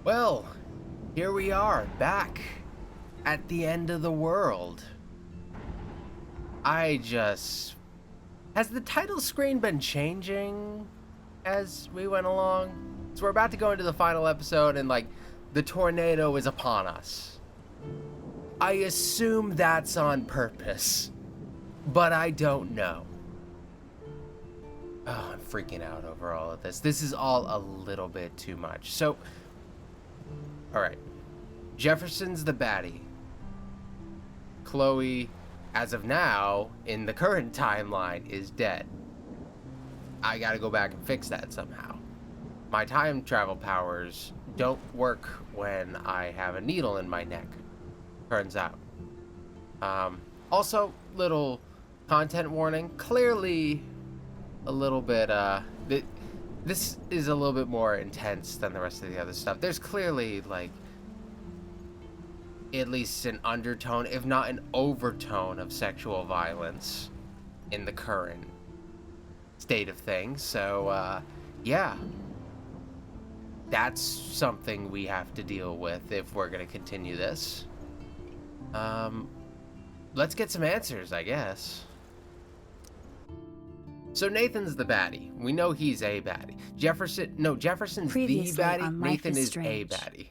Well, here we are, back at the end of the world. Has the title screen been changing as we went along? So we're about to go into the final episode and, the tornado is upon us. I assume that's on purpose, but I don't know. Oh, I'm freaking out over all of this. This is all a little bit too much. So, alright. Jefferson's the baddie. Chloe, as of now, in the current timeline, is dead. I gotta go back and fix that somehow. My time travel powers don't work when I have a needle in my neck, turns out. Also, little content warning. Clearly, a little bit, this is a little bit more intense than the rest of the other stuff. There's clearly, at least an undertone, if not an overtone, of sexual violence in the current state of things. So, yeah. That's something we have to deal with if we're gonna continue this. Let's get some answers, I guess. So Nathan's the baddie. We know he's a baddie. Jefferson's Previously the baddie. on Life Nathan is is Strange. a baddie.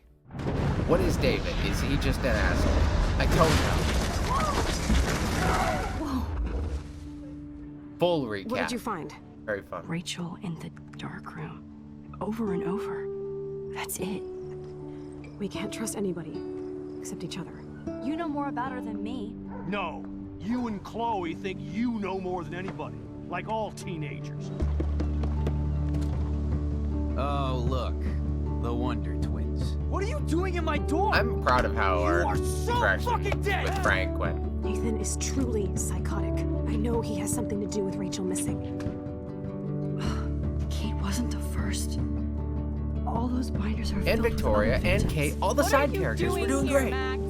What is David? Is he just an asshole? I don't know. Whoa. Full recap. What did you find? Very fun. Rachel in the dark room. Over and over. That's it. We can't trust anybody, except each other. You know more about her than me. No, you and Chloe think you know more than anybody, like all teenagers. Oh, look. The Wonder Twins. What are you doing in my dorm? I'm proud of how You our are so interaction fucking dead! with Frank went. Nathan is truly psychotic. I know he has something to do with Rachel missing. Kate wasn't the first. All those binders are And filled with Victoria other and victims. Kate, all the What side are you characters were doing here, great. Max?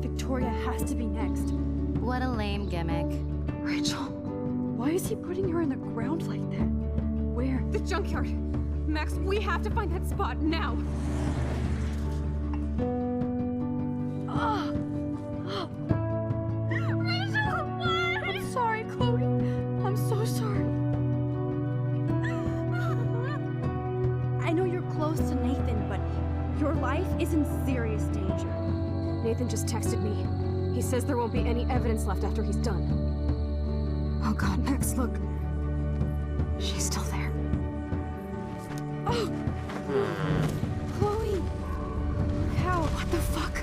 Victoria has to be next. What a lame gimmick. Rachel, why is he putting her in the ground like that? Where? The junkyard. Max, we have to find that spot now. Ah! Rachel, what? I'm sorry, Chloe. I'm so sorry. I know you're close to Nathan, but your life is in serious danger. Nathan just texted me. He says there won't be any evidence left after he's done. Oh God, Max, look. She's still there. Oh! Chloe! How? What the fuck?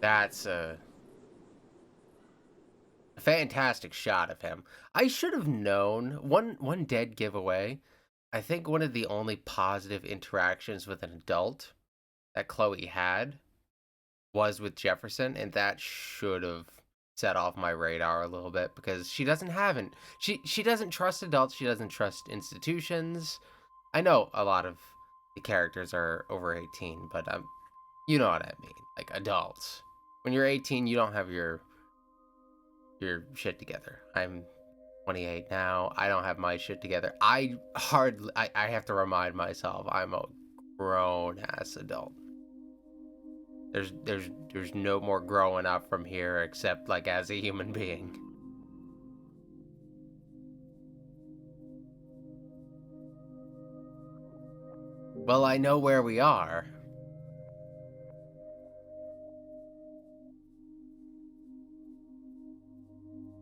That's a fantastic shot of him. I should have known. One dead giveaway. I think one of the only positive interactions with an adult that Chloe had was with Jefferson, and that should have set off my radar a little bit, because she doesn't trust adults, she doesn't trust institutions. I know a lot of the characters are over 18, but you know what I mean, like adults. When you're 18, you don't have your shit together. I'm 28 now. I don't have my shit together. I have to remind myself I'm a grown ass adult. There's no more growing up from here except as a human being. Well, I know where we are.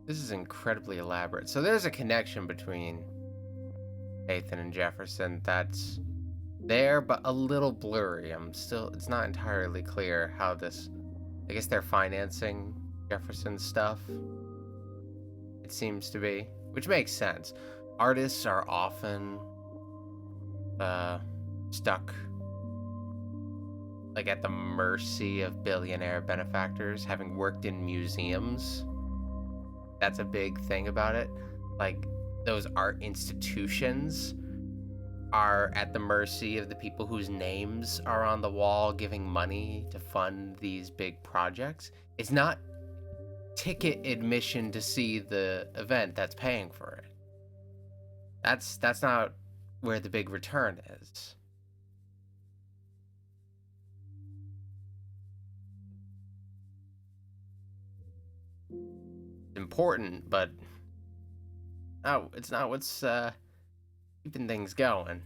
This is incredibly elaborate. So there's a connection between Nathan and Jefferson that's there, but a little blurry. It's not entirely clear how this, I guess they're financing Jefferson's stuff. It seems to be, which makes sense. Artists are often stuck at the mercy of billionaire benefactors, having worked in museums. That's a big thing about it. Those art institutions are at the mercy of the people whose names are on the wall giving money to fund these big projects. It's not ticket admission to see the event that's paying for it. That's not where the big return is. Important, but no, it's not what's keeping things going.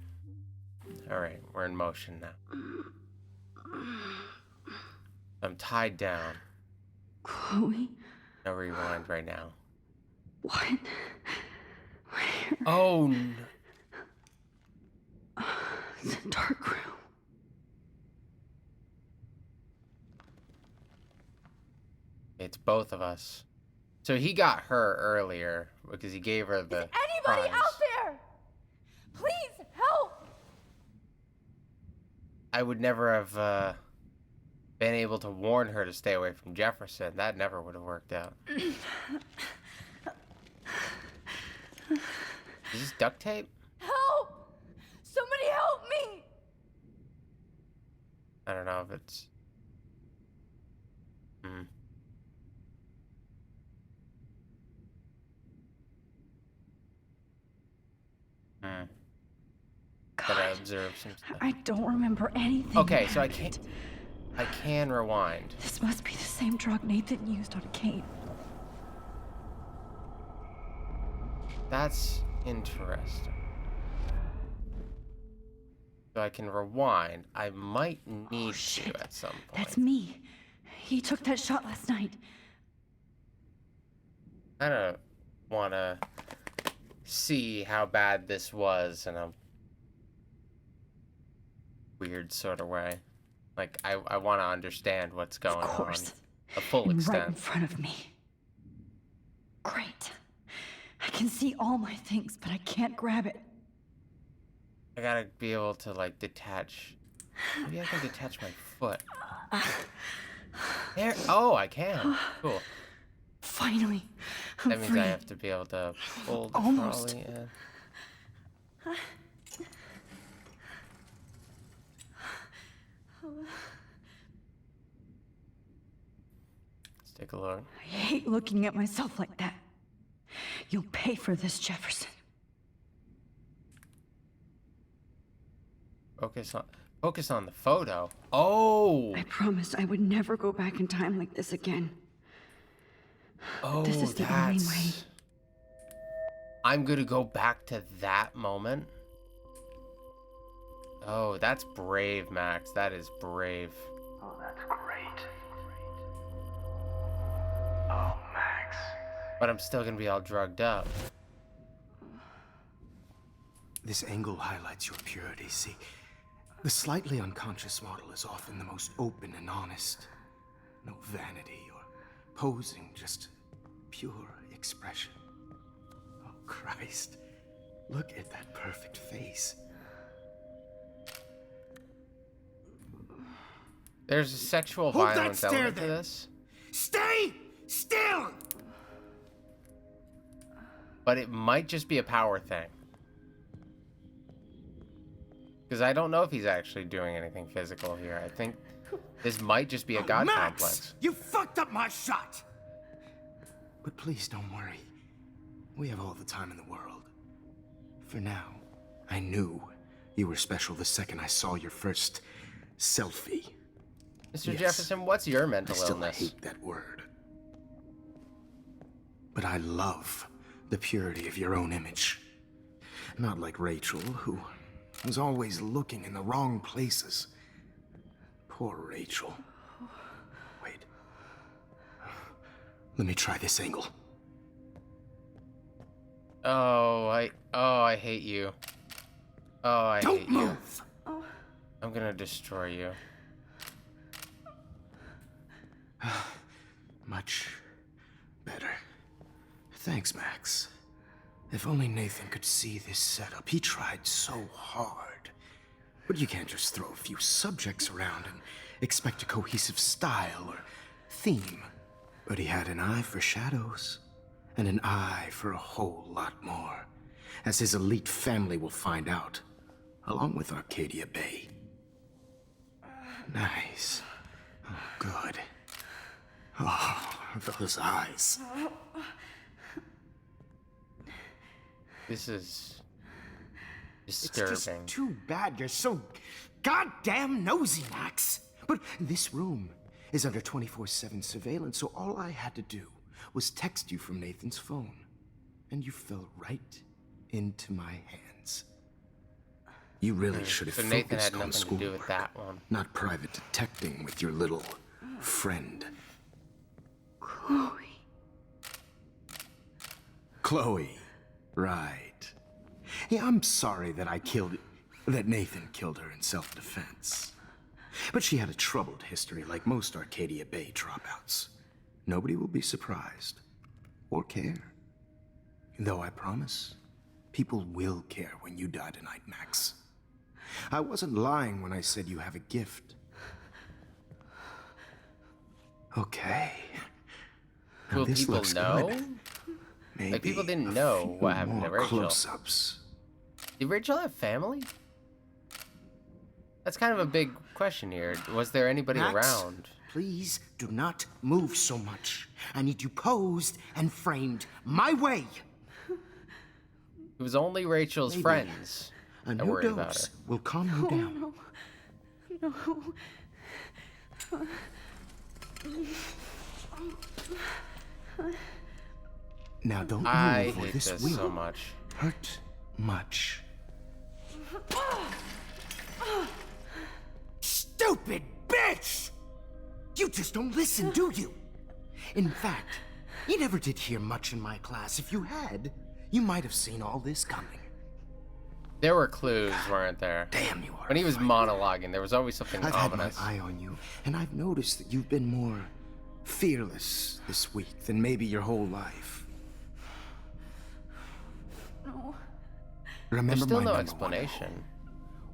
All right, we're in motion now. I'm tied down. Chloe? No rewind right now. What? Where? Oh, no. The dark room. It's both of us. So he got her earlier because he gave her the Anybody prize. out there? Please help! I would never have been able to warn her to stay away from Jefferson. That never would have worked out. Is this duct tape? Help! Somebody help me! I don't know if it's... But I observed some stuff. I don't remember anything. Okay, that so happened. I can rewind. This must be the same drug Nathan used on Kate. That's interesting. So I can rewind. I might need to at some point. That's me. He took that shot last night. I don't want to see how bad this was in a weird sort of way. Like, I want to understand what's going Of course. on. A full And extent. right in front of me. Great. I can see all my things, but I can't grab it. I gotta be able to, like, detach. Maybe I can detach my foot. There. Oh, I can. Cool. Finally, I'm That means free. I have to be able to pull the Almost. trolley in. Let's take a look. I hate looking at myself like that. You'll pay for this, Jefferson. Focus on the photo. Oh. I promised I would never go back in time like this again. Oh, This is the only way. that's... I'm gonna go back to that moment. Oh, that's brave, Max. That is brave. Oh, that's great. Oh, Max. But I'm still gonna be all drugged up. This angle highlights your purity. See, the slightly unconscious model is often the most open and honest. No vanity or posing, just pure expression. Oh, Christ. Look at that perfect face. There's a sexual Hold that violence stare element to there. this, Stay still! but it might just be a power thing. Because I don't know if he's actually doing anything physical here. I think this might just be a god Max, complex. you fucked up my shot! But please don't worry. We have all the time in the world. For now, I knew you were special the second I saw your first selfie. Mr. Yes. Jefferson, what's your I mental still illness? hate that word. But I love the purity of your own image. Not like Rachel, who was always looking in the wrong places. Poor Rachel. Wait. Let me try this angle. Oh, I hate you. Oh, I Don't hate you. move! I'm gonna destroy you. Much better. Thanks, Max. If only Nathan could see this setup. He tried so hard. But you can't just throw a few subjects around and expect a cohesive style or theme. But he had an eye for shadows, and an eye for a whole lot more, as his elite family will find out, along with Arcadia Bay. Nice. Oh, good. Oh, those eyes. This is disturbing. It's just too bad you're so goddamn nosy, Max. But this room is under 24/7 surveillance, so all I had to do was text you from Nathan's phone. And you fell right into my hands. You really should have So Nathan focused had on nothing to schoolwork, do with that one. not private detecting with your little friend. Chloe. Chloe. Right. Yeah, I'm sorry that Nathan killed her in self-defense. But she had a troubled history like most Arcadia Bay dropouts. Nobody will be surprised. Or care. Though I promise, people will care when you die tonight, Max. I wasn't lying when I said you have a gift. Okay. Now Will this people looks know? good. Maybe Like, people didn't a know few what happened to more Rachel. close-ups. Did Rachel have family? That's kind of a big question here. Was there anybody Max, around? please do not move so much. I need you posed and framed my way. It was only Rachel's Maybe friends A that new worried about her. dose will calm you down. Now don't I move or hate this this will so much. hurt much. Stupid bitch! You just don't listen, do you? In fact, you never did hear much in my class. If you had, you might have seen all this coming. There were clues, weren't there? Damn, you are. When he was a fighter. monologuing, there was always something I've had ominous. my eye on you, and I've noticed that you've been more fearless this week than maybe your whole life. No. Remember There's still my no number explanation. one rule.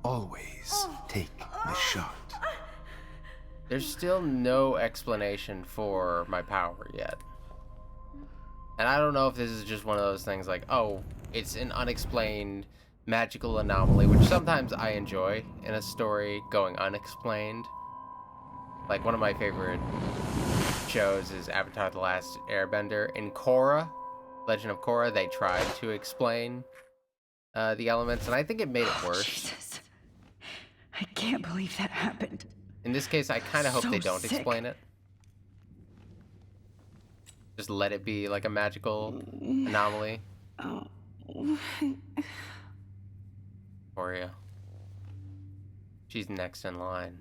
Always take the shot. There's still no explanation for my power yet. And I don't know if this is just one of those things like, oh, it's an unexplained magical anomaly, which sometimes I enjoy in a story going unexplained. Like, one of my favorite shows is Avatar: The Last Airbender. In Korra, Legend of Korra, they tried to explain the elements, and I think it made it worse. Jesus. I can't believe that happened. In this case, I kind of hope So they don't sick. explain it. Just let it be like a magical anomaly. Victoria. She's next in line.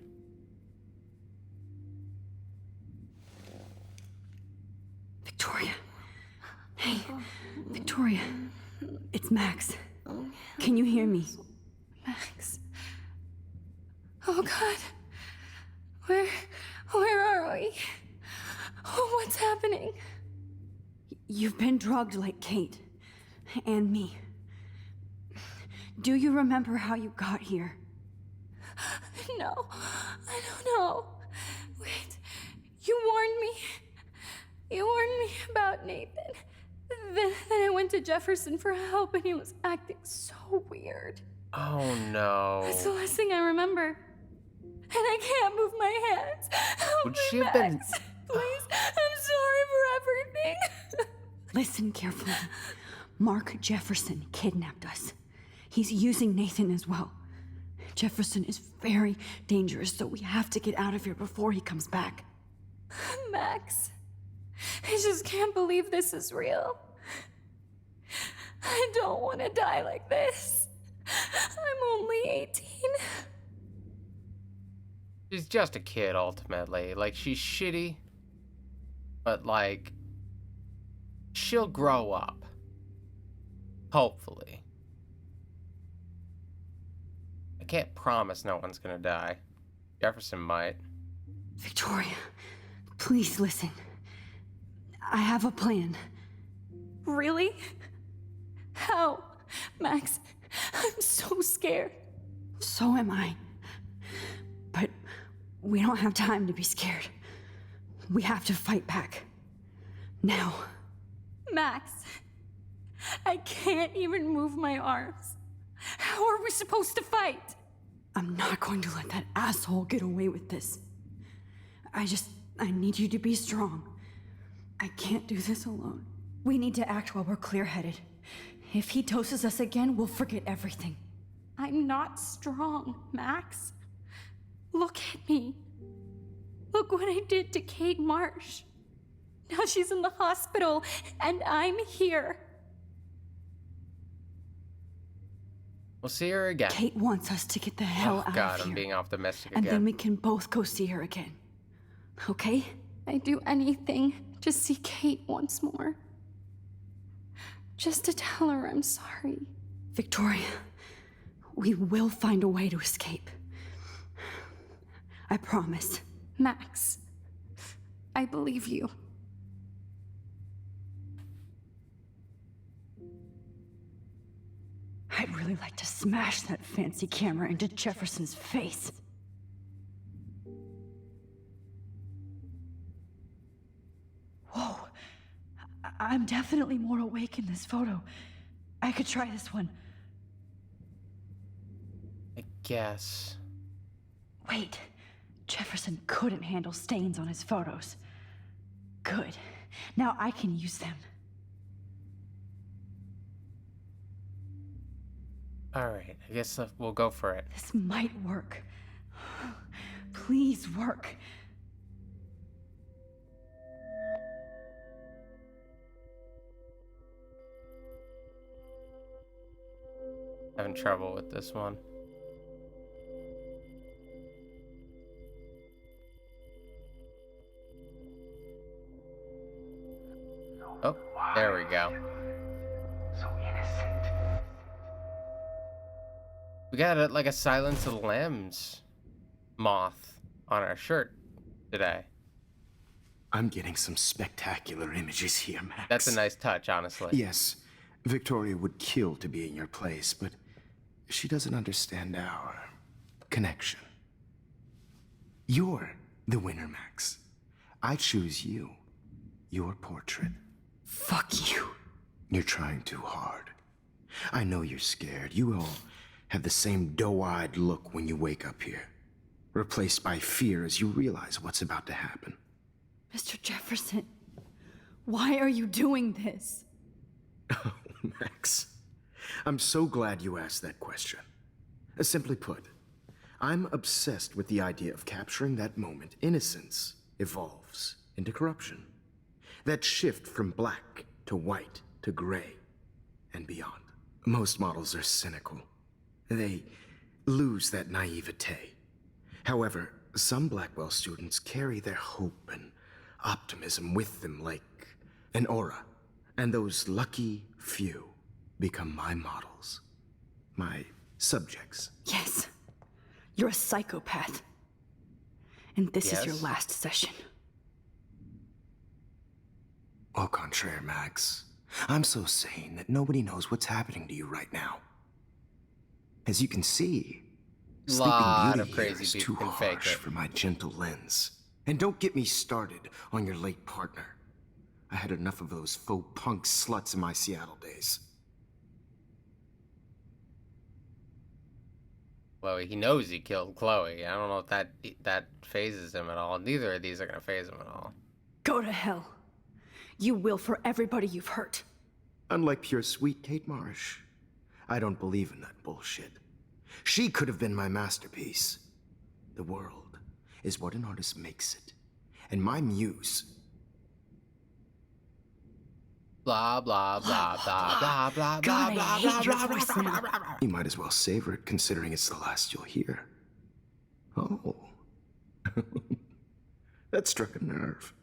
Victoria. Hey, Victoria. It's Max. Can you hear me? Max. Oh God. Where are we? Oh, what's happening? You've been drugged like Kate. And me. Do you remember how you got here? No, I don't know. Wait, you warned me. You warned me about Nathan. Then I went to Jefferson for help and he was acting so weird. Oh no. That's the last thing I remember. And I can't move my hands. Help Would me, she have been- Max. Please, I'm sorry for everything. Listen carefully. Mark Jefferson kidnapped us. He's using Nathan as well. Jefferson is very dangerous, so we have to get out of here before he comes back. Max, I just can't believe this is real. I don't want to die like this. I'm only 18. She's just a kid, ultimately. Like, she's shitty, but, like, she'll grow up. Hopefully. I can't promise no one's gonna die. Jefferson might. Victoria, please listen. I have a plan. Really? How? Max, I'm so scared. So am I. But we don't have time to be scared. We have to fight back. Now. Max, I can't even move my arms. How are we supposed to fight? I'm not going to let that asshole get away with this. I need you to be strong. I can't do this alone. We need to act while we're clear-headed. If he doses us again, we'll forget everything. I'm not strong, Max. Look at me. Look what I did to Kate Marsh. Now she's in the hospital, and I'm here. We'll see her again. Kate wants us to get the hell out God, of here. I'm being optimistic and again. then we can both go see her again. Okay? I'd do anything to see Kate once more. Just to tell her I'm sorry. Victoria, we will find a way to escape. I promise. Max, I believe you. I'd really like to smash that fancy camera into Jefferson's face. Whoa. I'm definitely more awake in this photo. I could try this one. I guess. Wait. Jefferson couldn't handle stains on his photos. Good. Now I can use them. Alright, I guess we'll go for it. This might work. Please work. Having trouble with this one. Oh, there we go. So innocent. We got like a Silence of the Lambs moth on our shirt today. I'm getting some spectacular images here, Max. That's a nice touch, honestly. Yes, Victoria would kill to be in your place, but she doesn't understand our connection. You're the winner, Max. I choose you. Your portrait. Fuck you. You're trying too hard. I know you're scared. You all have the same doe-eyed look when you wake up here, replaced by fear as you realize what's about to happen. Mr. Jefferson, why are you doing this? Oh, Max. I'm so glad you asked that question. Simply put, I'm obsessed with the idea of capturing that moment innocence evolves into corruption. That shift from black to white to gray and beyond. Most models are cynical. They lose that naivete. However, some Blackwell students carry their hope and optimism with them like an aura. And those lucky few become my models. My subjects. Yes. You're a psychopath. And this is your Yes. last session. Au contraire, Max. I'm so sane that nobody knows what's happening to you right now. As you can see, Lot Sleeping of Beauty here crazy is people too can fake harsh it. for my gentle lens. And don't get me started on your late partner. I had enough of those faux punk sluts in my Seattle days. Chloe, he knows he killed Chloe. I don't know if that phases him at all. Neither of these are gonna phase him at all. Go to hell. You will for everybody you've hurt. Unlike pure sweet Kate Marsh, I don't believe in that bullshit. She could have been my masterpiece. The world is what an artist makes it. And my muse... Blah blah blah blah blah blah blah God, I blah hate blah your blah voice blah now. blah blah. You might as well savor it, considering it's the last you'll hear. Oh. That struck a nerve.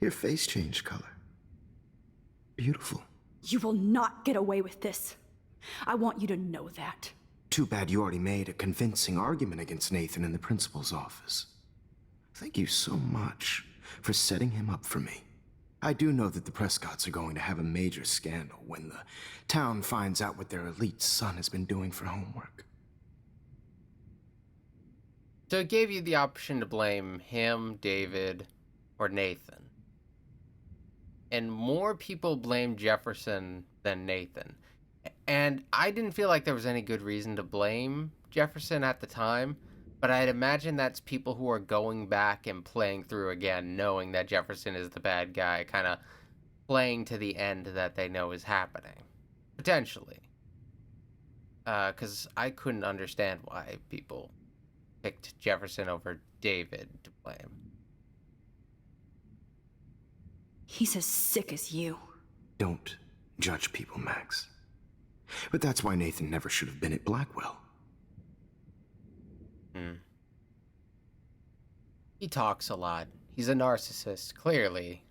Your face changed color. Beautiful. You will not get away with this. I want you to know that. Too bad you already made a convincing argument against Nathan in the principal's office. Thank you so much for setting him up for me. I do know that the Prescotts are going to have a major scandal when the town finds out what their elite son has been doing for homework. So it gave you the option to blame him, David, or Nathan. And more people blamed Jefferson than Nathan. And I didn't feel like there was any good reason to blame Jefferson at the time, but I'd imagine that's people who are going back and playing through again, knowing that Jefferson is the bad guy, kind of playing to the end that they know is happening. Potentially. Because I couldn't understand why people picked Jefferson over David to blame. He's as sick as you. Don't judge people, Max. But that's why Nathan never should have been at Blackwell. He talks a lot. He's a narcissist, clearly.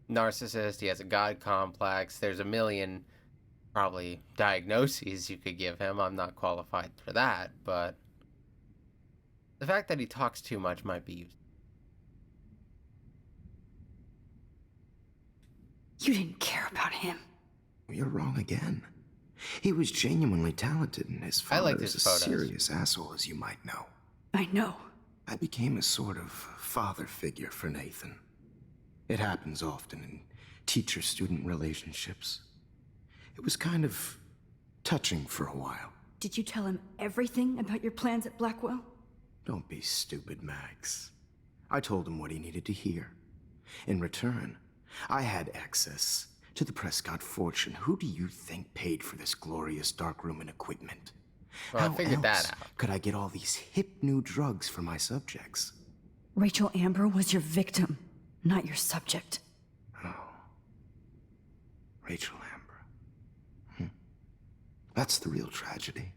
Narcissist, he has a god complex. There's a million, probably, diagnoses you could give him. I'm not qualified for that, but the fact that he talks too much might be used. You didn't care about him. You're wrong again. He was genuinely talented, and his I father liked is his a photos. serious asshole, as you might know. I know. I became a sort of father figure for Nathan. It happens often in teacher-student relationships. It was kind of touching for a while. Did you tell him everything about your plans at Blackwell? Don't be stupid, Max. I told him what he needed to hear. In return, I had access to the Prescott fortune. Who do you think paid for this glorious darkroom and equipment? Well, I How figured that else out. could I get all these hip new drugs for my subjects? Rachel Amber was your victim, not your subject. Rachel Amber. That's the real tragedy.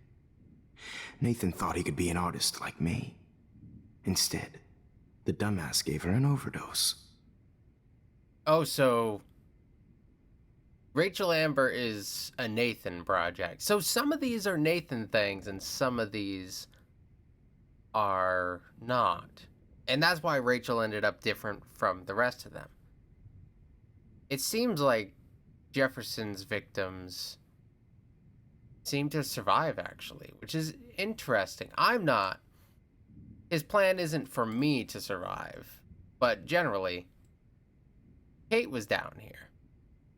Nathan thought he could be an artist like me. Instead, the dumbass gave her an overdose. Oh, so Rachel Amber is a Nathan project. So some of these are Nathan things and some of these are not. And that's why Rachel ended up different from the rest of them. It seems like Jefferson's victims seem to survive, actually, which is interesting. I'm not. His plan isn't for me to survive, but generally, Kate was down here.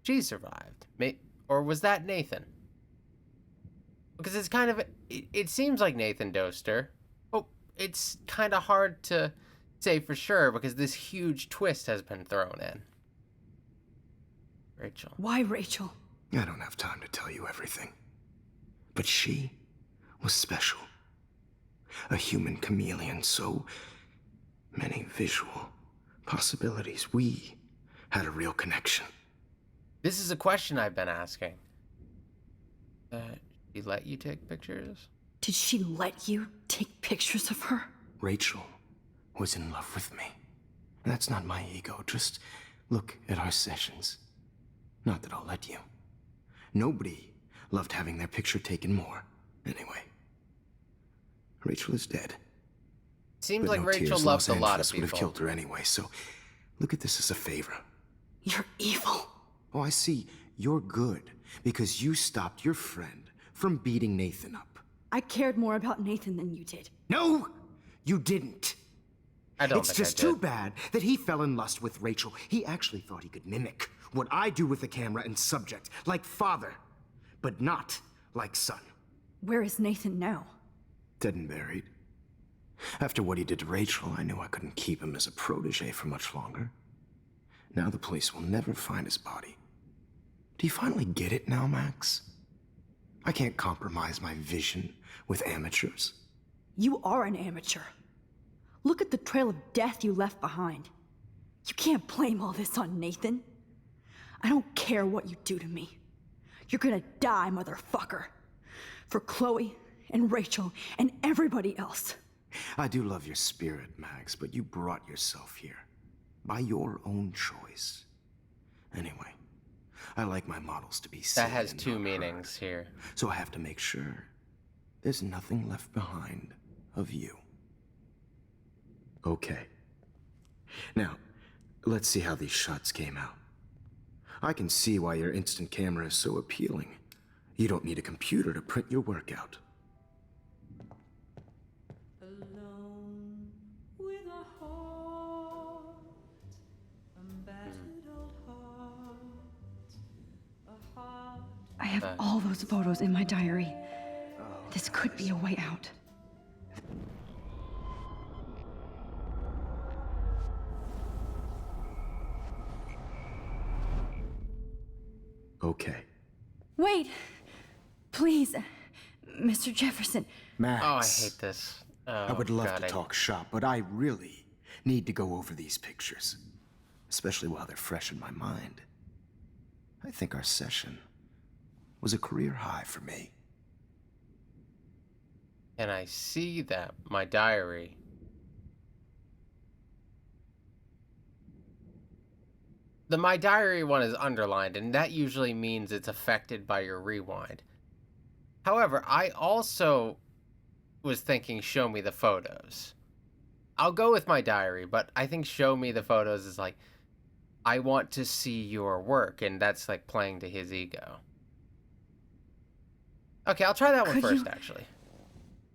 She survived. Or was that Nathan? Because it's kind of... It seems like Nathan dosed her. Oh, it's kind of hard to say for sure because this huge twist has been thrown in. Rachel. Why Rachel? I don't have time to tell you everything. But she was special. A human chameleon, so many visual possibilities. We had a real connection. This is a question I've been asking. She let you take pictures? Did she let you take pictures of her? Rachel was in love with me. That's not my ego. Just look at our sessions. Not that I'll let you. Nobody loved having their picture taken more. Anyway, Rachel is dead. Seems But like no Rachel tears, loves Los a lot of Angeles would have people. killed her anyway, so look at this as a favor. You're evil. Oh, I see. You're good because you stopped your friend from beating Nathan up. I cared more about Nathan than you did. No, you didn't. I don't It's think just I did. too bad that he fell in lust with Rachel. He actually thought he could mimic what I do with the camera and subject, like father, but not like son. Where is Nathan now? Dead and buried. After what he did to Rachel, I knew I couldn't keep him as a protege for much longer. Now the police will never find his body. Do you finally get it now, Max? I can't compromise my vision with amateurs. You are an amateur. Look at the trail of death you left behind. You can't blame all this on Nathan. I don't care what you do to me. You're gonna die, motherfucker. For Chloe and Rachel and everybody else. I do love your spirit, Max, but you brought yourself here. By your own choice. Anyway, I like my models to be seen That has and two not meanings heard. here. So I have to make sure there's nothing left behind of you. Okay. Now, let's see how these shots came out. I can see why your instant camera is so appealing. You don't need a computer to print your work out. Alone with a heart, a battered old heart, a heart. I have all those photos in my diary. This could be a way out. Okay. Wait! Please, Mr. Jefferson, Max. Oh, I hate this. Oh, I would love God, to talk shop, but I really need to go over these pictures. Especially while they're fresh in my mind. I think our session was a career high for me. And I see that. My diary. The My Diary one is underlined, and that usually means it's affected by your rewind. However, I also was thinking show me the photos. I'll go with My Diary, but I think show me the photos is like, I want to see your work, and that's like playing to his ego. Okay, I'll try that one first, actually.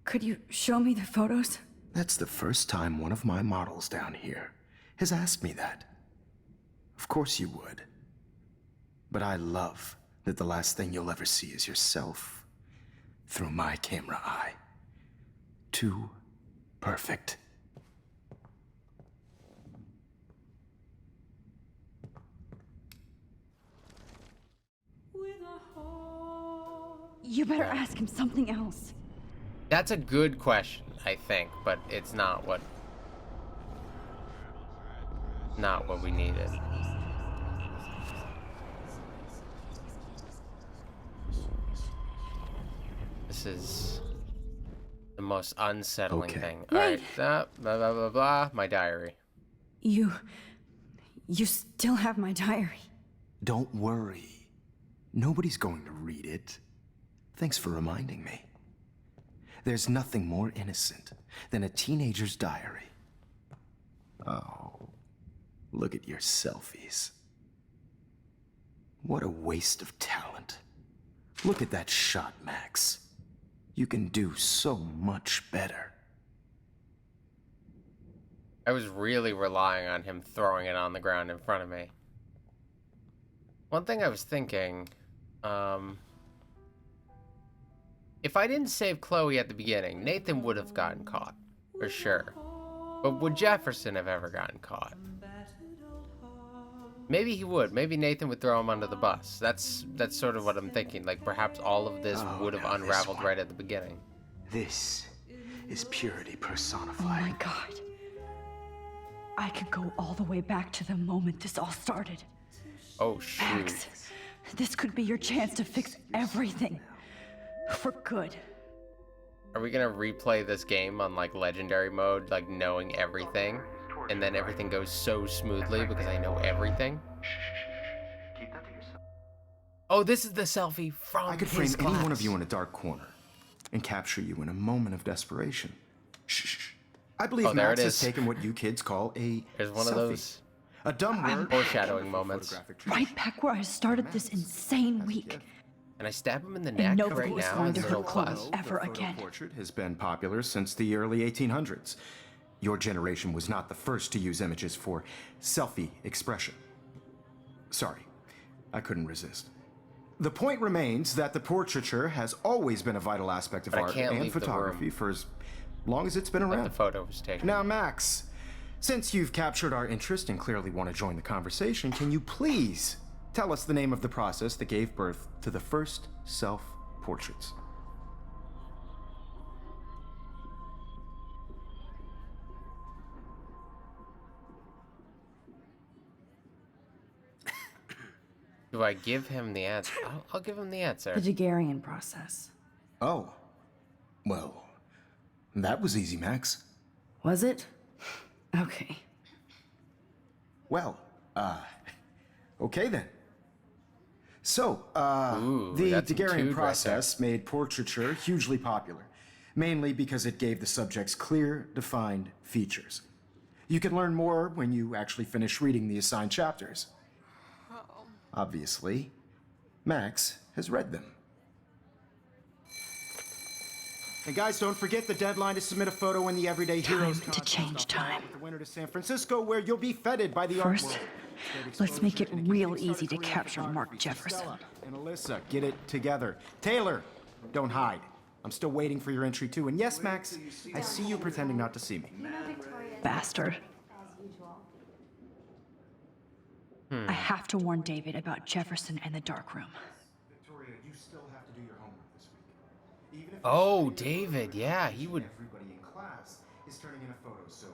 could you show me the photos? That's the first time one of my models down here has asked me that. Of course you would. But I love that the last thing you'll ever see is yourself through my camera eye. Too perfect. with a heart. You better ask him something else. That's a good question, I think, but it's not what we needed. This is the most unsettling Okay. thing. All right, blah blah blah blah. My diary. You still have my diary. Don't worry. Nobody's going to read it. Thanks for reminding me. There's nothing more innocent than a teenager's diary. Oh, look at your selfies. What a waste of talent. Look at that shot, Max. You can do so much better. I was really relying on him throwing it on the ground in front of me. One thing I was thinking, if I didn't save Chloe at the beginning, Nathan would have gotten caught, for sure. But would Jefferson have ever gotten caught? Maybe he would. Maybe Nathan would throw him under the bus. That's sort of what I'm thinking. Like, perhaps all of this would have now this unraveled one. right at the beginning. This is purity Oh personified. my god. I could go all the way back to the moment this all started. Oh, shoot. Max, this could be your chance to fix everything. For good. Are we gonna replay this game on, like, legendary mode, like, knowing everything? And then everything goes so smoothly because I know everything? Oh, this is the selfie from I could his frame any one of class. you in a dark corner and capture you in a moment of desperation. Shh. I believe Oh, there Max it has is. taken what you kids call a Here's one selfie. of those A dumb word. foreshadowing moments. Photographic trick. Right back where I started this insane week. And I stab him in the neck nobody right was now going in to the hurt middle Chloe. class. Ever The photo again. portrait has been popular since the early 1800s. Your generation was not the first to use images for selfie expression. Sorry, I couldn't resist. The point remains that the portraiture has always been a vital aspect of But I art can't and leave the photography room. for as long as it's been That around. the photo was taken. Now, Max, since you've captured our interest and clearly want to join the conversation, can you please tell us the name of the process that gave birth to the first self-portraits? Do I give him the answer? I'll give him the answer. The Daguerrean process. Oh, well, that was easy, Max. Was it? Okay. Well, okay then. So, Ooh, the that's Daguerrean intuit process made portraiture hugely popular, mainly because it gave the subjects clear, defined features. You can learn more when you actually finish reading the assigned chapters. Obviously, Max has read them. And guys, don't forget the deadline to submit a photo in the Everyday Heroes Time to contest. change I'll fly time. with the winner to San Francisco, where you'll be feted by the art First, world. let's make it And a real kick-start easy to career in capture Mark photography. Jefferson. Stella and Alyssa, get it together. Taylor, don't hide. I'm still waiting for your entry too. And yes, Max, I see you pretending not to see me. Bastard. I have to warn David about Jefferson and the dark room. Victoria, you still have to do your homework this week. Even if Oh, David, yeah, he would. Everybody in class is turning in a photo, so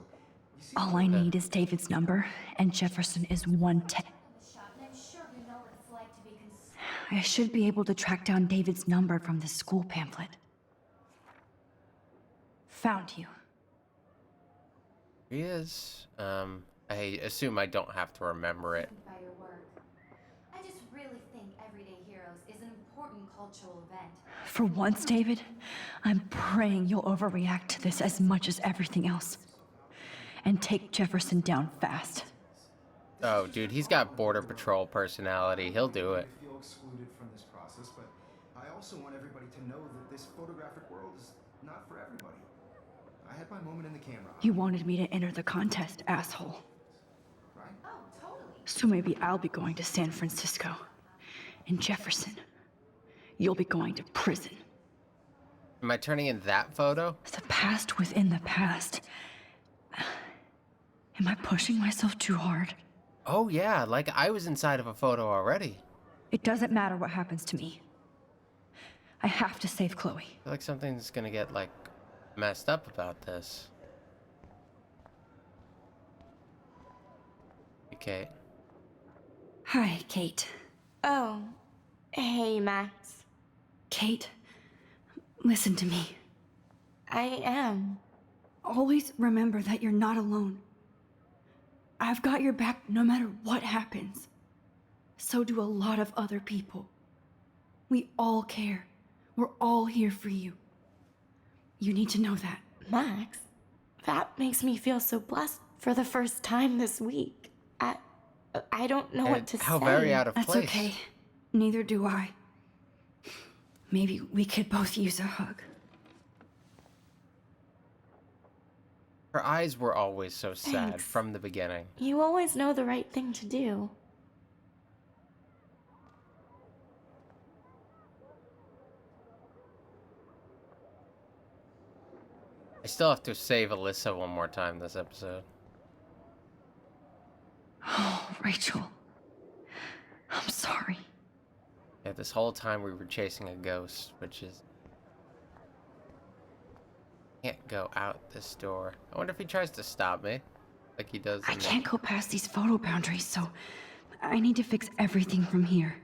you see. All I need is David's number, and Jefferson is 110. I should be able to track down David's number from the school pamphlet. Found you. He is. I assume I don't have to remember it. By your work. I just really think Everyday Heroes is an important cultural event. For once, David, I'm praying you'll overreact to this as much as everything else. And take Jefferson down fast. Oh, dude, he's got Border Patrol personality. He'll do it. I feel excluded from this process, but I also want everybody to know that this photographic world is not for everybody. I had my moment in the camera. You wanted me to enter the contest, asshole. Right? Oh, totally. So maybe I'll be going to San Francisco. And Jefferson, you'll be going to prison. Am I turning in that photo? The past within the past. Am I pushing myself too hard? Oh, yeah, like I was inside of a photo already. It doesn't matter what happens to me. I have to save Chloe. I feel like something's gonna get, like, messed up about this. Okay. Hi, Kate. Oh, hey, Max. Kate, listen to me. I am. Always remember that you're not alone. I've got your back no matter what happens. So do a lot of other people. We all care. We're all here for you. You need to know that. Max, that makes me feel so blessed for the first time this week. I don't know what to How say. very out of That's place. okay. Neither do I. Maybe we could both use a hug. Her eyes were always so sad Thanks. from the beginning. You always know the right thing to do. I still have to save Alyssa one more time this episode. Oh, Rachel. I'm sorry. Yeah, this whole time we were chasing a ghost, which is... Can't go out this door. I wonder if he tries to stop me, like he does I in can't go past these photo boundaries, so I need to fix everything from here.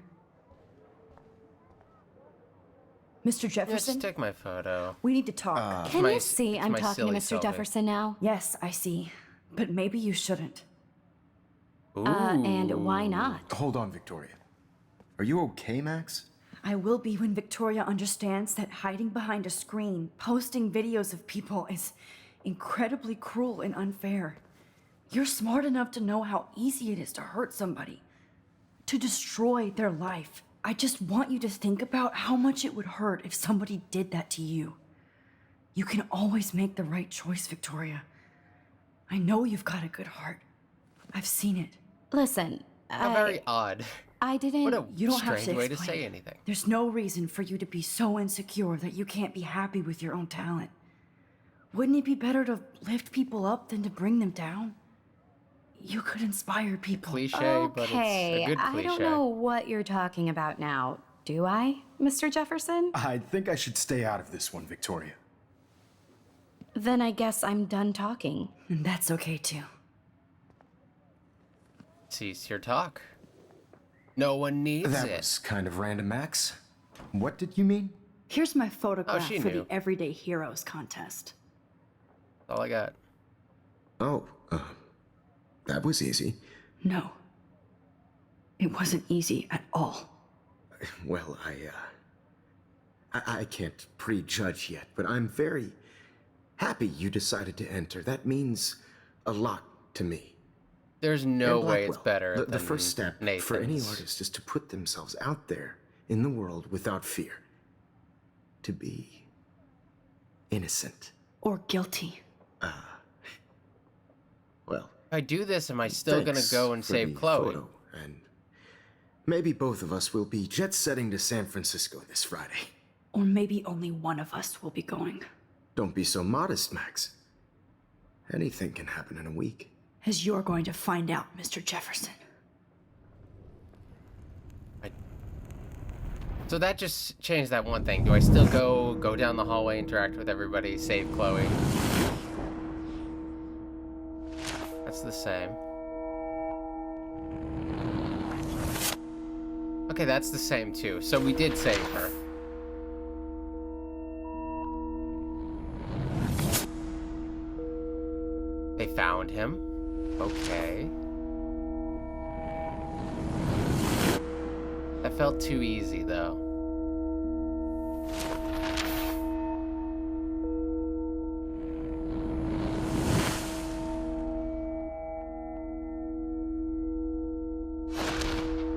Mr. Yeah, Jefferson, just take my photo. we need to talk. Can my- you see it's I'm my talking to silly Mr. self. Jefferson now? Yes, I see. But maybe you shouldn't. Ooh. And why not? Hold on, Victoria. Are you okay, Max? I will be when Victoria understands that hiding behind a screen, posting videos of people is incredibly cruel and unfair. You're smart enough to know how easy it is to hurt somebody, to destroy their life. I just want you to think about how much it would hurt if somebody did that to you. You can always make the right choice, Victoria. I know you've got a good heart. I've seen it. Listen, How very odd. I didn't... What a You don't have strange to way to explain. say anything. There's no reason for you to be so insecure that you can't be happy with your own talent. Wouldn't it be better to lift people up than to bring them down? You could inspire people. Cliche, but it's Okay, a good I cliche. don't know what you're talking about now. Do I, Mr. Jefferson? I think I should stay out of this one, Victoria. Then I guess I'm done talking. And that's okay too. Cease your talk. No one needs That it. was kind of random, Max. What did you mean? Here's my photograph she for knew. the Everyday Heroes contest. That's all I got. Oh, that was easy. No. It wasn't easy at all. Well, I can't prejudge yet, but I'm very happy you decided to enter. That means a lot to me. There's no And way it's Blackwell. better The than first step Nathan's. for any artist is to put themselves out there in the world without fear. To be innocent. Or guilty. Well, If I do this, am I still gonna thanks go and for save the Chloe? photo, and maybe both of us will be jet-setting to San Francisco this Friday. Or maybe only one of us will be going. Don't be so modest, Max. Anything can happen in a week. As you're going to find out, Mr. Jefferson. So that just changed that one thing. Do I still go down the hallway, interact with everybody, save Chloe? That's the same. Okay, that's the same too. So we did save her. They found him. Okay. That felt too easy, though.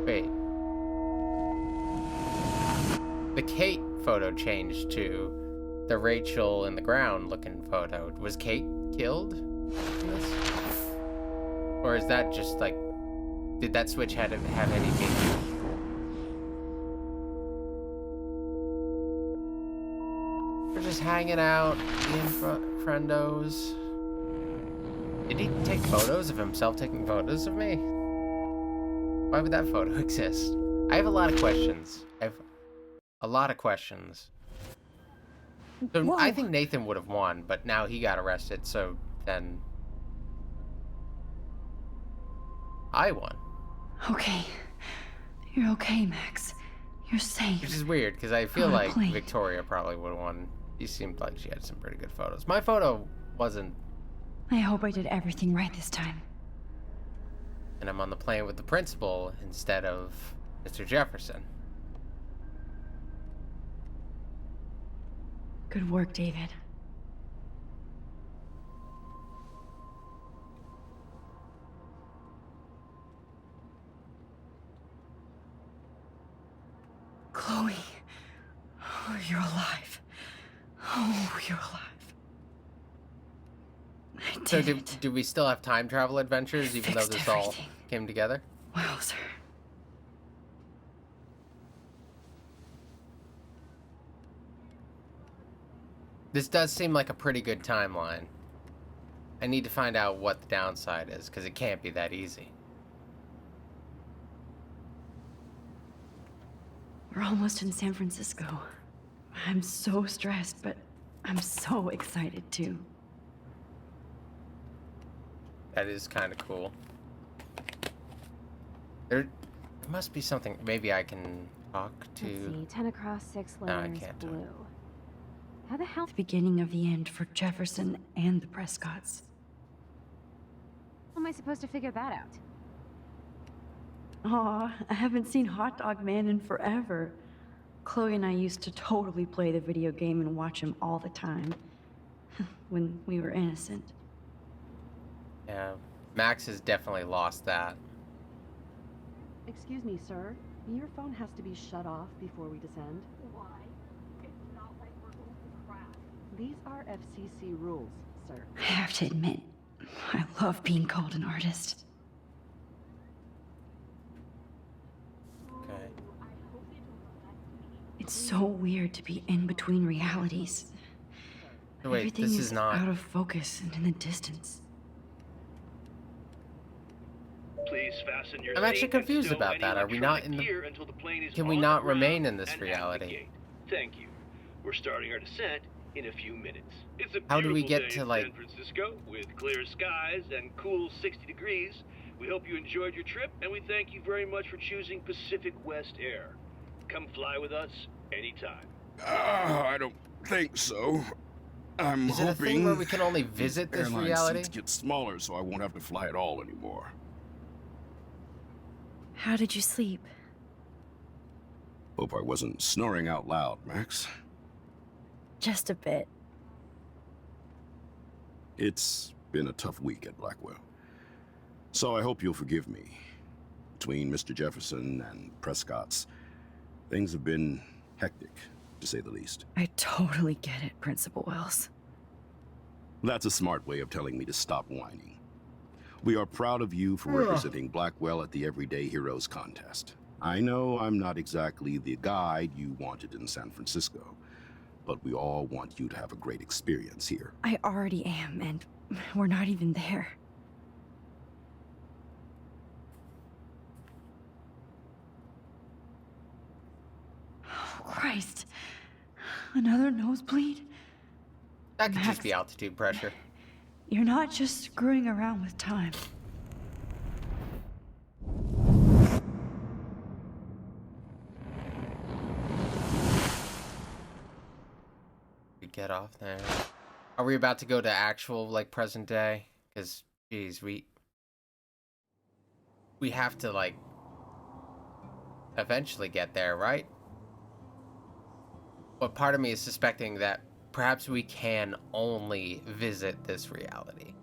Wait. The Kate photo changed to the Rachel in the ground looking photo. Was Kate killed in this? Or is that just like... Did that switch have any meaning? We're just hanging out, being friendos. Did he take photos of himself taking photos of me? Why would that photo exist? I have a lot of questions. So Whoa. I think Nathan would have won, but now he got arrested, so then... I won. Okay. You're okay, Max. You're safe. Which is weird, because I feel On a like plane. Victoria probably would have won. She seemed like she had some pretty good photos. My photo wasn't, I hope I did everything right this time. and I'm on the plane with the principal instead of Mr. Jefferson. Good work, David. Chloe. Oh, you're alive. Oh, you're alive. I did So it. do we still have time travel adventures, even though fixed this all everything. came together? Well, sir. This does seem like a pretty good timeline. I need to find out what the downside is, because it can't be that easy. We're almost in San Francisco. I'm so stressed, but I'm so excited too. That is kind of cool. There must be something. Maybe I can talk to... Let's see, 10 across, 6 No, I letters, can't talk. blue. How the hell The beginning of the end for Jefferson and the Prescotts. am I supposed to figure that out? Aw, I haven't seen Hot Dog Man in forever. Chloe and I used to totally play the video game and watch him all the time. When we were innocent. Yeah, Max has definitely lost that. Excuse me, sir. Your phone has to be shut off before we descend. Why? It's not like we're going to crash. These are FCC rules, sir. I have to admit, I love being called an artist. Okay. I hope they don't elect me. It's so weird to be in between realities. So wait, Everything this is is not... out of focus and in the distance. Please fasten your I'm actually seat and confused stow about any that. Are we not in electronic the... gear until the plane is Can we on not the ground remain in this and at the reality? gate. Thank you. We're starting our descent in a few minutes. It's a How do we beautiful get day to, in like... San Francisco with clear skies and cool 60 degrees. We hope you enjoyed your trip, and we thank you very much for choosing Pacific West Air. Come fly with us anytime. I don't think so. I'm Is it a hoping thing where we can only visit this airline reality? seats get smaller so I won't have to fly at all anymore. How did you sleep? Hope I wasn't snoring out loud, Max. Just a bit. It's been a tough week at Blackwell. So I hope you'll forgive me. Between Mr. Jefferson and Prescott's, things have been hectic, to say the least. I totally get it, Principal Wells. That's a smart way of telling me to stop whining. We are proud of you for representing Blackwell at the Everyday Heroes contest. I know I'm not exactly the guide you wanted in San Francisco, but we all want you to have a great experience here. I already am, and we're not even there. Another nosebleed? That could Max. just be altitude pressure. You're not just screwing around with time. We get off there. Are we about to go to actual, like, present day? Because, geez, we have to, like, eventually get there, right? But part of me is suspecting that perhaps we can only visit this reality.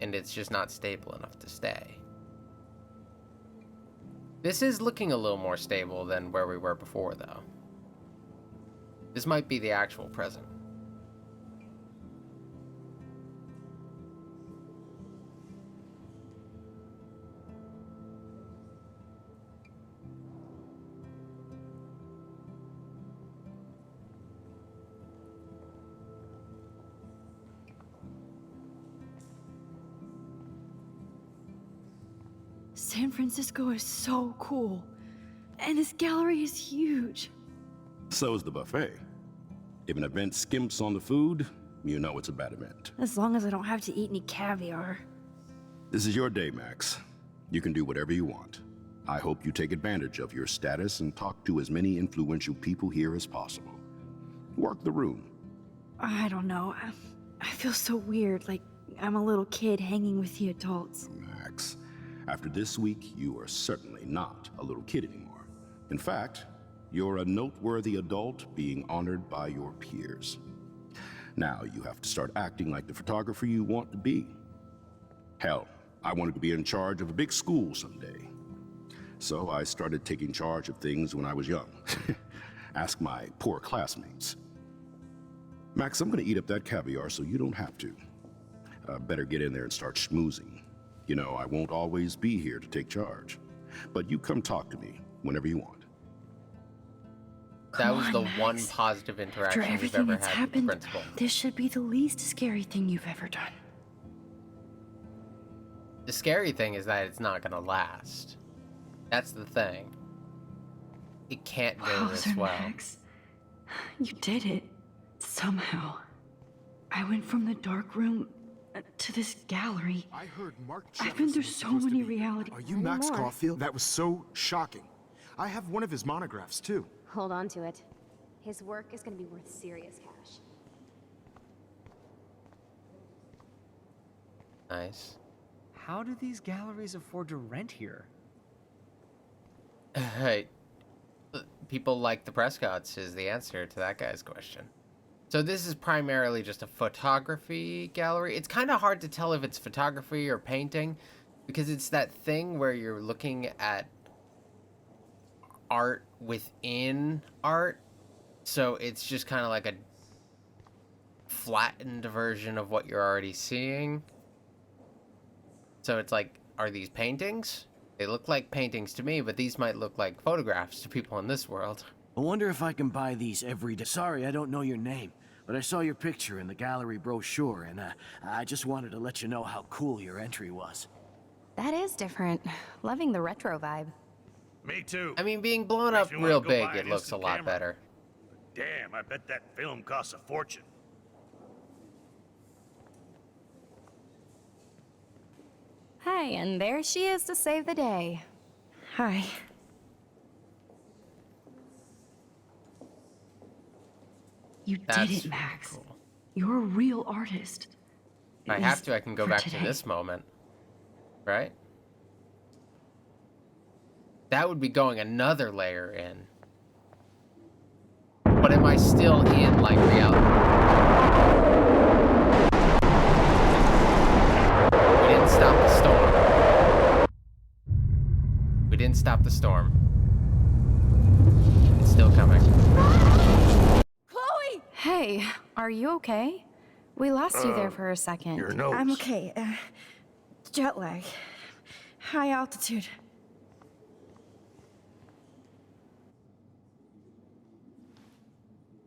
And it's just not stable enough to stay. This is looking a little more stable than where we were before, though. This might be the actual present. San Francisco is so cool. And this gallery is huge. So is the buffet. If an event skimps on the food, you know it's a bad event. As long as I don't have to eat any caviar. This is your day, Max. You can do whatever you want. I hope you take advantage of your status and talk to as many influential people here as possible. Work the room. I don't know. I feel so weird, like I'm a little kid hanging with the adults. Max, after this week, you are certainly not a little kid anymore. In fact, you're a noteworthy adult being honored by your peers. Now you have to start acting like the photographer you want to be. Hell, I wanted to be in charge of a big school someday. So I started taking charge of things when I was young. Ask my poor classmates. Max, I'm gonna eat up that caviar so you don't have to. Better get in there and start schmoozing. You know, I won't always be here to take charge. But you come talk to me whenever you want. That was the Max. one positive After interaction we've everything ever that's had with the happened, principal. this should be the least scary thing you've ever done. The scary thing is that it's not gonna last. That's the thing. It can't go this Sir well. Max, you did it. Somehow. I went from the dark room to this gallery. I heard Mark I've been through Jefferson was so supposed to many be- reality. Are you Max Caulfield? That was so shocking. I have one of his monographs, too. Hold on to it. His work is gonna be worth serious cash. Nice. How do these galleries afford to rent here? Hey, people like the Prescotts is the answer to that guy's question. So this is primarily just a photography gallery. It's kind of hard to tell if it's photography or painting because it's that thing where you're looking at art within art. So it's just kind of like a flattened version of what you're already seeing. So it's like, are these paintings? They look like paintings to me, but these might look like photographs to people in this world. I wonder if I can buy these every day. Sorry, I don't know your name, but I saw your picture in the gallery brochure, and I just wanted to let you know how cool your entry was. That is different. Loving the retro vibe. Me too. I mean, being blown up Makes me wanna real go big, buy it an looks a instant lot camera. better. Damn, I bet that film costs a fortune. Hi, and there she is to save the day. Hi. You That's did it, Max. cool. You're a real artist. If I At have least to, I can go for back today. to this moment. Right? That would be going another layer in. But am I still in, like, reality? We didn't stop the storm. We didn't stop the storm. It's still coming. Chloe! Hey, are you okay? We lost you there for a second. Your nose. I'm okay. Jet lag. High altitude.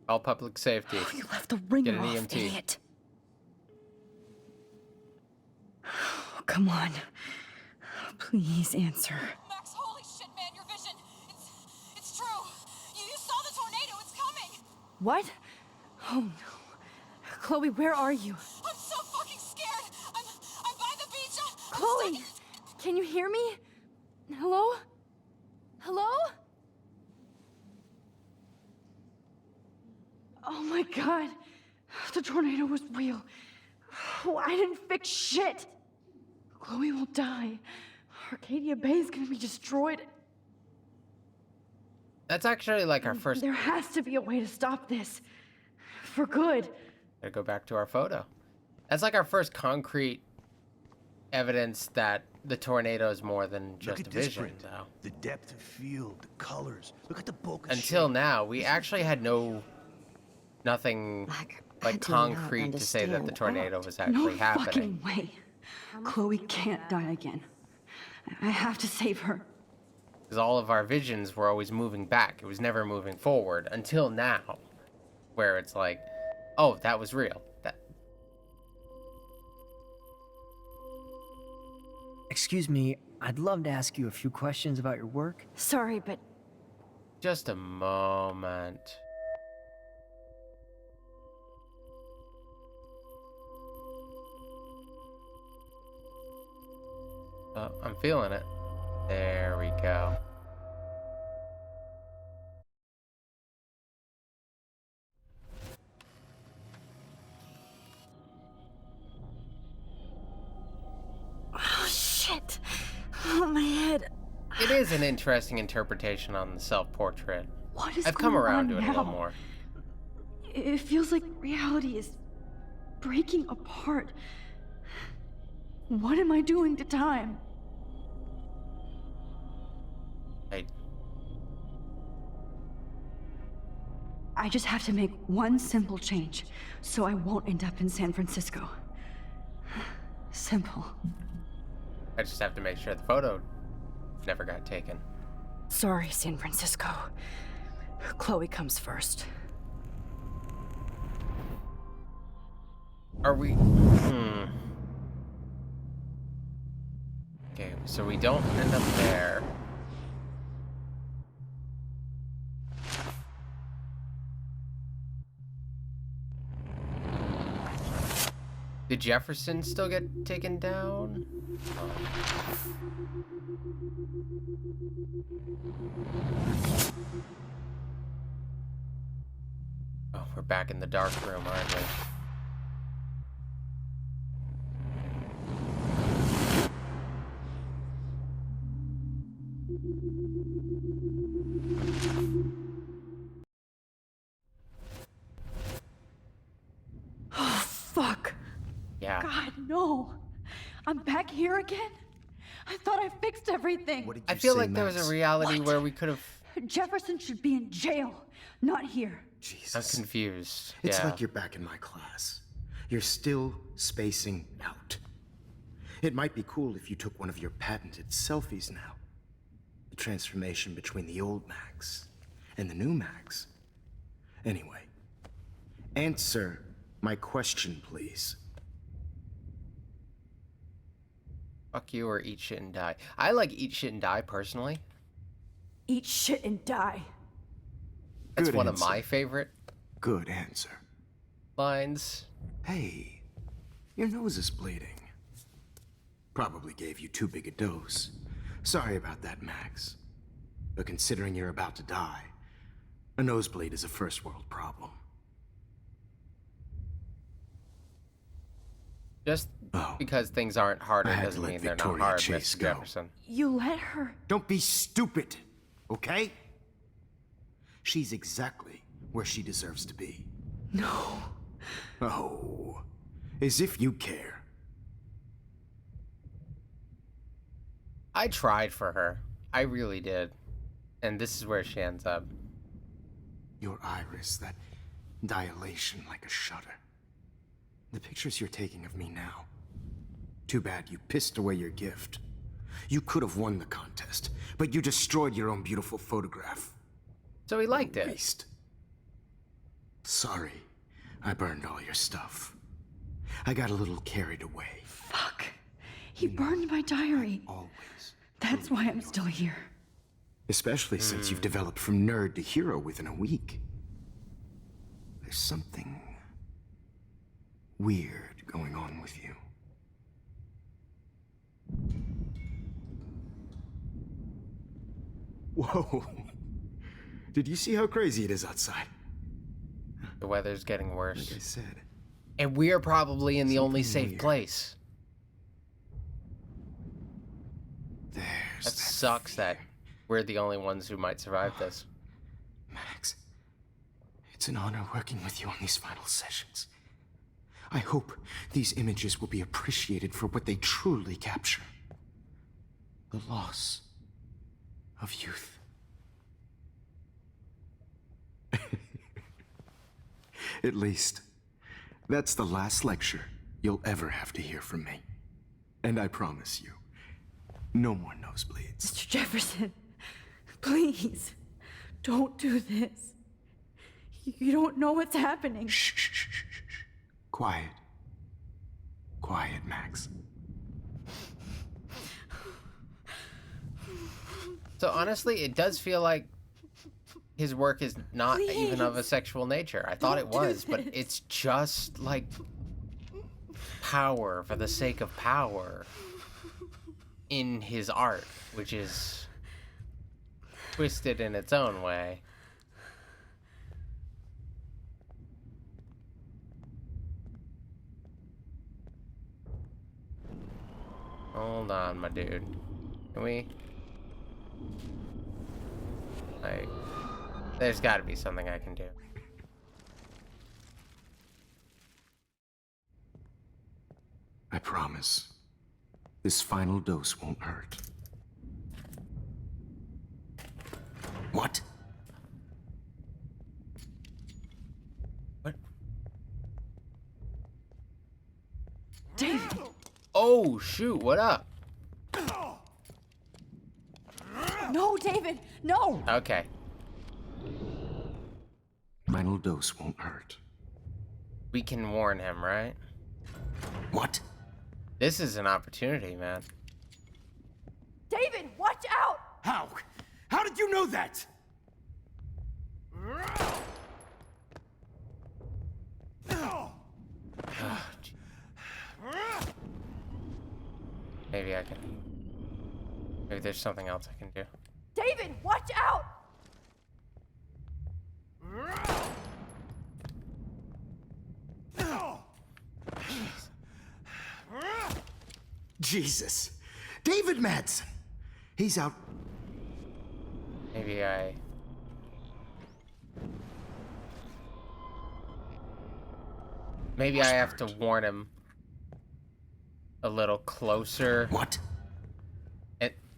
All public safety. You left the ringer Get an off, EMT. idiot. Oh, come on. Please answer. Max, holy shit, man, your vision. It's true. You saw the tornado. It's coming. What? Oh no. Chloe, where are you? I'm so fucking scared. I'm by the beach. Chloe! Can you hear me? Hello? Hello? Oh my god. The tornado was real. Oh, I didn't fix shit. Chloe will die. Arcadia Bay is gonna be destroyed. That's actually like our first. There has to be a way to stop this. For good. Gotta go back to our photo. That's like our first concrete evidence that the tornado is more than just Look a at this vision, print. though. The depth of field, the colors. Look at the bokeh Until shape. now, we actually had nothing like concrete to say that the tornado was actually No happening. fucking way. Chloe can't die again. I have to save her. Because all of our visions were always moving back. It was never moving forward until now, where it's like, oh, that was real. Excuse me, I'd love to ask you a few questions about your work. Sorry, but Just a moment. I'm feeling it. There we go. Oh, shit. Oh, my head. It is an interesting interpretation on the self-portrait. What is I've come going around on to it a now? little more. It feels like reality is breaking apart. What am I doing to time? I just have to make one simple change, so I won't end up in San Francisco. Simple. I just have to make sure the photo never got taken. Sorry, San Francisco. Chloe comes first. Are we... Okay, so we don't end up there. Did Jefferson still get taken down? Oh, we're back in the dark room, aren't we? Oh, fuck. Yeah. God, no. I'm back here again? I thought I fixed everything. What did you I feel say, like there was Max? a reality where we could have... Jefferson should be in jail, not here. Jesus. I'm confused. It's yeah. like you're back in my class. You're still spacing out. It might be cool if you took one of your patented selfies now. The transformation between the old Max and the new Max. Anyway, answer my question, please. Fuck you or eat shit and die. I like eat shit and die personally. Eat shit and die. That's Good one answer. of my favorite Good answer. lines. Hey, your nose is bleeding. Probably gave you too big a dose. Sorry about that, Max. But considering you're about to die, a nosebleed is a first world problem. Just Oh. because things aren't harder I had to doesn't let mean they're Victoria not hard, Chase Mr. go. Jefferson. You let her. Don't be stupid, okay? She's exactly where she deserves to be. No. Oh, as if you care. I tried for her. I really did. And this is where she ends up. Your iris, that dilation like a shutter. The pictures you're taking of me now. Too bad you pissed away your gift. You could have won the contest, but you destroyed your own beautiful photograph. So he liked it. Waste. Sorry, I burned all your stuff. I got a little carried away. Fuck. He burned my diary. Always. That's why I'm still here. Especially since you've developed from nerd to hero within a week. There's something weird going on with you. Whoa. Did you see how crazy it is outside? The weather's getting worse. Like I said. And we are probably in the only safe weird. place. There's That sucks that we're the only ones who might survive this. Max, it's an honor working with you on these final sessions. I hope these images will be appreciated for what they truly capture. The loss of youth. At least, that's the last lecture you'll ever have to hear from me. And I promise you, no more nosebleeds. Mr. Jefferson, please, don't do this. You don't know what's happening. Shh, shh, shh, shh, shh. Quiet. Quiet, Max. So honestly, it does feel like his work is not even of a sexual nature. I thought it was, but it's just like power for the sake of power in his art, which is twisted in its own way. Hold on, my dude. Can we... like... there's gotta be something I can do. I promise. This final dose won't hurt. What? What? David! Oh, shoot, what up? No, David, no! Okay. Final dose won't hurt. We can warn him, right? What? This is an opportunity, man. David, watch out! How? How did you know that? Maybe I can... maybe there's something else I can do. David, watch out! Jesus. David Madsen. He's out. Maybe I... maybe I have to warn him a little closer. What?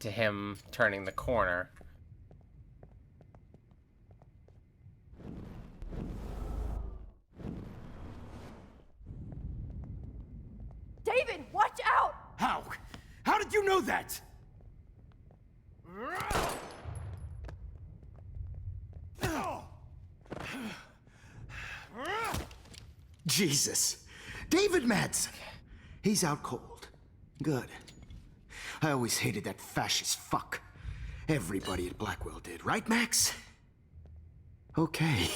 To him turning the corner. David, watch out! How? How did you know that? Jesus. David Madsen. He's out cold. Good. I always hated that fascist fuck. Everybody at Blackwell did, right, Max? Okay.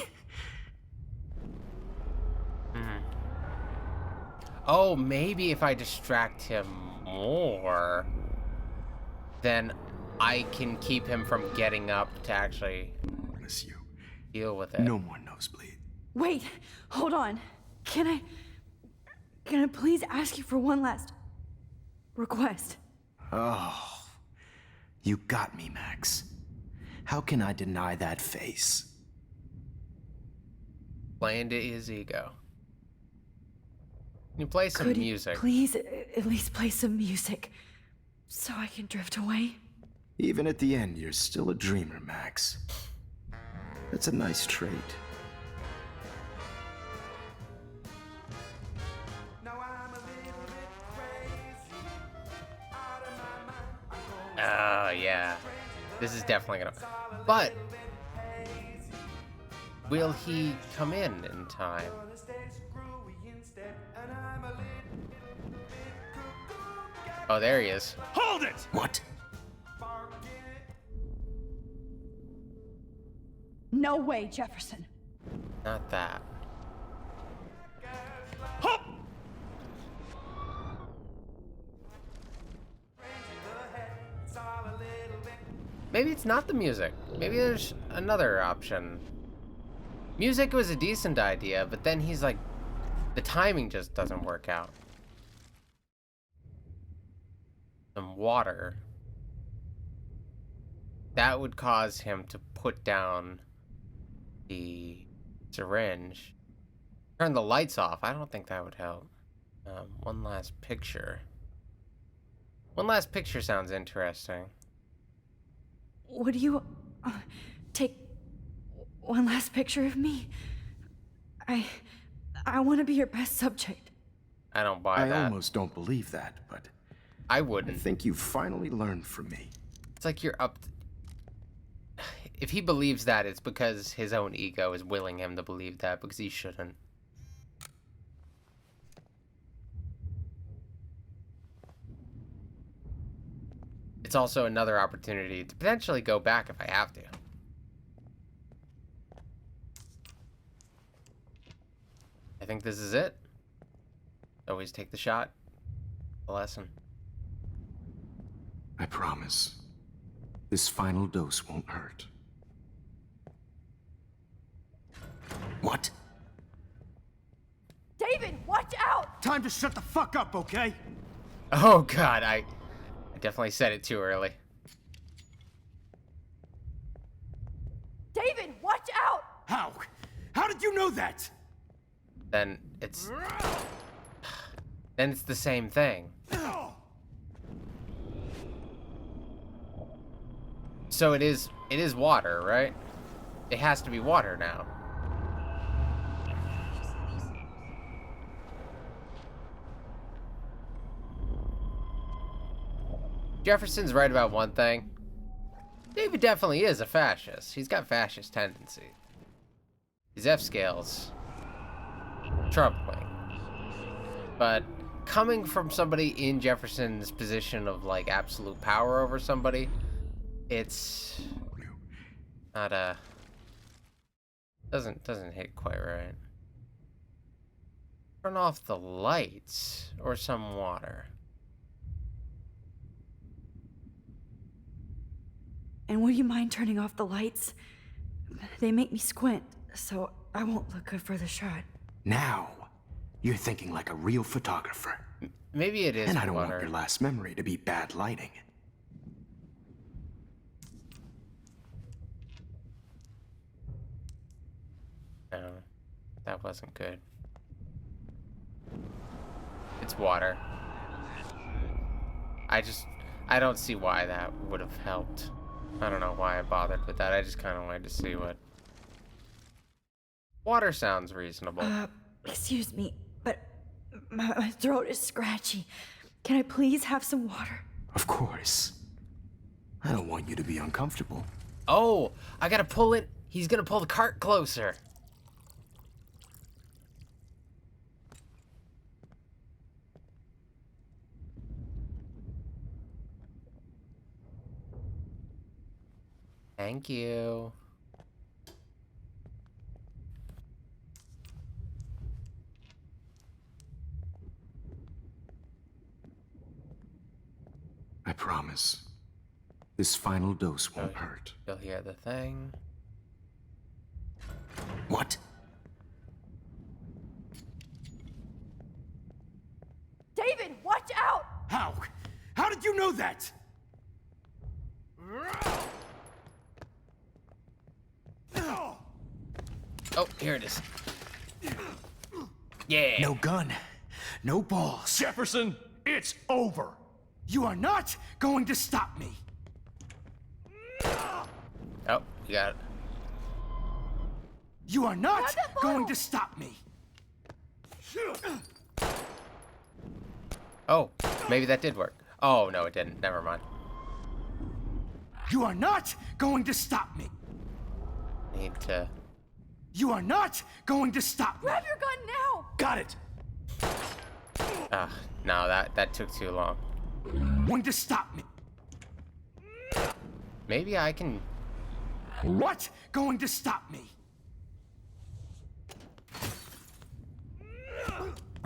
Oh, maybe if I distract him more, then I can keep him from getting up to actually Miss you. deal with it. No more nosebleed. Wait, hold on. Can I please ask you for one last request? Oh, you got me, Max. How can I deny that face? Play into his ego. Can you play some Could music? you please at least play some music so I can drift away? Even at the end, you're still a dreamer, Max. That's a nice trait. Oh, yeah. This is definitely gonna... but... will he come in time? Oh, there he is. Hold it! What? No way, Jefferson. Not that. maybe it's not the music. Maybe there's another option. Music was a decent idea, but then he's like, the timing just doesn't work out. Some water. That would cause him to put down the syringe. Turn the lights off. I don't think that would help. One last picture. One last picture sounds interesting. Would you take one last picture of me? I want to be your best subject. I don't buy that. I almost don't believe that, but I I wouldn't. think you've finally learned from me. It's like you're up. If he believes that, it's because his own ego is willing him to believe that, because he shouldn't. It's also another opportunity to potentially go back if I have to. I think this is it. Always take the shot. The lesson. I promise. This final dose won't hurt. What? David, watch out! Time to shut the fuck up, okay? Oh god, I definitely said it too early. David, watch out! How? How did you know that? Then it's the same thing. So it is water, right? It has to be water now. Jefferson's right about one thing. David definitely is a fascist. He's got fascist tendencies. His F-scale's troubling. But coming from somebody in Jefferson's position of like absolute power over somebody, it's not doesn't hit quite right. Turn off the lights or some water. And would you mind turning off the lights? They make me squint, so I won't look good for the shot. Now, you're thinking like a real photographer. Maybe it is And I don't water. want your last memory to be bad lighting. No, that wasn't good. It's water. I don't see why that would have helped. I don't know why I bothered with that. I just kind of wanted to see what... Water sounds reasonable. Excuse me, but my throat is scratchy. Can I please have some water? Of course. I don't want you to be uncomfortable. Oh, I gotta pull it. He's gonna pull the cart closer. Thank you. I promise. This final dose won't hurt. You'll hear the thing. What? David, watch out! How? How did you know that? Oh, here it is. Yeah. No gun. No balls. Jefferson, it's over. You are not going to stop me. Oh, you got it. You are not going to stop me. Oh, maybe that did work. Oh, no, it didn't. Never mind. You are not going to stop me. Need to... You are not going to stop me. Grab your gun now! Got it. No, that took too long. Going to stop me. Maybe I can... What? Going to stop me?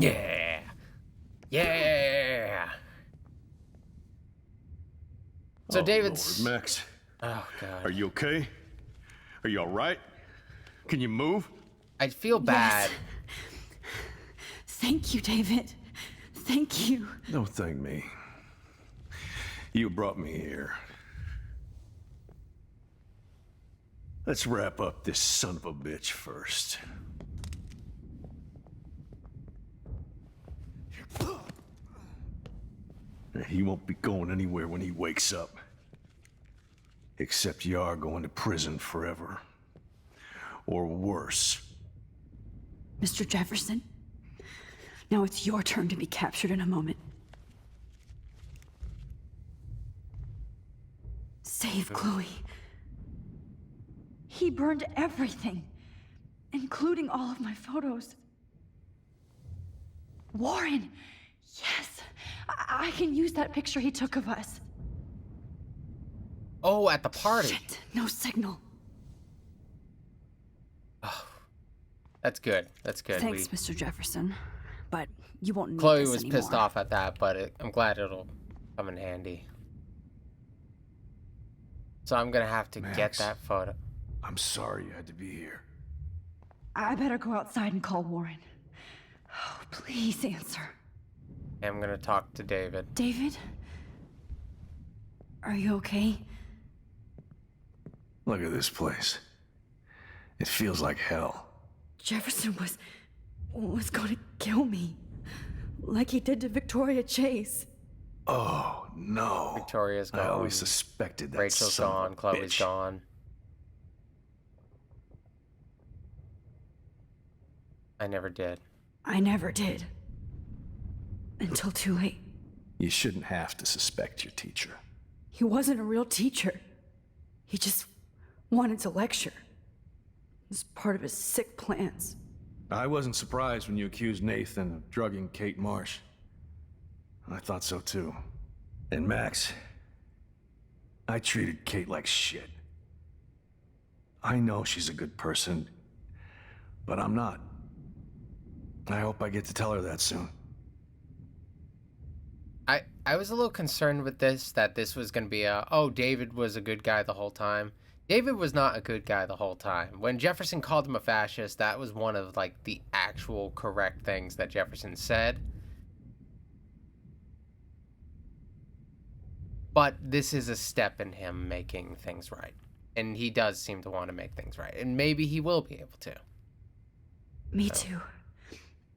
Yeah. Yeah. So Oh, David's... Lord, Max, Oh, God. Are you okay? Are you alright? Can you move? I feel bad. Yes. Thank you, David. Thank you. Don't thank me. You brought me here. Let's wrap up this son of a bitch first. He won't be going anywhere when he wakes up. Except you are going to prison forever. Or worse. Mr. Jefferson, now it's your turn to be captured in a moment. Save Chloe. He burned everything, including all of my photos. Warren, yes, I can use that picture he took of us. Oh, at the party. Shit, no signal. Oh, that's good. That's good. Thanks, Mr. Jefferson, but you won't need Chloe this was anymore. pissed off at that, but I'm glad it'll come in handy. So I'm gonna have to get that photo. I'm sorry you had to be here. I better go outside and call Warren. Oh, please answer. I'm gonna talk to David. David? Are you okay? Look at this place. It feels like hell. Jefferson was going to kill me. Like he did to Victoria Chase. Oh, no. Victoria's gone. I always suspected that. Rachel's son of a gone. Chloe's bitch. gone. I never did. I never did. Until too late. You shouldn't have to suspect your teacher. He wasn't a real teacher. He just wanted to lecture. It was part of his sick plans. I wasn't surprised when you accused Nathan of drugging Kate Marsh. I thought so too. And Max, I treated Kate like shit. I know she's a good person, but I'm not. I hope I get to tell her that soon. I was a little concerned with this, that this was going to be David was a good guy the whole time. David was not a good guy the whole time. When Jefferson called him a fascist, that was one of, like, the actual correct things that Jefferson said. But this is a step in him making things right. And he does seem to want to make things right. And maybe he will be able to. Me too.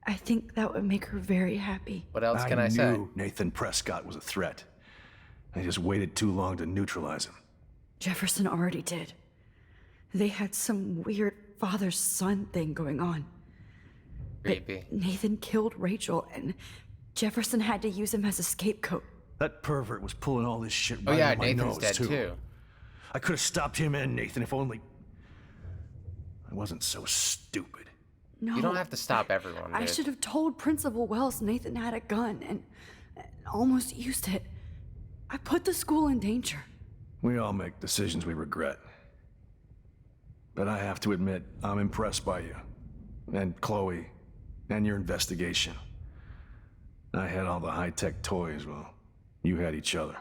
I think that would make her very happy. What else can I say? I knew Nathan Prescott was a threat. I just waited too long to neutralize him. Jefferson already did. They had some weird father-son thing going on. Creepy. Nathan killed Rachel, and Jefferson had to use him as a scapegoat. That pervert was pulling all this shit Oh right yeah, on my Nathan's nose, dead too. I could have stopped him and Nathan if only I wasn't so stupid. No, You don't have to stop everyone, dude. I should have told Principal Wells Nathan had a gun and almost used it. I put the school in danger. We all make decisions we regret. But I have to admit, I'm impressed by you. And Chloe. And your investigation. I had all the high-tech toys, well, you had each other.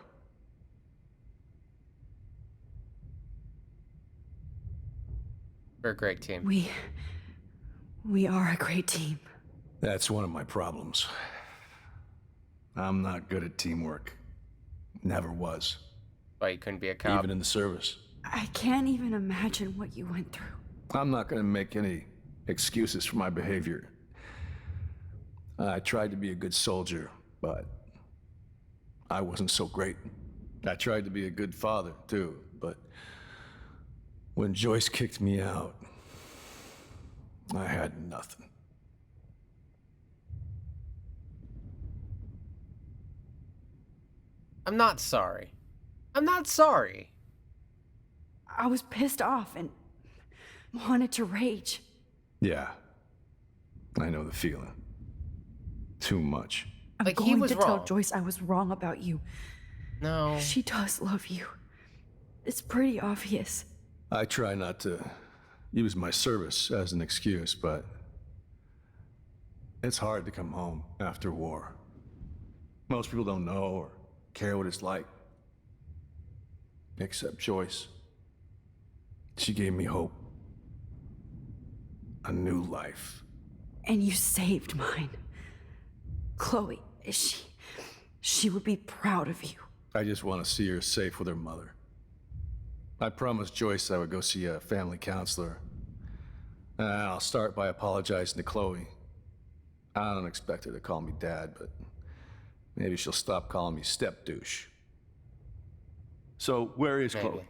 We're a great team. We are a great team. That's one of my problems. I'm not good at teamwork. Never was. Why you couldn't be a cop? Even in the service. I can't even imagine what you went through. I'm not gonna make any excuses for my behavior. I tried to be a good soldier, but I wasn't so great. I tried to be a good father, too, but when Joyce kicked me out, I had nothing. I'm not sorry. I'm not sorry. I was pissed off and wanted to rage. Yeah. I know the feeling. Too much. I'm Like, he going was to wrong. tell Joyce I was wrong about you. No. She does love you. It's pretty obvious. I try not to use my service as an excuse, but it's hard to come home after war. Most people don't know or care what it's like. Except Joyce. She gave me hope. A new life. And you saved mine. Chloe, she would be proud of you. I just want to see her safe with her mother. I promised Joyce I would go see a family counselor. And I'll start by apologizing to Chloe. I don't expect her to call me Dad, but maybe she'll stop calling me step douche. So, where is Maybe. Chloe?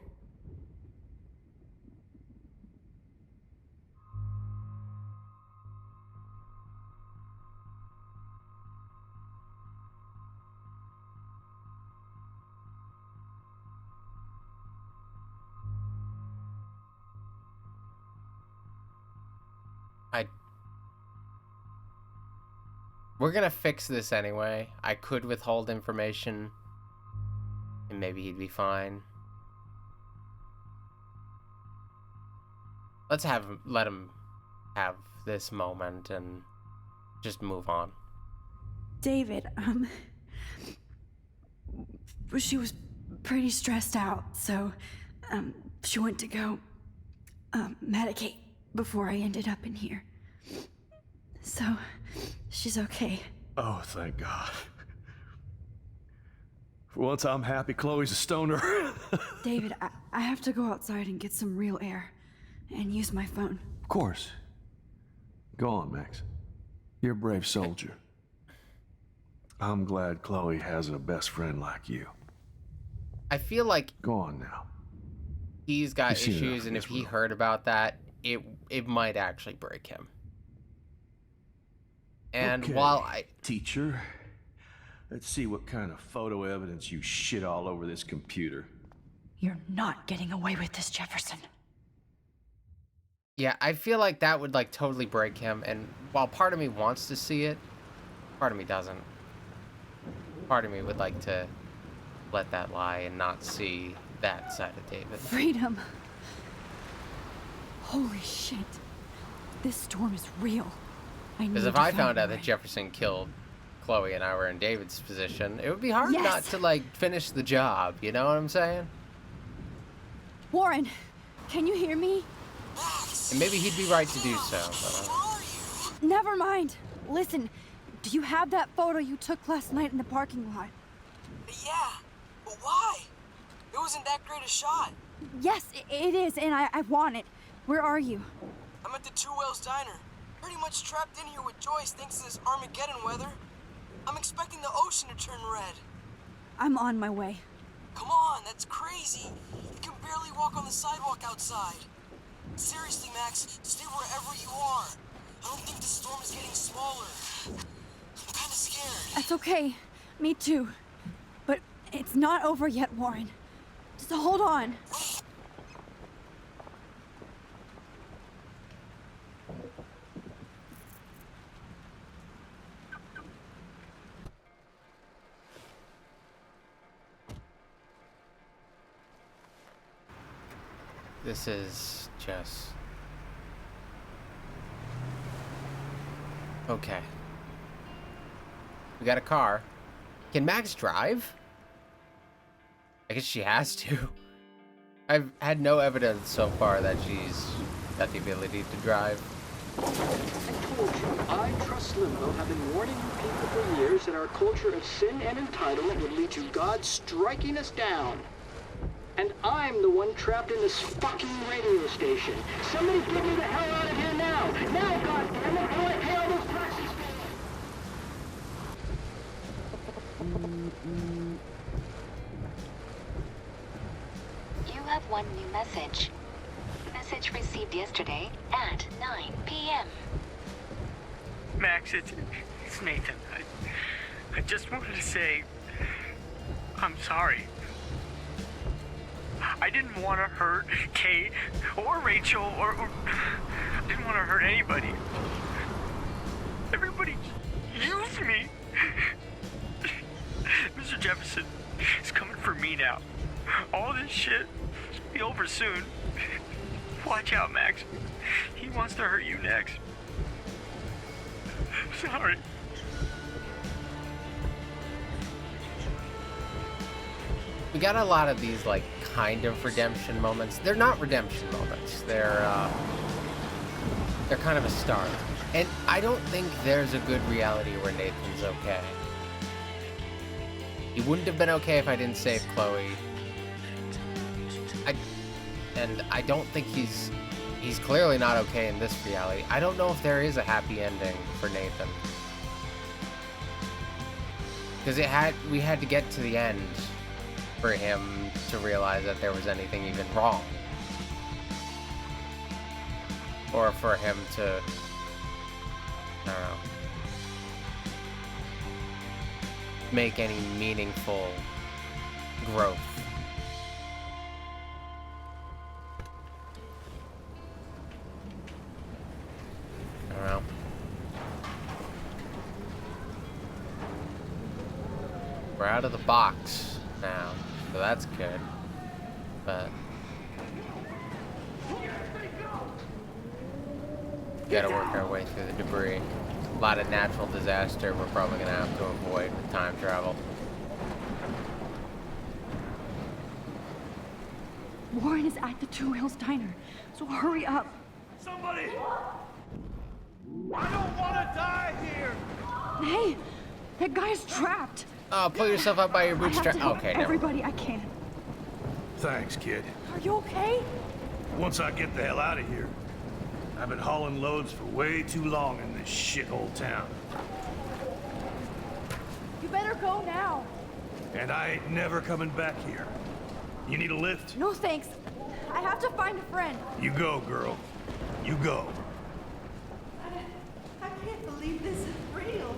We're gonna fix this anyway. I could withhold information, and maybe he'd be fine. Let him have this moment and just move on. David, she was pretty stressed out, so, she went to go, medicate before I ended up in here. So, she's okay. Oh, thank God. For once, I'm happy Chloe's a stoner. David, I have to go outside and get some real air and use my phone. Of course. Go on, Max. You're a brave soldier. I'm glad Chloe has a best friend like you. I feel like Go on now. he's got You've seen enough issues, in and if this he world. heard about that, it might actually break him. And Okay, while I teacher, let's see what kind of photo evidence you shit all over this computer. You're not getting away with this, Jefferson. Yeah, I feel like that would like totally break him, and while part of me wants to see it, part of me doesn't. Part of me would like to let that lie and not see that side of David. Freedom. Holy shit. This storm is real. Because if I found out that Jefferson killed Chloe and I were in David's position, it would be hard Yes! not to like finish the job, you know what I'm saying? Warren, can you hear me? And maybe he'd be right to do so, but Never mind. Listen, do you have that photo you took last night in the parking lot? Yeah, but why? It wasn't that great a shot. Yes, it is, and I want it. Where are you? I'm at the Two Whales Diner. Pretty much trapped in here with Joyce thanks to this Armageddon weather. I'm expecting the ocean to turn red. I'm on my way. Come on, that's crazy. You can barely walk on the sidewalk outside. Seriously, Max, stay wherever you are. I don't think the storm is getting smaller. I'm kinda scared. That's okay. Me too. But it's not over yet, Warren. Just hold on. this is just... Okay. We got a car. Can Max drive? I guess she has to. I've had no evidence so far that she's got the ability to drive. I told you, I trust Limbo have been warning you people for years that our culture of sin and entitlement would lead to God striking us down. And I'm the one trapped in this fucking radio station. Somebody get me the hell out of here now! Now, goddammit, I want to pay all those taxes! You have one new message. Message received yesterday at 9 p.m. Max, it's Nathan. I just wanted to say I'm sorry. I didn't want to hurt Kate or Rachel or I didn't want to hurt anybody. Everybody used me. Mr. Jefferson is coming for me now. All this shit will be over soon. Watch out, Max. He wants to hurt you next. Sorry. We got a lot of these like kind of redemption moments. They're not redemption moments. They're kind of a start. And I don't think there's a good reality where Nathan's okay. He wouldn't have been okay if I didn't save Chloe. I don't think he's clearly not okay in this reality. I don't know if there is a happy ending for Nathan. Because we had to get to the end for him to realize that there was anything even wrong. Or for him to, I don't know, make any meaningful growth. I don't know. We're out of the box now, so that's good. But gotta work our way through the debris. A lot of natural disaster we're probably gonna have to avoid with time travel. Warren is at the Two Hills Diner, so hurry up. Somebody! I don't want to die here! Hey, that guy's trapped. Oh, pull yourself up by your bootstrap. Okay, never. Everybody I can. Thanks, kid. Are you okay? Once I get the hell out of here. I've been hauling loads for way too long in this shithole town. You better go now. And I ain't never coming back here. You need a lift? No thanks. I have to find a friend. You go, girl. You go. I can't believe this is real.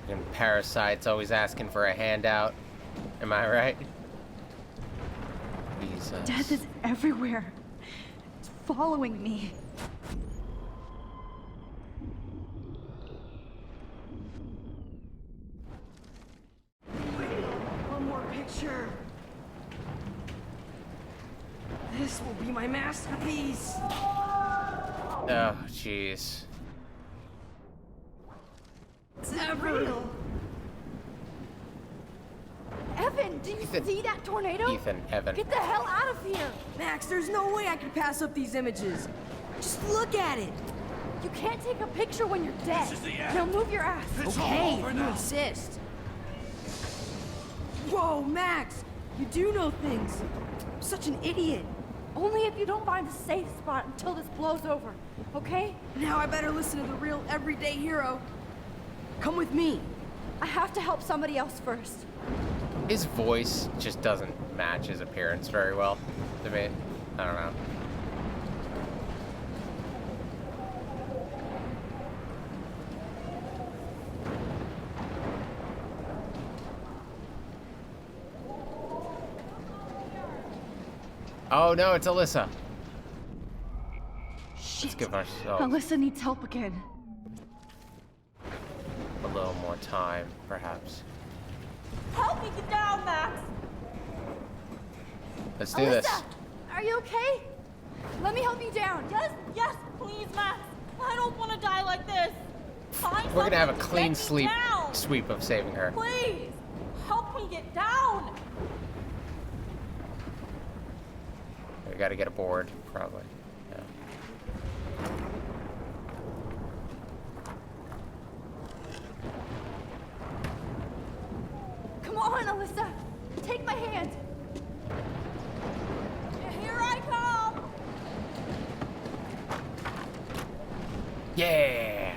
And parasites always asking for a handout. Am I right? Jesus. Death is everywhere. It's following me. One more picture. This will be my masterpiece. Oh, jeez. It's not real. Evan, do you see that tornado? Ethan, Evan. Get the hell out of here! Max, there's no way I can pass up these images. Just look at it. You can't take a picture when you're dead. This is the end. Now move your ass. Okay, if you insist. Whoa, Max, you do know things. I'm such an idiot. Only if you don't find a safe spot until this blows over, okay? Now I better listen to the real everyday hero. Come with me. I have to help somebody else first. His voice just doesn't match his appearance very well to me. I don't know. Oh no, it's Alyssa. Let's give ourselves Alyssa needs help again. a little more time, perhaps. Help me get down, Max! Let's do this. Are you okay? Let me help you down. Yes, please, Max. I don't want to die like this. Find We're gonna have a something to clean get me down. sweep of saving her. Please, help me get down. We gotta get aboard, probably. Yeah. Come on, Alyssa. Take my hand. Here I come. Yeah!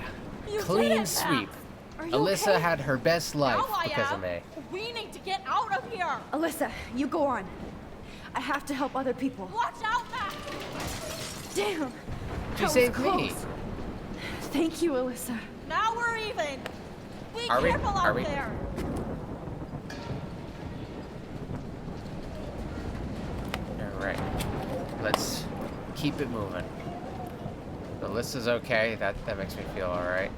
You did Clean it, sweep. Max. Are you Alyssa okay? had her best life Now I because am. of me. We need to get out of here. Alyssa, you go on. I have to help other people. Watch out, Max. Damn. She that was saved me. close. Thank you, Alyssa. Now we're even. Be Are we? careful Are out we? there. Alright. Let's keep it moving. Alyssa's okay. That makes me feel alright.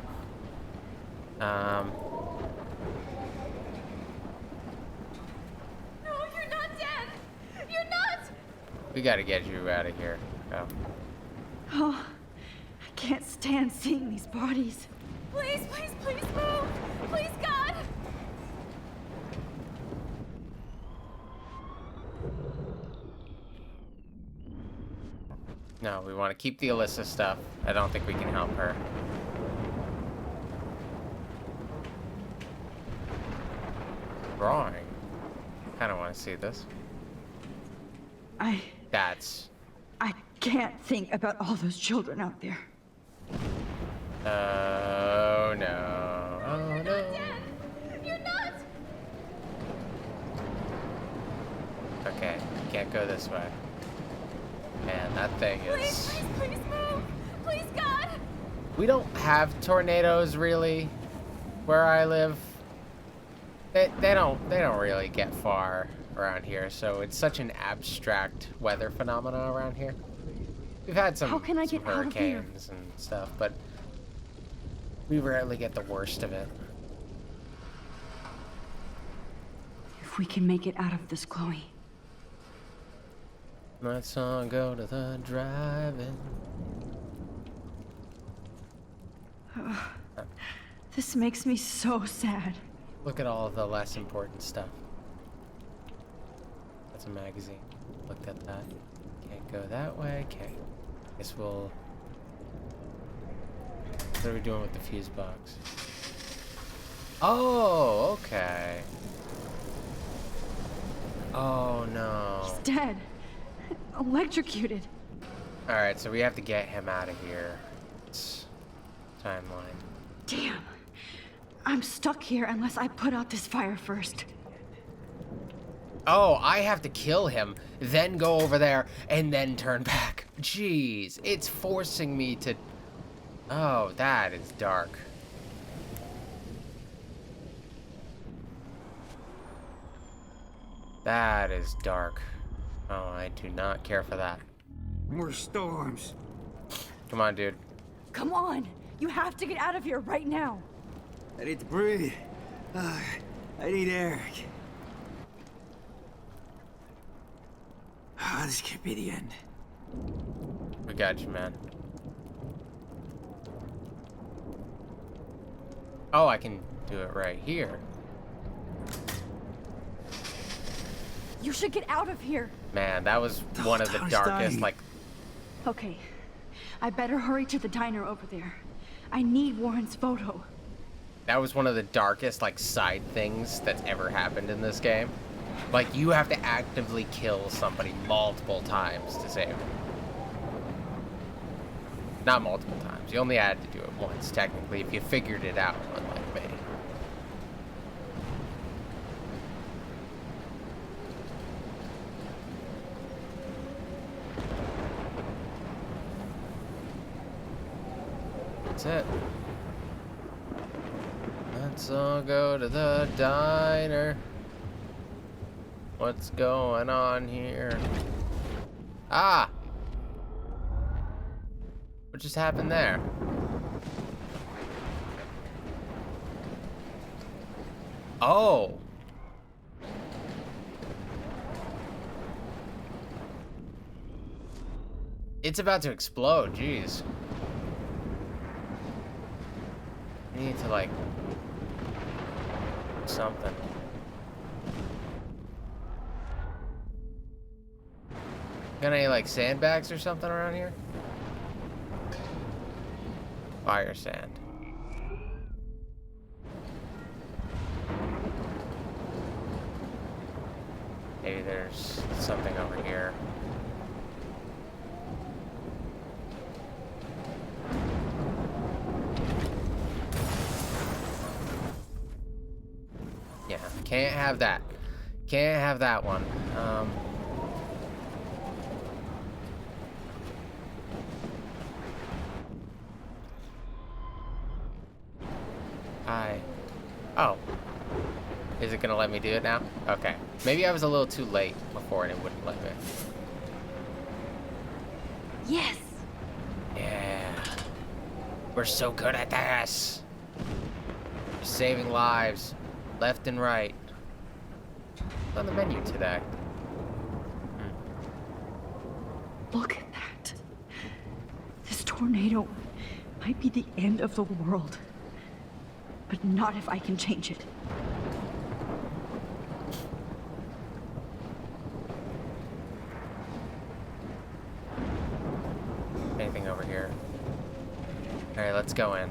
No, you're not dead. You're not. We gotta get you out of here. Go. Oh, I can't stand seeing these bodies. Please, please, please move. Please, God. No, we want to keep the Alyssa stuff. I don't think we can help her. Drawing. I don't want to see this. That's... I can't think about all those children out there. Oh no. Oh no. You're not! Okay, can't go this way. Man, that thing is... Please move! Please, God! We don't have tornadoes, really, where I live. They don't really get far around here, so it's such an abstract weather phenomena around here. We've had some, How can I some get out of here? hurricanes and stuff, but we rarely get the worst of it. If we can make it out of this, Chloe. Let's all go to the drive-in. This makes me so sad. Look at all of the less important stuff. That's a magazine. Looked at that. Can't go that way. Okay. Guess we'll... What are we doing with the fuse box? Oh, okay. Oh, no. He's dead. Electrocuted. Alright, so we have to get him out of here. It's timeline. Damn. I'm stuck here unless I put out this fire first. Oh, I have to kill him, then go over there, and then turn back. Jeez, it's forcing me to... Oh, that is dark. That is dark. Oh, I do not care for that. More storms. Come on, dude. Come on. You have to get out of here right now. I need to breathe. I need air. This can't be the end. We got you, man. Oh, I can do it right here. You should get out of here. Man, that was one of the darkest, like... Okay. I better hurry to the diner over there. I need Warren's photo. That was one of the darkest, like, side things that's ever happened in this game. Like, you have to actively kill somebody multiple times to save them. Not multiple times. You only had to do it once, technically, if you figured it out, unlike me. That's it. Let's all go to the diner. What's going on here? Ah! What just happened there? Oh! It's about to explode, jeez. I need to, like... something. Got any, like, sandbags or something around here? Fire sand. Maybe there's something over here. Yeah, can't have that. Can't have that one. Oh. Is it gonna let me do it now? Okay. Maybe I was a little too late before and it wouldn't let me. Yes! Yeah. We're so good at this. We're saving lives. Left and right. What's on the menu today? Look at that. This tornado might be the end of the world. But not if I can change it. Alright, let's go in.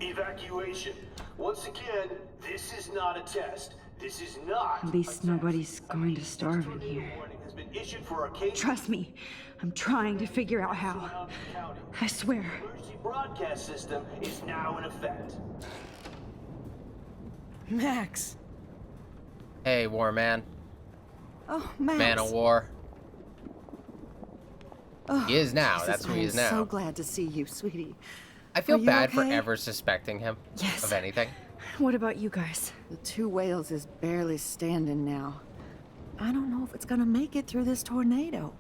Evacuation. Once again, this is not a test. This is not. At least nobody's going to starve in here. Has been issued for a Trust me, I'm trying to figure out how. I swear. emergency broadcast system is now in effect. Max. Hey, war man. Oh, Max. Man of war. Oh, He is now. Jesus, That's who he is I am now. so glad to see you, sweetie. I feel Are you bad for okay? ever suspecting him of anything. What about you guys? The Two Whales is barely standing now. I don't know if it's gonna make it through this tornado.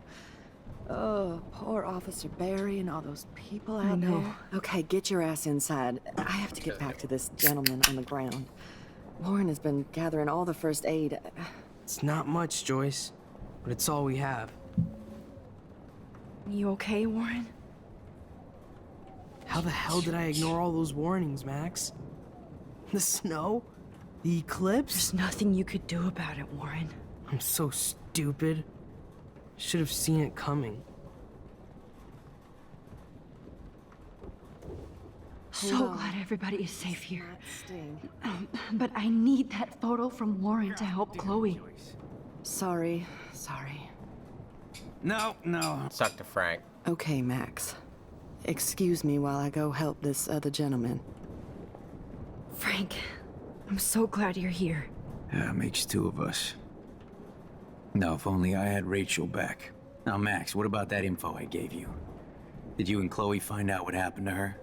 Oh, poor Officer Barry and all those people out know. there. Okay, get your ass inside. I have to get back to this gentleman on the ground. Warren has been gathering all the first aid. It's not much, Joyce, but it's all we have. You okay, Warren? How the hell did I ignore all those warnings, Max? The snow? The eclipse? There's nothing you could do about it, Warren. I'm so stupid. Should have seen it coming. So glad everybody is safe here. But I need that photo from Warren to help Chloe. Sorry. No. Let's talk to Frank. Okay, Max. Excuse me while I go help this other gentleman. Frank, I'm so glad you're here. Yeah, makes two of us. No, if only I had Rachel back. Now, Max, what about that info I gave you? Did you and Chloe find out what happened to her?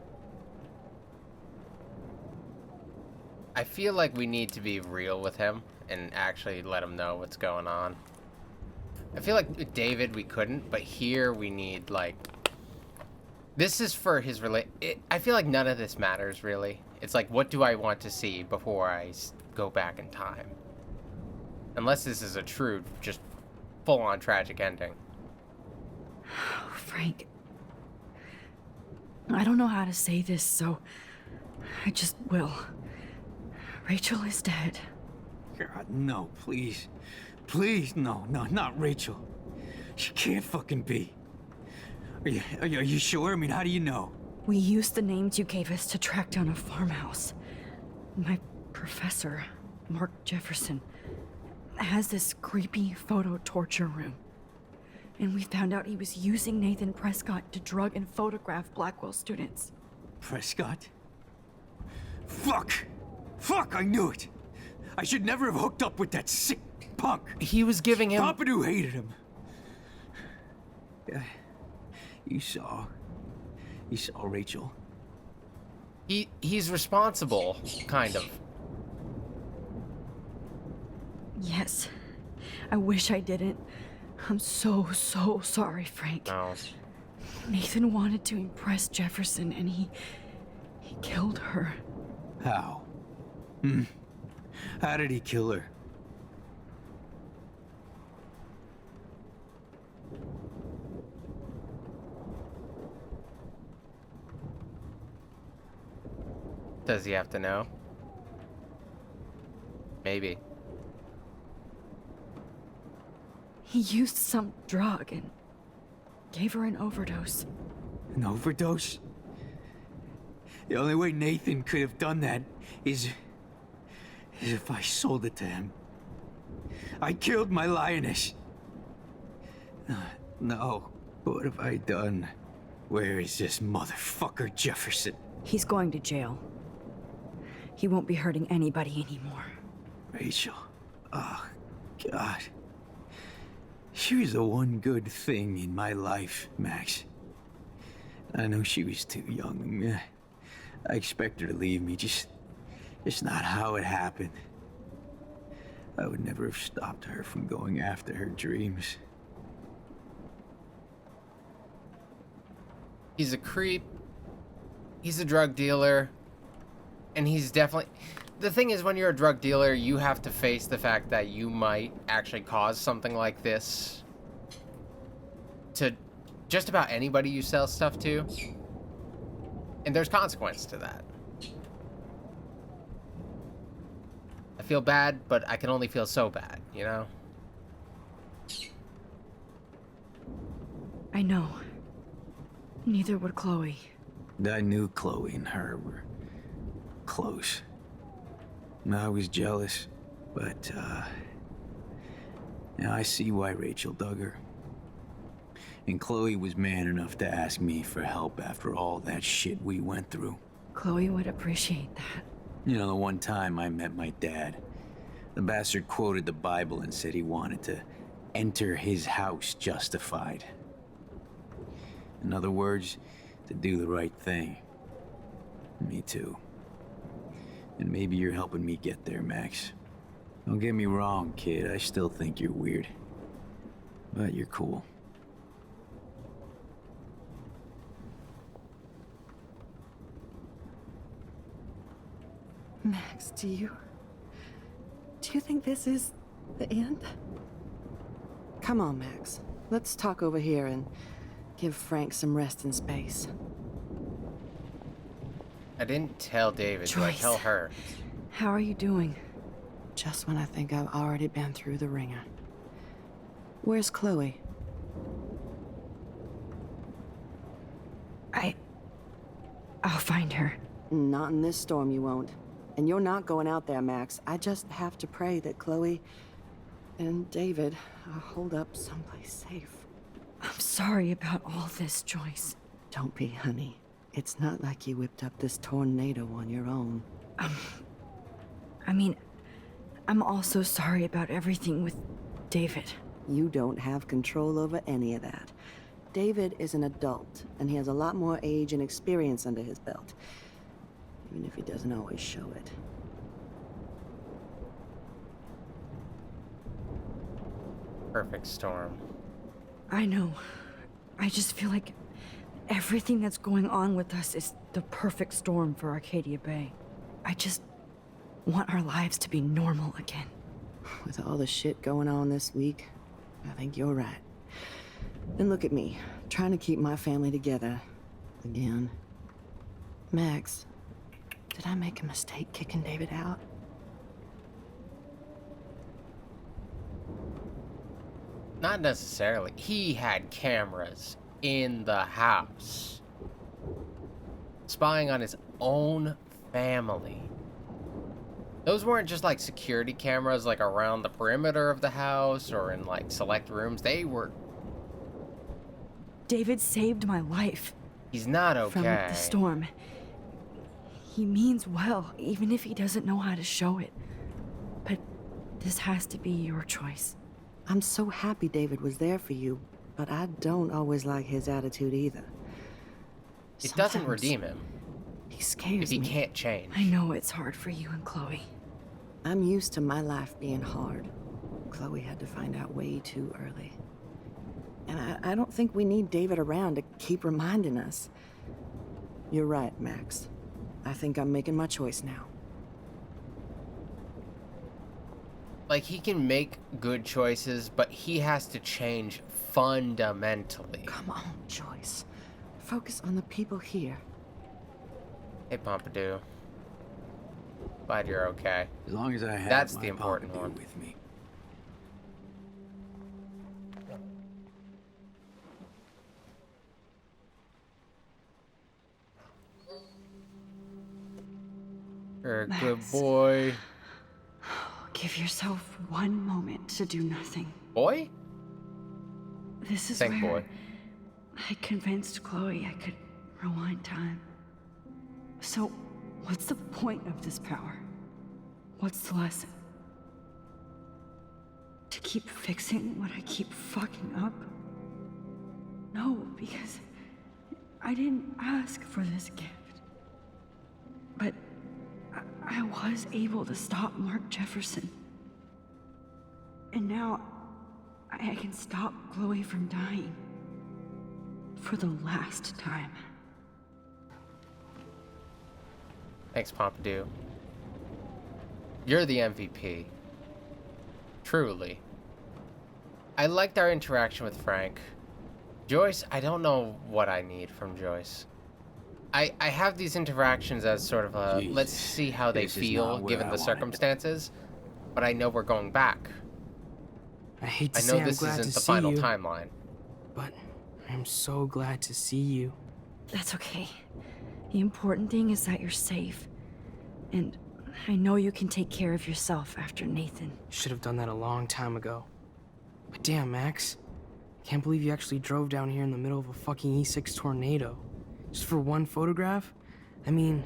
I feel like we need to be real with him and actually let him know what's going on. I feel like with David we couldn't, but here we need, like... This is for his I feel like none of this matters, really. It's like, what do I want to see before I go back in time? Unless this is a true, just full-on tragic ending. Frank, I don't know how to say this, so I just will. Rachel is dead. God, no, please. Please, no, not Rachel. She can't fucking be. Are you sure? I mean, how do you know? We used the names you gave us to track down a farmhouse. My professor, Mark Jefferson, has this creepy photo torture room. And we found out he was using Nathan Prescott to drug and photograph Blackwell students. Prescott? Fuck! Fuck, I knew it! I should never have hooked up with that sick punk! He was giving him... Pompidou hated him! Yeah, you saw Rachel. He's responsible, kind of. Yes. I wish I didn't. I'm so sorry, Frank. No. Nathan wanted to impress Jefferson, and he killed her. How? How did he kill her? Does he have to know? Maybe. He used some drug and gave her an overdose. An overdose? The only way Nathan could have done that is if I sold it to him. I killed my lioness. No. What have I done? Where is this motherfucker Jefferson? He's going to jail. He won't be hurting anybody anymore. Rachel. Oh, God. She was the one good thing in my life, Max. I know she was too young. I expect her to leave me, just not how it happened. I would never have stopped her from going after her dreams. He's a creep. He's a drug dealer. And he's definitely... The thing is, when you're a drug dealer, you have to face the fact that you might actually cause something like this to just about anybody you sell stuff to. And there's consequence to that. I feel bad, but I can only feel so bad, you know? I know. Neither would Chloe. I knew Chloe and her were close. I was jealous, but, now I see why Rachel dug her. And Chloe was man enough to ask me for help after all that shit we went through. Chloe would appreciate that. You know, the one time I met my dad, the bastard quoted the Bible and said he wanted to enter his house justified. In other words, to do the right thing. Me too. And maybe you're helping me get there, Max. Don't get me wrong, kid, I still think you're weird. But you're cool. Max, do you think this is the end? Come on, Max. Let's talk over here and give Frank some rest and space. I didn't tell David, so I Joyce. tell her. How are you doing? Just when I think I've already been through the ringer. Where's Chloe? I'll find her. Not in this storm, you won't. And you're not going out there, Max. I just have to pray that Chloe and David are holed up someplace safe. I'm sorry about all this, Joyce. Don't be, honey. It's not like you whipped up this tornado on your own. I mean, I'm also sorry about everything with David. You don't have control over any of that. David is an adult, and he has a lot more age and experience under his belt. Even if he doesn't always show it. Perfect storm. I know. I just feel like everything that's going on with us is the perfect storm for Arcadia Bay. I just want our lives to be normal again. With all the shit going on this week, I think you're right. Then look at me, trying to keep my family together. Again. Max, did I make a mistake kicking David out? Not necessarily. He had cameras in the house, spying on his own family. Those weren't just like security cameras like around the perimeter of the house or in like select rooms. They were... David saved my life. He's not okay. From the storm. He means well, even if he doesn't know how to show it. But this has to be your choice. I'm so happy David was there for you, but I don't always like his attitude either. It doesn't redeem him. He scares me. me. If he can't change. I know it's hard for you and Chloe. I'm used to my life being hard. Chloe had to find out way too early. And I don't think we need David around to keep reminding us. You're right, Max. I think I'm making my choice now. Like, he can make good choices, but he has to change fundamentally. Come on, Joyce. Focus on the people here. Hey, Pompidou. Glad you're okay. As long as I have That's my the important Pompidou one. with me. You're a Max. good boy. Give yourself one moment to do nothing. Boy? This is Thank where boy. I convinced Chloe I could rewind time. So, what's the point of this power? What's the lesson? To keep fixing what I keep fucking up? No, because I didn't ask for this gift. But I was able to stop Mark Jefferson. And now I can stop Chloe from dying. For the last time. Thanks, Pompidou. You're the MVP. Truly. I liked our interaction with Frank. Joyce, I don't know what I need from Joyce. I have these interactions as sort of a, Jesus, let's see how they this is feel not where given I the wanted to- circumstances, but I know we're going back. I hate to I say know I'm this glad isn't to the see final you, timeline. but I'm so glad to see you. That's okay. The important thing is that you're safe. And I know you can take care of yourself after Nathan. Should have done that a long time ago. But damn, Max. Can't believe you actually drove down here in the middle of a fucking E6 tornado. Just for one photograph? I mean,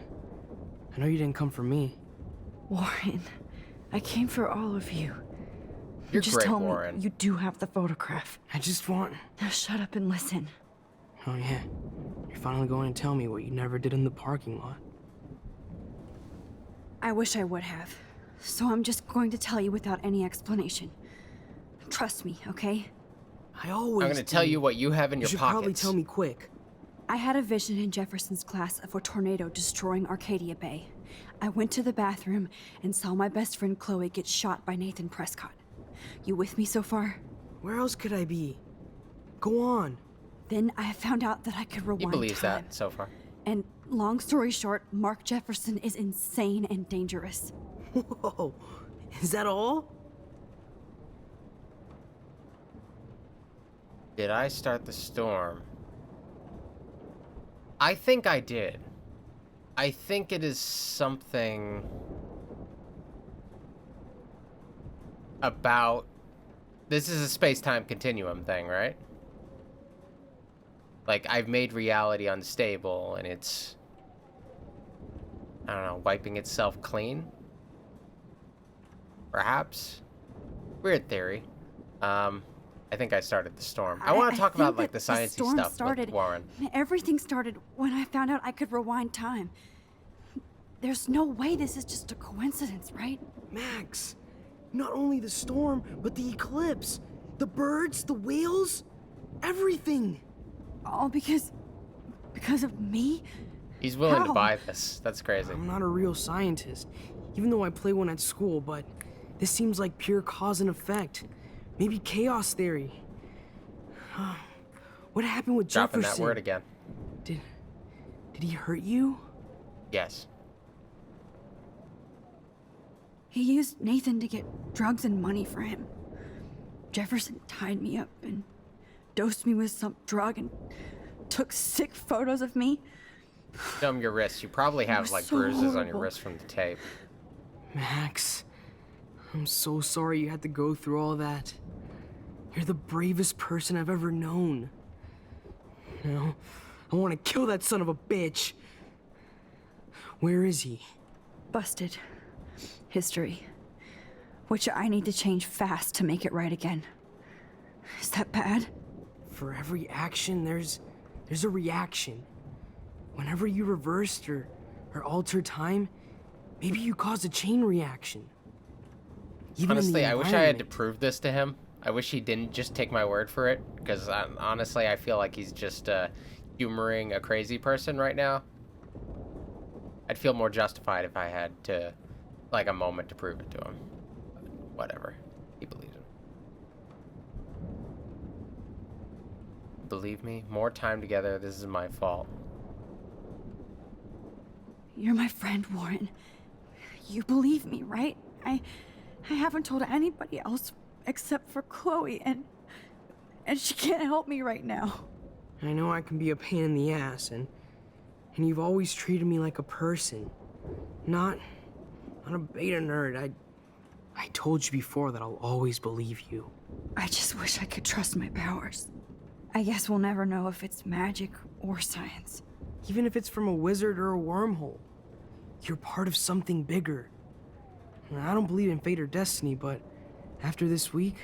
I know you didn't come for me. Warren, I came for all of you. You're just great, tell Warren. me you do have the photograph. I just want... Now shut up and listen. Oh yeah, you're finally going to tell me what you never did in the parking lot. I wish I would have. So I'm just going to tell you without any explanation. Trust me, okay? I always I'm going to tell you what you have in your You should pockets. probably tell me quick. I had a vision in Jefferson's class of a tornado destroying Arcadia Bay. I went to the bathroom and saw my best friend Chloe get shot by Nathan Prescott. You with me so far? Where else could I be? Go on. Then I found out that I could rewind He believes time. that so far. And long story short, Mark Jefferson is insane and dangerous. Whoa, is that all? Did I start the storm? I think I did. I think it is something about... This is a space-time continuum thing, right? Like, I've made reality unstable, and it's... I don't know, wiping itself clean? Perhaps? Weird theory. I think I started the storm. I want to talk about, like, the sciencey stuff with Warren. Everything started when I found out I could rewind time. There's no way this is just a coincidence, right? Max, not only the storm, but the eclipse, the birds, the whales, everything. All because of me? He's willing to How? buy this. That's crazy. I'm not a real scientist, even though I play one at school, but this seems like pure cause and effect. Maybe chaos theory. What happened with Dropping Jefferson? that word again. Did he hurt you? Yes. He used Nathan to get drugs and money for him. Jefferson tied me up and dosed me with some drug and took sick photos of me. Show him your wrists. You probably It have, was like, so bruises on your horrible. wrist from the tape. Max, I'm so sorry you had to go through all that. You're the bravest person I've ever known. You know, I want to kill that son of a bitch. Where is he? Busted. History. Which I need to change fast to make it right again. Is that bad? For every action, there's a reaction. Whenever you reversed or alter time, maybe you caused a chain reaction. Even Honestly, in the I wish I had to environment. prove this to him. I wish he didn't just take my word for it, because honestly, I feel like he's just humoring a crazy person right now. I'd feel more justified if I had to, like, a moment to prove it to him. But whatever. He believes it. Believe me, more time together, this is my fault. You're my friend, Warren. You believe me, right? I haven't told anybody else except for Chloe, and she can't help me right now. I know I can be a pain in the ass, and you've always treated me like a person, not a beta nerd. I told you before that I'll always believe you. I just wish I could trust my powers. I guess we'll never know if it's magic or science. Even if it's from a wizard or a wormhole, you're part of something bigger. I don't believe in fate or destiny, but after this week,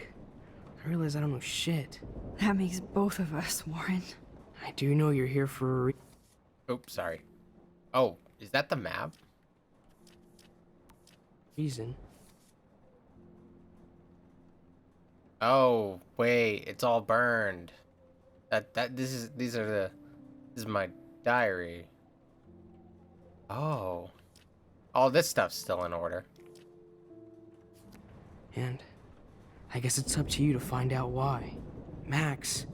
I realize I don't know shit. That makes both of us, Warren. I do know you're here for a Oops, sorry. Oh, is that the map? reason. Oh, wait, it's all burned. This is my diary. Oh. All this stuff's still in order. And I guess it's up to you to find out why. Max,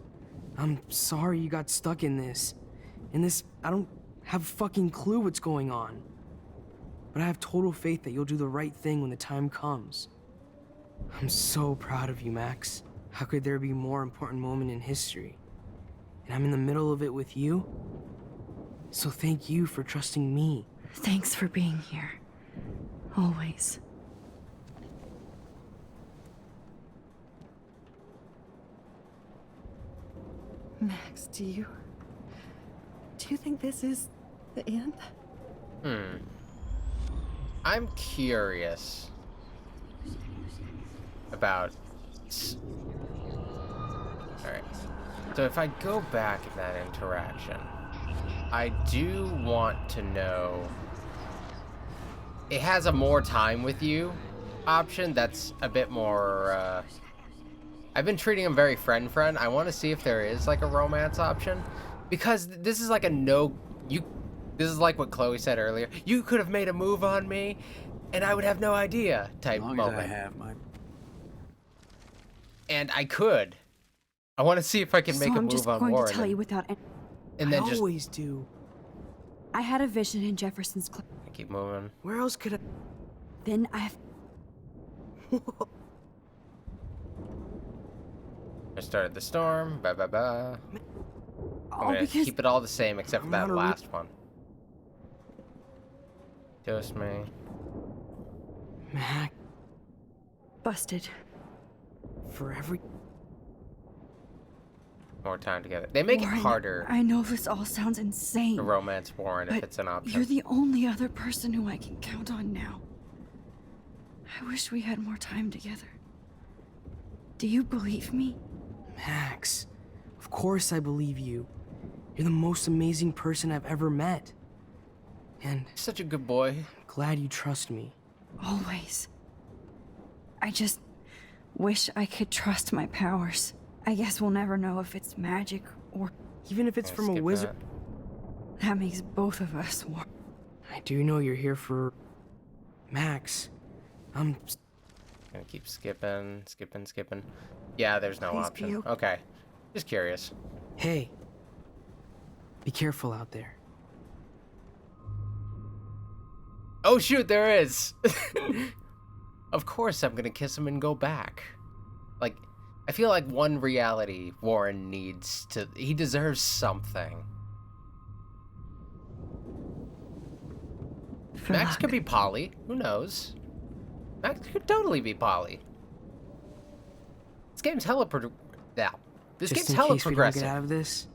I'm sorry you got stuck in this. I don't have a fucking clue what's going on. But I have total faith that you'll do the right thing when the time comes. I'm so proud of you, Max. How could there be a more important moment in history? And I'm in the middle of it with you? So thank you for trusting me. Thanks for being here. Always. Max, do you think this is the end? I'm curious about... Alright. So if I go back in that interaction, I do want to know... It has a more time with you option that's a bit more... I've been treating him very friend-friend. I want to see if there is like a romance option. Because this is like a no... This is like what Chloe said earlier. You could have made a move on me, and I would have no idea type moment. As long as I have my... And I could. I want to see if I can make a move on Warren. So I'm just going to tell you without... And then I just... always do. I had a vision in Jefferson's club. Keep moving. Where else could I... Then I started the storm. Blah, blah, blah. I'm gonna because... keep it all the same except for that last one. Toast me. Mac. Busted. For every... More time together. They make Warren, it harder I know this all sounds insane. to romance Warren if it's an option. You're the only other person who I can count on now. I wish we had more time together. Do you believe me? Max, of course I believe you. You're the most amazing person I've ever met. And... Such a good boy. I'm glad you trust me. Always. I just wish I could trust my powers. I guess we'll never know if it's magic or... Even if it's from a wizard... That makes both of us war. I do know you're here for... Max. I'm... Gonna keep skipping. Yeah, there's no option. Okay. Just curious. Hey. Be careful out there. Oh shoot, there is! Of course I'm gonna kiss him and go back. Like, I feel like one reality Warren needs to... He deserves something. Max could be poly. Who knows? Max could totally be poly. This game's hella This game's hella Just in case we don't get out of this,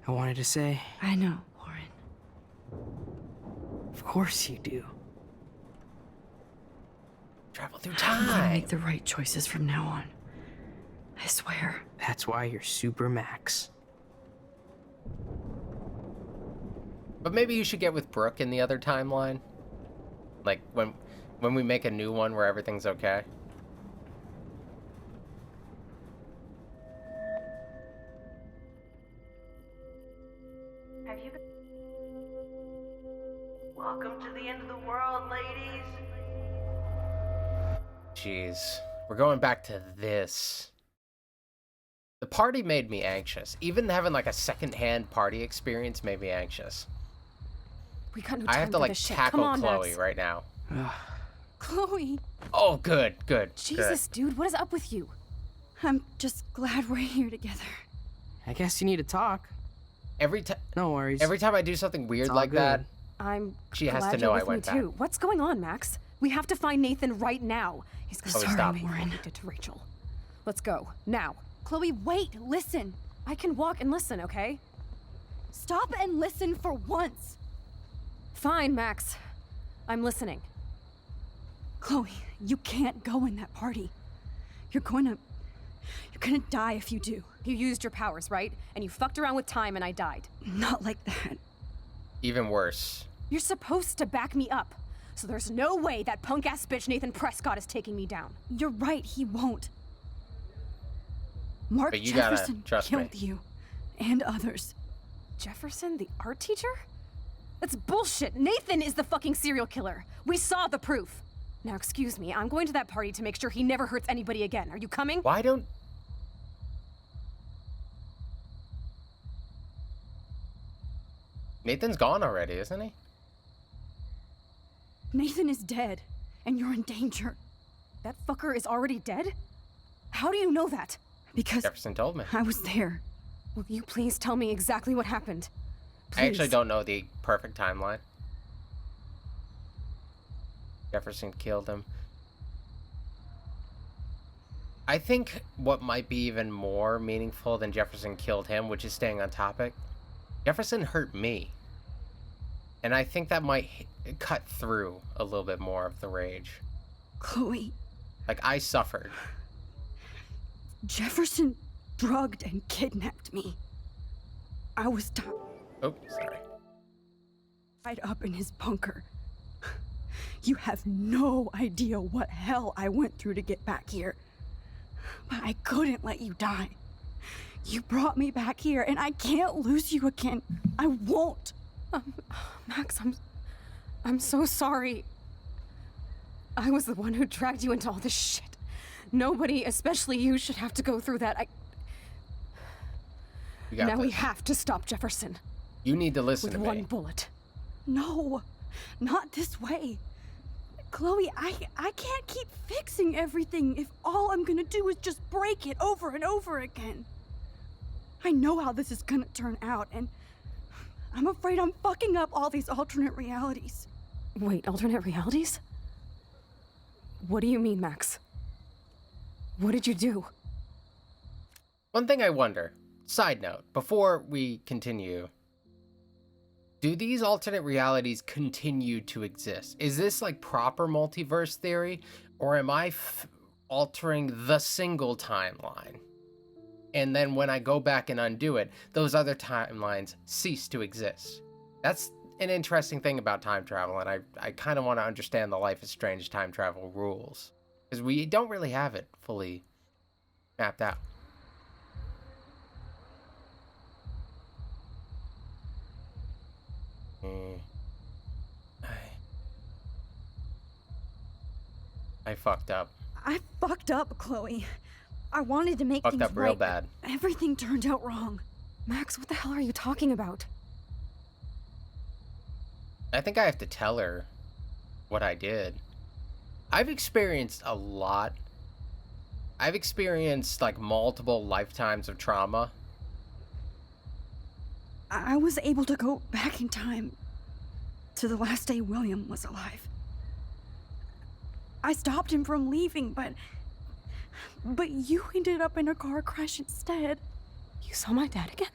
I wanted to say... I know, Warren. Of course you do. Travel through I'm gonna time. make the right choices from now on. I swear. That's why you're Super Max. But maybe you should get with Brooke in the other timeline. Like, when we make a new one where everything's okay. Have you been... Welcome to the end of the world, ladies. Jeez. We're going back to this. The party made me anxious. Even having like a second-hand party experience made me anxious. We got no I time have to for like this shit. tackle Come on, Chloe Max. right now. Chloe. Oh, good. Jesus, dude, what is up with you? I'm just glad we're here together. I guess you need to talk. Every time. No worries. Every time I do something weird all like good. that, I'm she has glad to you're know I with went me back. too. What's going on, Max? We have to find Nathan right now. He's gonna Chloe, stop. Warren did to Rachel. Let's go now. Chloe, wait, listen. I can walk and listen, okay? Stop and listen for once. Fine, Max. I'm listening. Chloe, you can't go in that party. You're gonna die if you do. You used your powers, right? And you fucked around with time and I died. Not like that. Even worse. You're supposed to back me up. So there's no way that punk-ass bitch Nathan Prescott is taking me down. You're right, he won't. Mark But you gotta Jefferson trust killed me. you. And others. Jefferson, the art teacher? That's bullshit. Nathan is the fucking serial killer. We saw the proof. Now, excuse me, I'm going to that party to make sure he never hurts anybody again. Are you coming? Why don't... Nathan's gone already, isn't he? Nathan is dead, and you're in danger. That fucker is already dead? How do you know that? Because Jefferson told me. I was there. Will you please tell me exactly what happened? I actually Please. don't know the perfect timeline. Jefferson killed him. I think what might be even more meaningful than Jefferson killed him, which is staying on topic, Jefferson hurt me. And I think that might cut through a little bit more of the rage. Chloe. Like, I suffered. Jefferson drugged and kidnapped me. I was Oh, sorry. tied up in his bunker. You have no idea what hell I went through to get back here. But I couldn't let you die. You brought me back here, and I can't lose you again. I won't. Max, I'm so sorry. I was the one who dragged you into all this shit. Nobody, especially you, should have to go through that. Now we have to stop Jefferson. You need to listen to with me. one bullet. No, not this way. Chloe, I can't keep fixing everything if all I'm gonna do is just break it over and over again. I know how this is gonna turn out, and I'm afraid I'm fucking up all these alternate realities. Wait, alternate realities? What do you mean, Max? What did you do? One thing I wonder, side note, before we continue, do these alternate realities continue to exist? Is this like proper multiverse theory, or am I altering the single timeline? And then when I go back and undo it, those other timelines cease to exist. That's an interesting thing about time travel, and I kind of want to understand the Life is Strange time travel rules, because we don't really have it fully mapped out. I fucked up. I fucked up, Chloe. I wanted to make Fucked things up real right. bad. Everything turned out wrong. Max, what the hell are you talking about? I think I have to tell her what I did. I've experienced a lot. I've experienced like multiple lifetimes of trauma. I was able to go back in time to the last day William was alive. I stopped him from leaving, but you ended up in a car crash instead. You saw my dad again?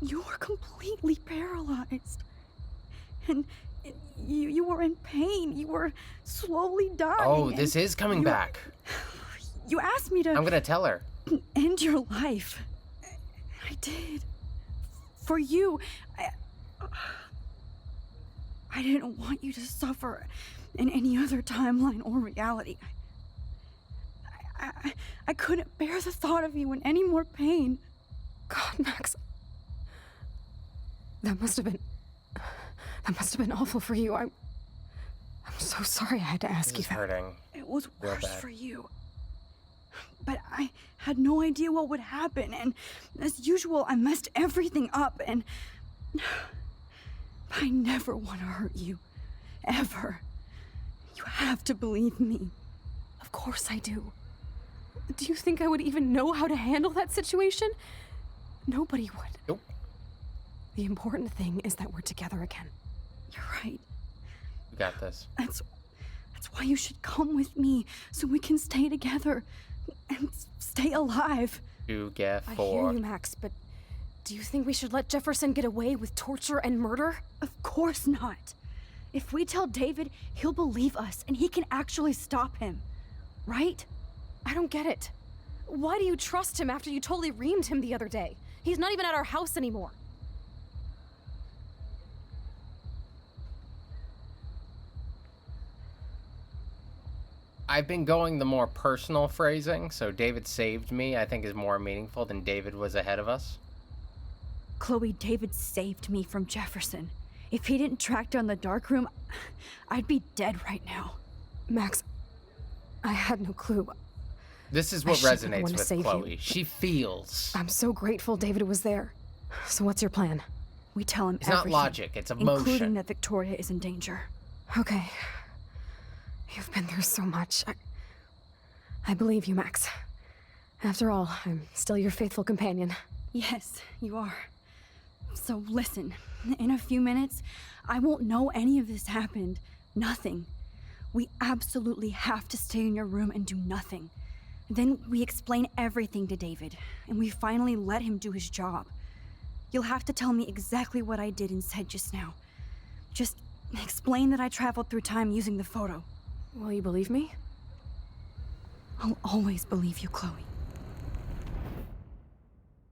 You were completely paralyzed. And you were in pain. You were slowly dying. Oh, this is coming back. You asked me to... I'm gonna tell her. End your life. I did. For you. I didn't want you to suffer in any other timeline or reality. I couldn't bear the thought of you in any more pain. God, Max. That must have been awful for you. I'm so sorry I had to ask you that. Hurting. It was Real worse bad. for you. But I had no idea what would happen, and as usual, I messed everything up, and I never want to hurt you. Ever. You have to believe me. Of course I do. Do you think I would even know how to handle that situation? Nobody would. Nope. The important thing is that we're together again. You're right. We got this. That's why you should come with me, so we can stay together and stay alive. To get I for. hear you, Max, but do you think we should let Jefferson get away with torture and murder? Of course not. If we tell David, he'll believe us, and he can actually stop him. Right? I don't get it. Why do you trust him after you totally reamed him the other day? He's not even at our house anymore. I've been going the more personal phrasing, so David saved me, I think is more meaningful than David was ahead of us. Chloe, David saved me from Jefferson. If he didn't track down the dark room, I'd be dead right now. Max, I had no clue. This is what I shouldn't resonates want to with save Chloe. you. She feels. I'm so grateful David was there. So what's your plan? We tell him It's everything, not logic, it's emotion. including that Victoria is in danger. Okay. You've been through so much. I believe you, Max. After all, I'm still your faithful companion. Yes, you are. So listen, in a few minutes, I won't know any of this happened. Nothing. We absolutely have to stay in your room and do nothing. Then we explain everything to David, and we finally let him do his job. You'll have to tell me exactly what I did and said just now. Just explain that I traveled through time using the photo. Will you believe me? I'll always believe you, Chloe.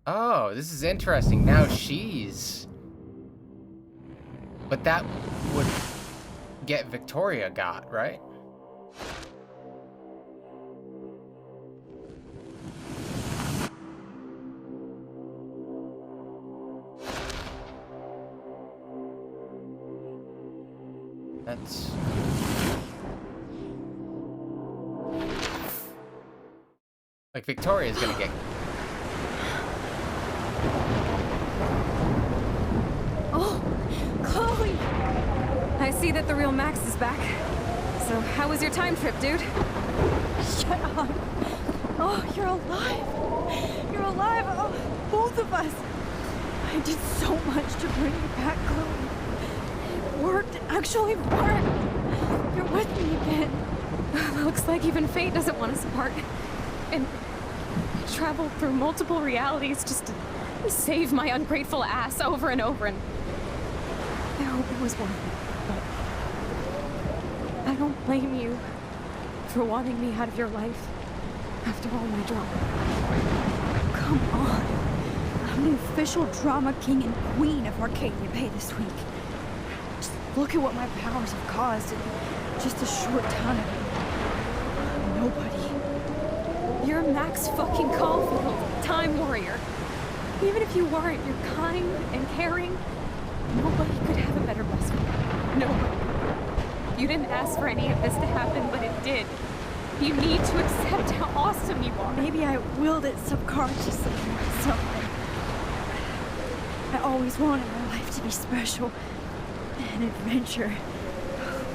Oh, this is interesting. Now she's... But that would get Victoria got, right? That's... Like, Victoria's gonna get... Oh, Chloe! I see that the real Max is back. So, how was your time trip, dude? Shut up. Oh, you're alive. You're alive. Oh, both of us. I did so much to bring you back, Chloe. It worked. It actually worked. You're with me again. Looks like even fate doesn't want us apart. And I traveled through multiple realities just to save my ungrateful ass over and over, and I hope it was worth it. But I don't blame you for wanting me out of your life after all my drama. Come on. I'm the official drama king and queen of Arcadia Bay this week. Just look at what my powers have caused in just a short time. Nobody. You're Max fucking Caulfield, Time Warrior. Even if you weren't, you're kind and caring. Nobody could have a better best friend. Nobody. You didn't ask for any of this to happen, but it did. You need to accept how awesome you are. Maybe I willed it subconsciously myself. I always wanted my life to be special. An adventure.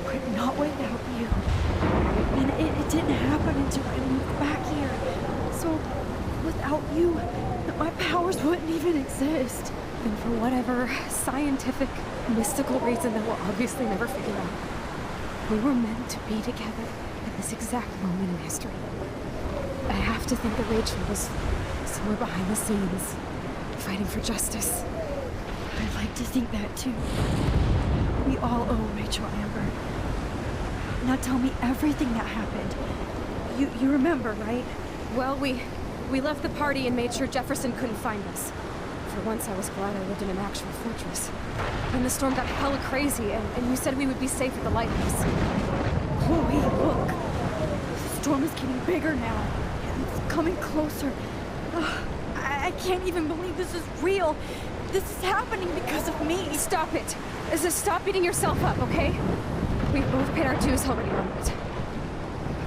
But not without you. And it didn't happen until I moved back here. So, without you, my powers wouldn't even exist. And for whatever scientific, mystical reason that we'll obviously never figure out, we were meant to be together at this exact moment in history. I have to think that Rachel was somewhere behind the scenes, fighting for justice. I'd like to think that too. We all owe Rachel Amber. Now tell me everything that happened. You remember, right? Well, we left the party and made sure Jefferson couldn't find us. For once, I was glad I lived in an actual fortress. Then the storm got hella crazy, and you said we would be safe at the lighthouse. Chloe, look. The storm is getting bigger now. It's coming closer. Ugh, I can't even believe this is real. This is happening because of me. Stop it. Stop beating yourself up, okay? We've both paid our dues already on it.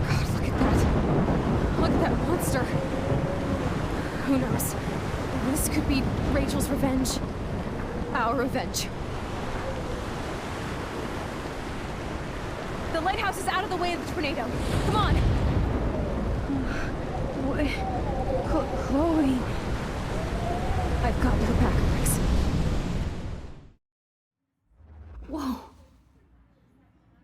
God, look at that. Look at that monster. Who knows? This could be Rachel's revenge. Our revenge. The lighthouse is out of the way of the tornado. Come on! Chloe. I've got your back, Max. Whoa.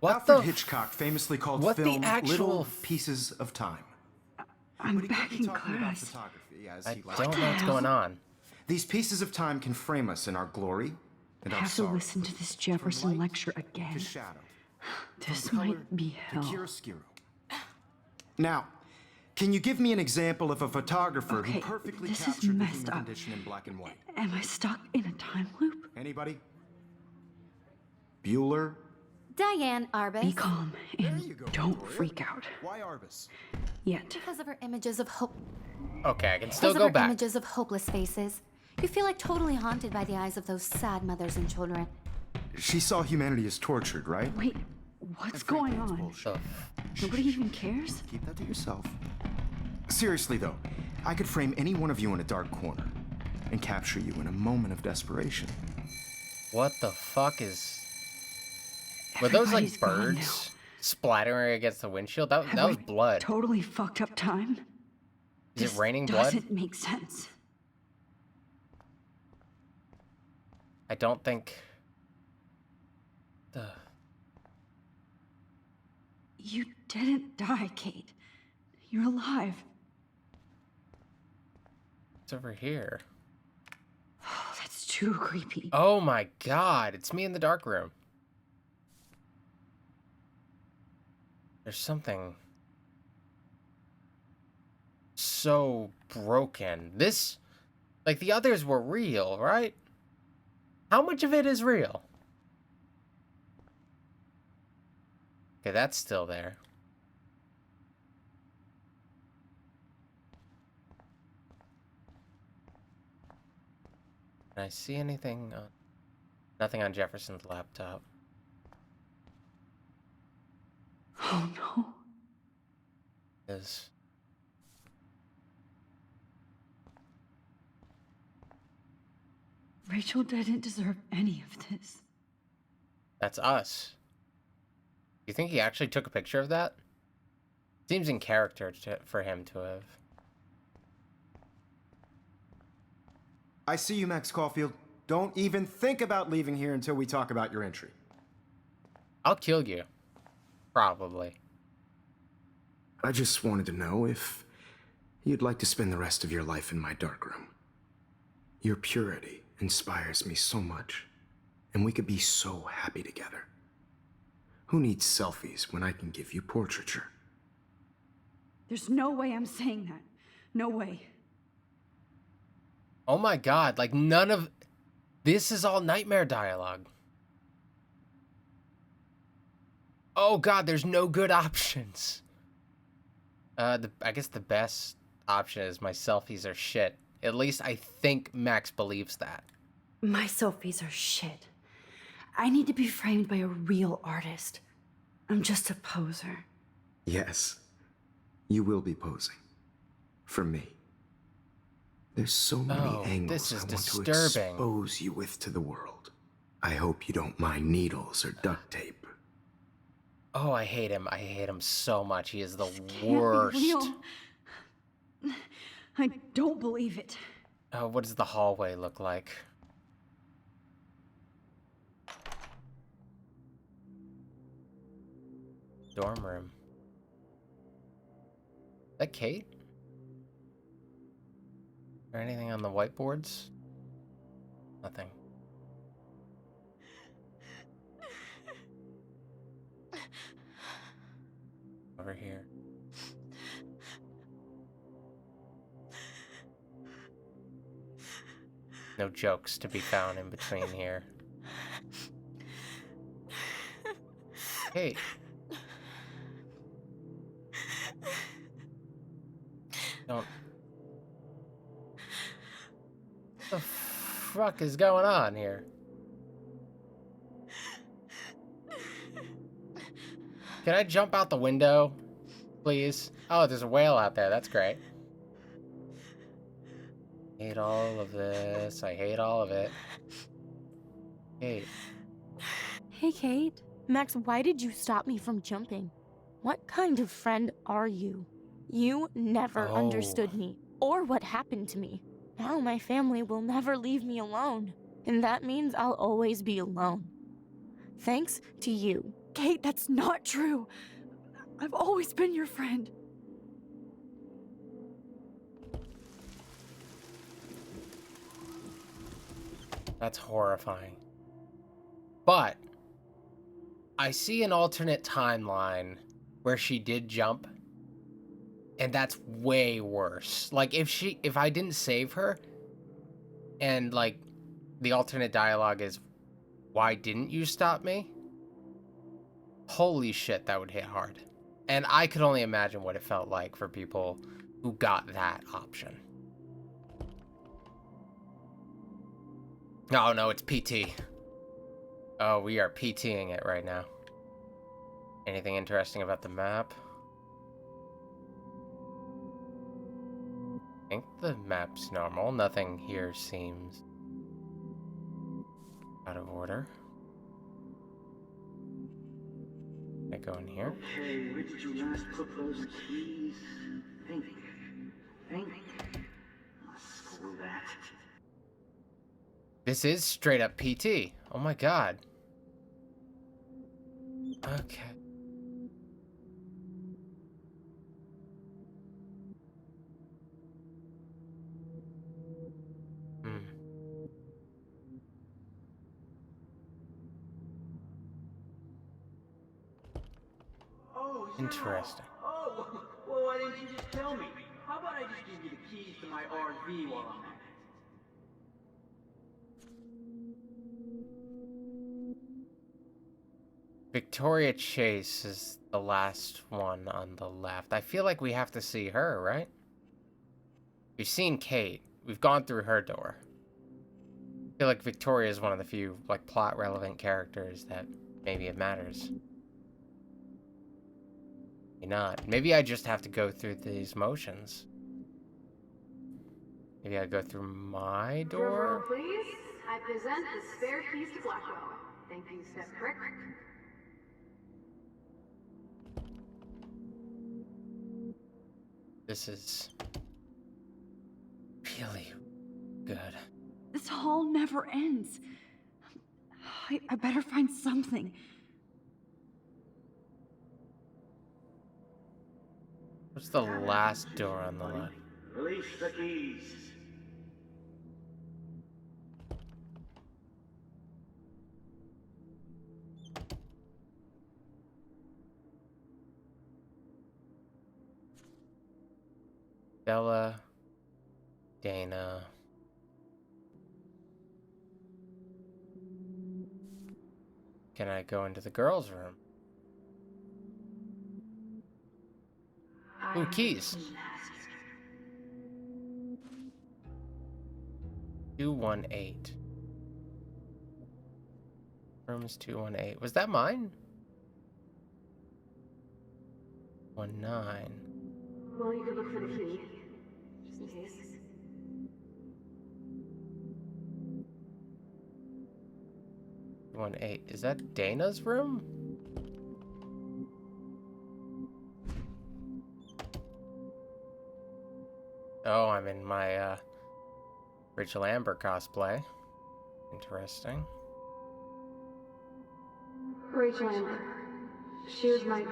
Alfred Hitchcock famously called what film the actual little pieces of time. I'm back in class. I don't know what's going on. These pieces of time can frame us in our glory and I our have to sorrow. listen to this Jefferson lecture again. This might be hell. Now, can you give me an example of a photographer Okay, who perfectly this is captured the messed human up. condition in black and white? Am I stuck in a time loop? Anybody? Bueller? Diane Arbus. Be calm and don't freak out. Why Arbus? Yet. Because of her images of hope. Okay, I can still Because go of her back. images of hopeless faces. You feel like totally haunted by the eyes of those sad mothers and children. She saw humanity as tortured, right? Wait, what's going on? Nobody even cares? Keep that to yourself. Seriously, though, I could frame any one of you in a dark corner and capture you in a moment of desperation. What the fuck is... Were those like Everybody's gone birds splattering against the windshield? That Have was we blood. Totally fucked up time? Is it raining blood? Doesn't make sense. I don't think... The... You didn't die, Kate. You're alive. It's over here. Oh, that's too creepy. Oh my god, it's me in the dark room. There's something so broken. This, like the others were real, right? How much of it is real? Okay, that's still there. Can I see anything? Nothing on Jefferson's laptop. Oh no. Is Rachel didn't deserve any of this. that's us. You think he actually took a picture of that? Seems in character for him to have. I see you, Max Caulfield. Don't even think about leaving here until we talk about your entry. I'll kill you. Probably. I just wanted to know if you'd like to spend the rest of your life in my darkroom. Your purity inspires me so much, and we could be so happy together. Who needs selfies when I can give you portraiture? There's no way I'm saying that. No way. Oh my god, like none of this is all nightmare dialogue. Oh god, there's no good options. I guess the best option is my selfies are shit. At least I think Max believes that. My selfies are shit. I need to be framed by a real artist. I'm just a poser. Yes, you will be posing. For me. There's so many angles this is I want disturbing. to expose you with to the world. I hope you don't mind needles or duct tape. Oh, I hate him. I hate him so much. He is the Can't worst. be real. I don't believe it. Oh, what does the hallway look like? Dorm room. Is that Kate? Or anything on the whiteboards? Nothing. Over here. No jokes to be found in between here. Hey. Don't. What the fuck is going on here? Can I jump out the window, please? Oh, there's a whale out there. That's great. Hate all of this. I hate all of it. Kate. Hey, Kate. Max, why did you stop me from jumping? What kind of friend are you? You never understood me or what happened to me. Now my family will never leave me alone, and that means I'll always be alone. Thanks to you. Kate, that's not true. I've always been your friend. That's horrifying. But I see an alternate timeline where she did jump, and that's way worse. Like if I didn't save her, and like the alternate dialogue is, why didn't you stop me? Holy shit, that would hit hard. And I could only imagine what it felt like for people who got that option. Oh no, it's PT. Oh, we are PTing it right now. Anything interesting about the map? I think the map's normal. Nothing here seems out of order. Can I go in here? Okay, where did you last put those keys? Think. Oh, screw that. This is straight up PT. Oh my god. Okay. Oh, Interesting. Oh, well, why didn't you just tell me? How about I just give you the keys to my RV while I'm at it? Victoria Chase is the last one on the left. I feel like we have to see her, right? We've seen Kate. We've gone through her door. I feel like Victoria is one of the few, like, plot-relevant characters that maybe it matters. Maybe not. Maybe I just have to go through these motions. Maybe I go through my door? Please, I present the spare keys to Blackwell. Thank you, Step Crick. This is really good. This hall never ends. I better find something. What's the last door on the left? Release the keys. Bella, Dana. Can I go into the girls' room? Ooh, keys. 218. Room is 218. Was that mine? 19. Well, you could look for the key, just in case. One eight. Is that Dana's room? Oh, I'm in my Rachel Amber cosplay. Interesting. Rachel Amber. She was my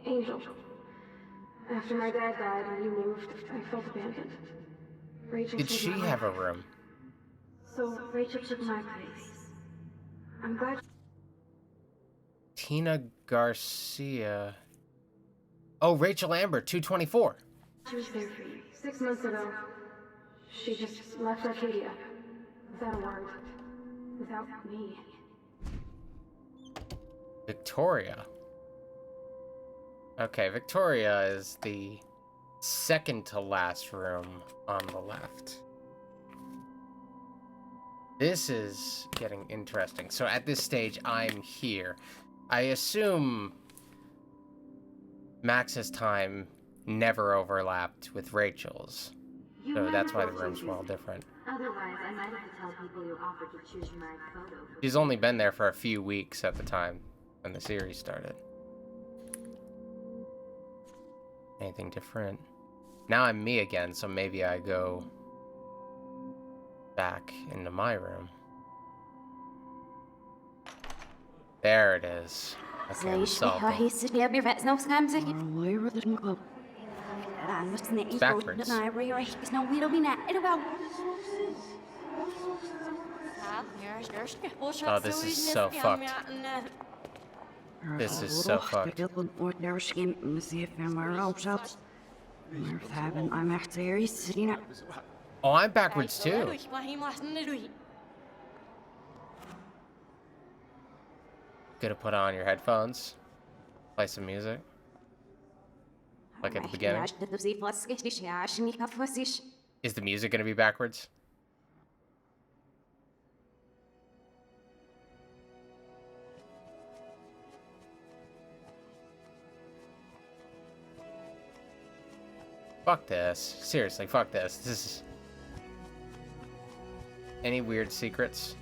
angel. After my dad died and you moved, I felt abandoned. Rachel Did she have a room? So Rachel took my place. I'm glad. Tina Garcia. Oh, Rachel Amber, 224. She was there for you. 6 months ago, she just left Arcadia. Without a word. Without me. Victoria. Okay, Victoria is the second to last room on the left. This is getting interesting. So at this stage, I'm here. I assume Max's time never overlapped with Rachel's. So that's why the rooms were all different. Otherwise, I might have to tell people you offered to choose my photo. She's only been there for a few weeks at the time when the series started. Anything different? Now I'm me again, so maybe I go back into my room. There it is. Okay, we solved it. Backwards. Oh, this is so fucked. This is so fucked. Oh, I'm backwards too. Could have put on your headphones, play some music, like at the beginning. Is the music gonna be backwards? Fuck this. Seriously, fuck this. This is... Any weird secrets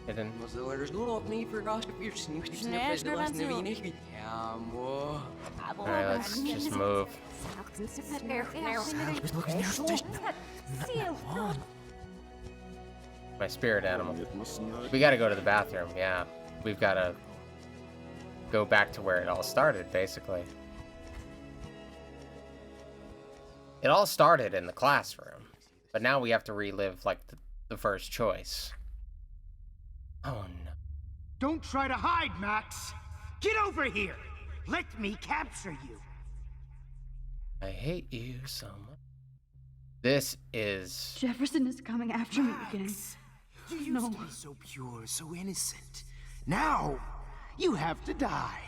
hidden? Alright, let's just move. My spirit animal. We gotta go to the bathroom, yeah. We've gotta go back to where it all started, basically. It all started in the classroom, but now we have to relive, like, the first choice. Oh, no. Don't try to hide, Max! Get over here! Let me capture you! I hate you so much. This is... Jefferson is coming after me again. You used to be so pure, so innocent. Now, you have to die.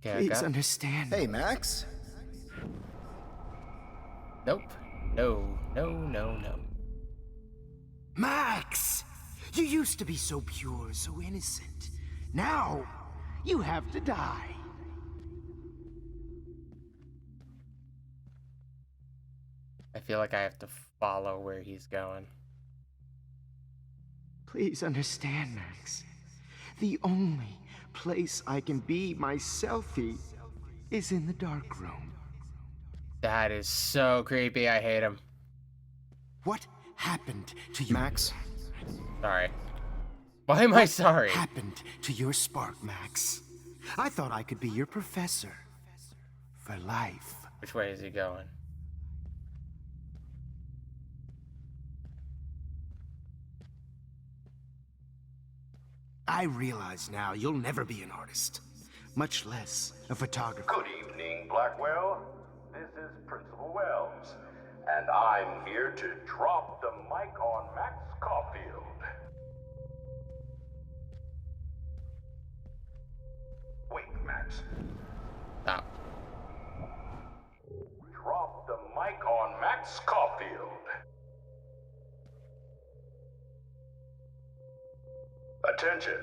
Okay, Please understand. Hey, Max. Nope. No, no, no, no. Max! You used to be so pure, so innocent. Now, you have to die. I feel like I have to follow where he's going. Please understand, Max. The only place I can be myself is in the dark room. That is so creepy. I hate him. What happened to you? Max? Sorry. Why am I sorry? What happened to your spark, Max? I thought I could be your professor. For life. Which way is he going? I realize now you'll never be an artist. Much less a photographer. Good evening, Blackwell. This is Principal Wells. And I'm here to drop the mic on Max Caulfield. Wait, Max. Stop. Drop the mic on Max Caulfield. Attention.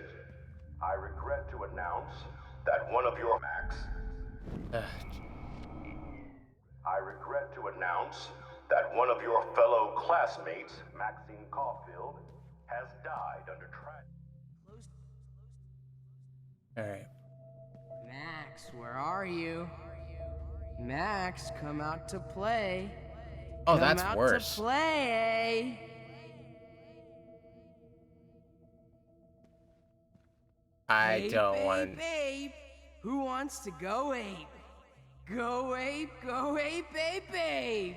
I regret to announce that one of your Max. I regret to announce that one of your fellow classmates, Maxine Caulfield, has died under tragedy. Alright. Max, where are you? Max, come out to play. Oh, that's worse. Come out to play. I don't want. Babe, who wants to go ape? Go ape, babe.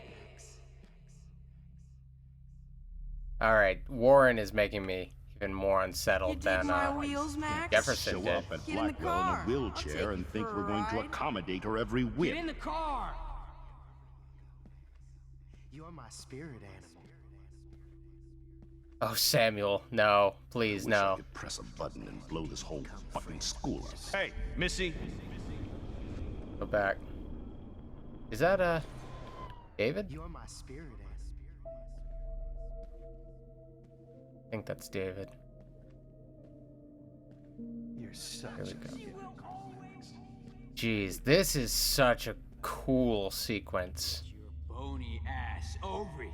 Alright, Warren is making me even more unsettled than wheels, Max? Jefferson Show did. up at Blackwell in a wheelchair and think we're going to accommodate her every whim. Get in the car. You're my spirit animal. Oh, Samuel, no, please, I no. could press a button and blow this whole fucking school up. Hey, Missy. Go back. Is that, David? You're my spirit animal. I think that's David. You're such Here we go. Jeez, this is such a cool sequence. Bony ass over here.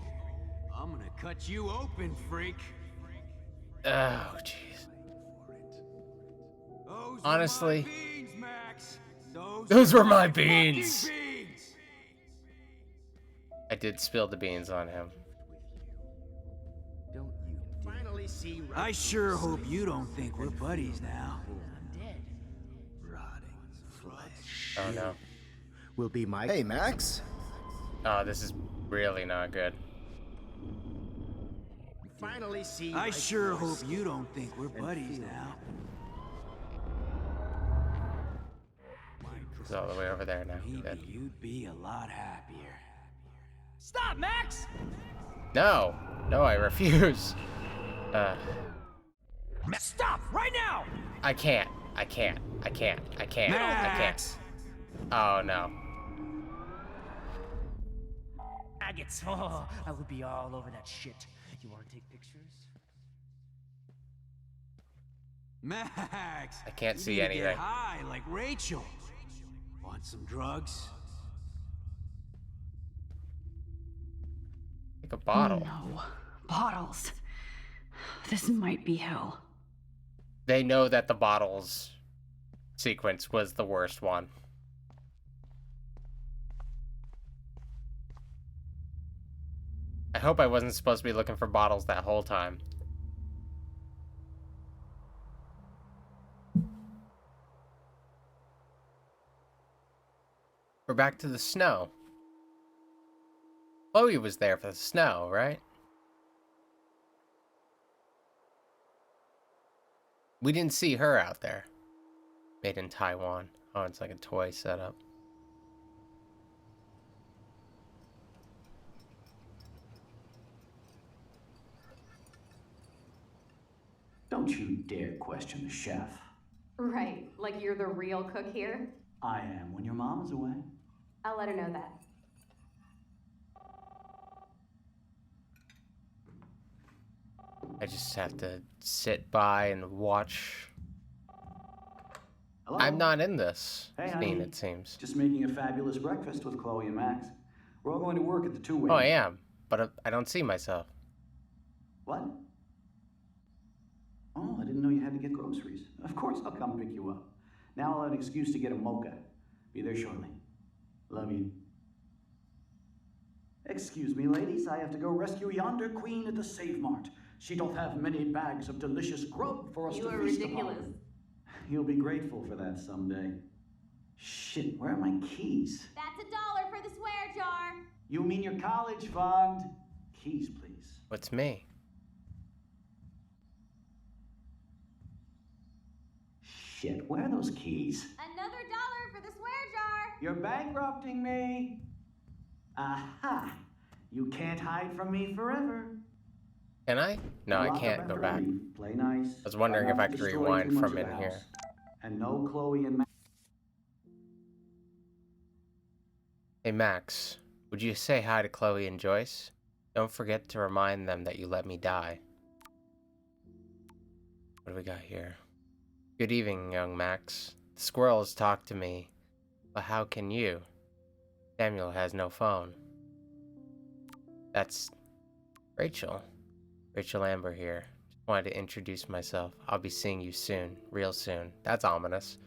I'm gonna cut you open, freak. Oh, jeez. Honestly, those were my beans. I did spill the beans on him. I sure hope you don't think we're buddies now. Rotting flesh. Oh no. Will be my. Hey, Max. Oh, this is really not good. Finally see. I sure hope you don't think we're buddies now. He's all the way over there now. Good. You'd be a lot happier. Stop, Max! No, no, I refuse. Stop right now! I can't. Max! Oh no. Agates. Oh, I would be all over that shit. You want to take pictures? Max! I can't you see need to anything. Get high like Rachel. Want some drugs? Take a bottle. No. Bottles. This might be hell. They know that the bottles sequence was the worst one. I hope I wasn't supposed to be looking for bottles that whole time. We're back to the snow. Chloe was there for the snow, right? We didn't see her out there. Made in Taiwan. Oh, it's like a toy setup. Don't you dare question the chef. Right, like you're the real cook here? I am when your mom is away. I'll let her know that. I just have to sit by and watch. Hello? I'm not in this Hey, scene, honey. it seems. Just making a fabulous breakfast with Chloe and Max. We're all going to work at the two-way. Oh, I am, but I don't see myself. What? Oh, I didn't know you had to get groceries. Of course I'll come pick you up. Now I'll have an excuse to get a mocha. Be there shortly. Love you. Excuse me, ladies. I have to go rescue yonder queen at the Save Mart. She doth have many bags of delicious grub for us You to are feast ridiculous. upon. You'll be grateful for that someday. Shit, where are my keys? That's $1 for the swear jar. You mean your college fund? Keys, please. What's me? Shit, where are those keys? Another $1 for the swear jar. You're bankrupting me. Aha! You can't hide from me forever. Can I? No, I Lock up can't go after back. leave. Play nice. I was wondering Try if not I to could destroy rewind too much from of in the here. house. And no Chloe and Max. Hey, Max, would you say hi to Chloe and Joyce? Don't forget to remind them that you let me die. What do we got here? Good evening, young Max. The squirrels talk to me, but how can you? Samuel has no phone. That's Rachel. Rachel Amber here. Just wanted to introduce myself. I'll be seeing you soon, real soon. That's ominous.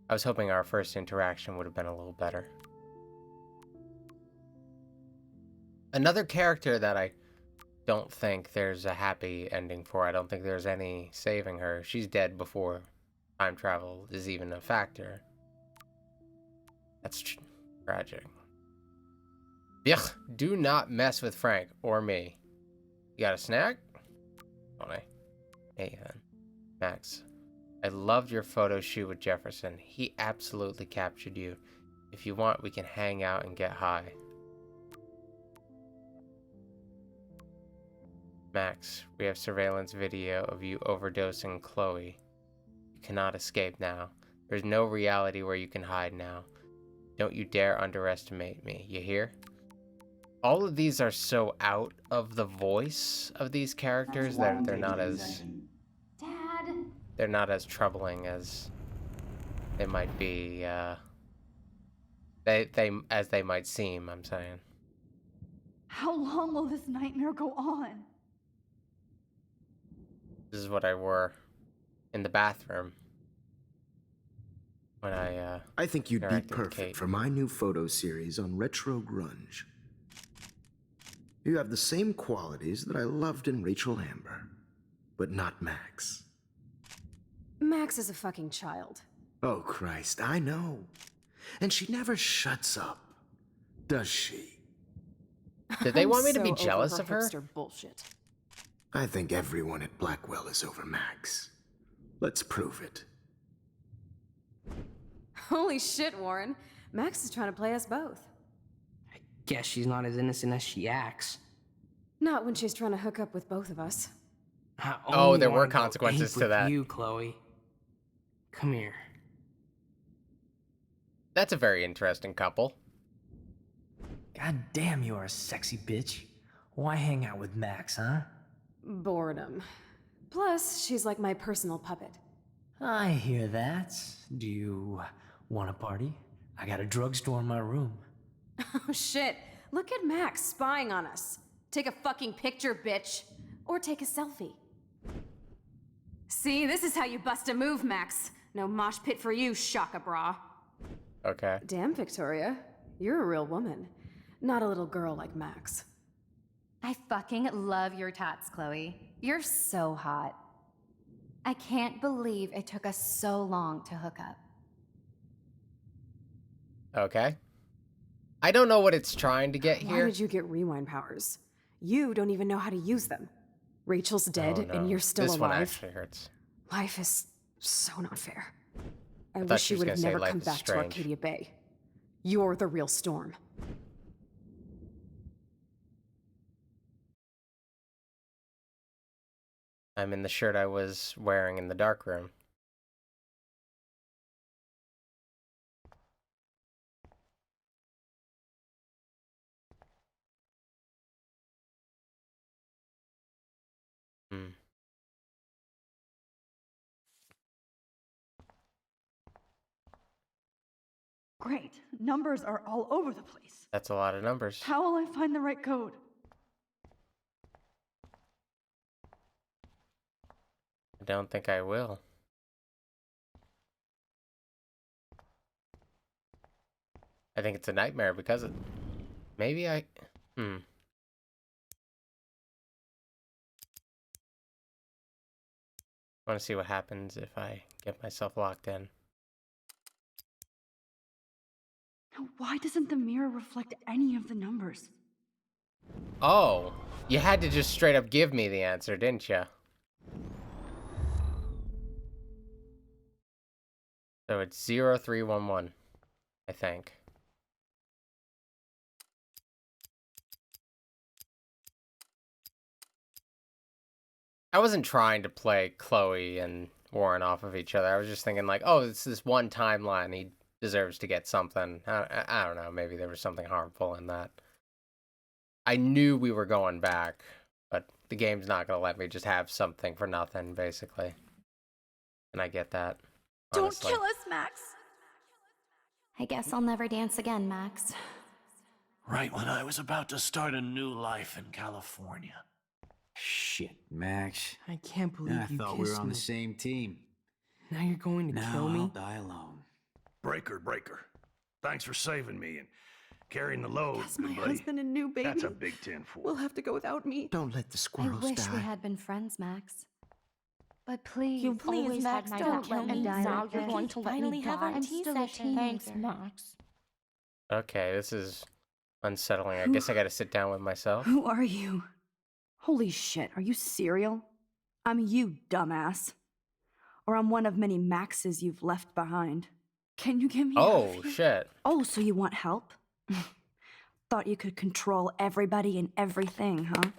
I was hoping our first interaction would have been a little better. Another character that I don't think there's a happy ending for. I don't think there's any saving her. She's dead before time travel is even a factor. That's tragic. Yuck, do not mess with Frank or me. You got a snack? Don't I? Hey, then. Max, I loved your photo shoot with Jefferson. He absolutely captured you. If you want, we can hang out and get high. Max, we have surveillance video of you overdosing Chloe. You cannot escape now. There's no reality where you can hide now. Don't you dare underestimate me, you hear? All of these are so out of the voice of these characters that they're not as... Dad. They're not as troubling as they might be, as they might seem, I'm saying. How long will this nightmare go on? This is what I wore in the bathroom when I think you'd be interacted with perfect Kate. for my new photo series on retro grunge. You have the same qualities that I loved in Rachel Amber, but not Max. Max is a fucking child. Oh, Christ, I know. And she never shuts up, does she? Did they want me to I'm be so jealous over of her? hipster bullshit. I think everyone at Blackwell is over Max. Let's prove it. Holy shit, Warren. Max is trying to play us both. Guess she's not as innocent as she acts. Not when she's trying to hook up with both of us. I Oh, only there were wanna go consequences ape to with that. You, Chloe. Come here. That's a very interesting couple. God damn, you are a sexy bitch. Why hang out with Max, huh? Boredom. Plus, she's like my personal puppet. I hear that. Do you want a party? I got a drugstore in my room. Oh shit. Look at Max spying on us. Take a fucking picture, bitch. Or take a selfie. See, this is how you bust a move, Max. No mosh pit for you, Shaka Bra. Okay. Damn, Victoria. You're a real woman. Not a little girl like Max. I fucking love your tats, Chloe. You're so hot. I can't believe it took us so long to hook up. Okay. I don't know what it's trying to get here. Why did you get rewind powers? You don't even know how to use them. Rachel's dead, Oh, no. and you're still this alive. One actually hurts. Life is so not fair. I thought wish she you was would have gonna say never life come is back to strange. Arcadia Bay. You're the real Storm. I'm in the shirt I was wearing in the dark room. Hmm. Great. Numbers are all over the place. That's a lot of numbers. How will I find the right code? I don't think I will. I think it's a nightmare because of... Maybe I... I want to see what happens if I get myself locked in. Why doesn't the mirror reflect any of the numbers? Oh, you had to just straight up give me the answer, didn't you? So it's 0311, I think. I wasn't trying to play Chloe and Warren off of each other. I was just thinking like, oh, it's this one timeline. He deserves to get something. I don't know. Maybe there was something harmful in that. I knew we were going back, but the game's not going to let me just have something for nothing, basically. And I get that. Honestly. Don't kill us, Max. I guess I'll never dance again, Max. Right when I was about to start a new life in California. Shit, Max. I can't believe I you thought we kissed were on me. the same team. Now you're going to Now kill me? I'll die alone. Breaker. Thanks for saving me and carrying the load, Yes, my good buddy. husband and new baby. That's a big 10 for. We'll have to go without me. Don't let the I squirrels wish die. we had been friends, Max. But please, You please, always Max, had my don't back kill me. and die Now like you're this. going to Let finally me have die. a I'm tea still a session. Thanks, teenager. Max. Okay, this is unsettling. I guess I got to sit down with myself. Who are you? Holy shit, are you serial? I'm you, dumbass. Or I'm one of many Maxes you've left behind. Can you get me out of Oh, here? shit. Oh, so you want help? Thought you could control everybody and everything, huh?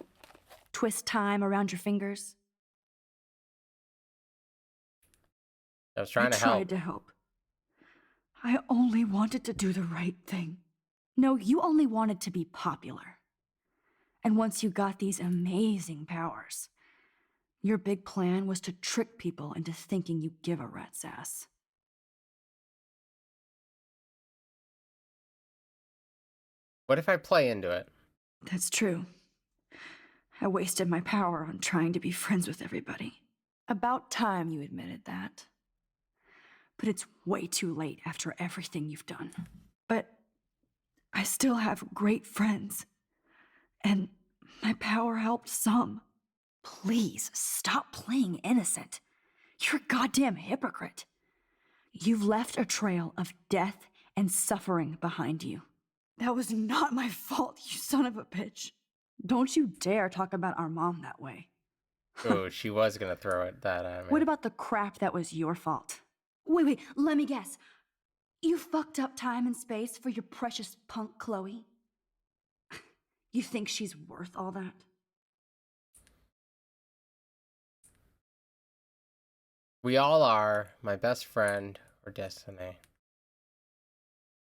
Twist time around your fingers? I was trying to I tried help. to help. I only wanted to do the right thing. No, you only wanted to be popular. And once you got these amazing powers, your big plan was to trick people into thinking you give a rat's ass. What if I play into it? That's true. I wasted my power on trying to be friends with everybody. About time you admitted that. But it's way too late after everything you've done. But I still have great friends. And my power helped some. Please stop playing innocent. You're a goddamn hypocrite. You've left a trail of death and suffering behind you. That was not my fault, you son of a bitch. Don't you dare talk about our mom that way. Oh, she was going to throw it that at me. What about the crap that was your fault? Wait, let me guess. You fucked up time and space for your precious punk Chloe? You think she's worth all that? We all are my best friend or Destiny.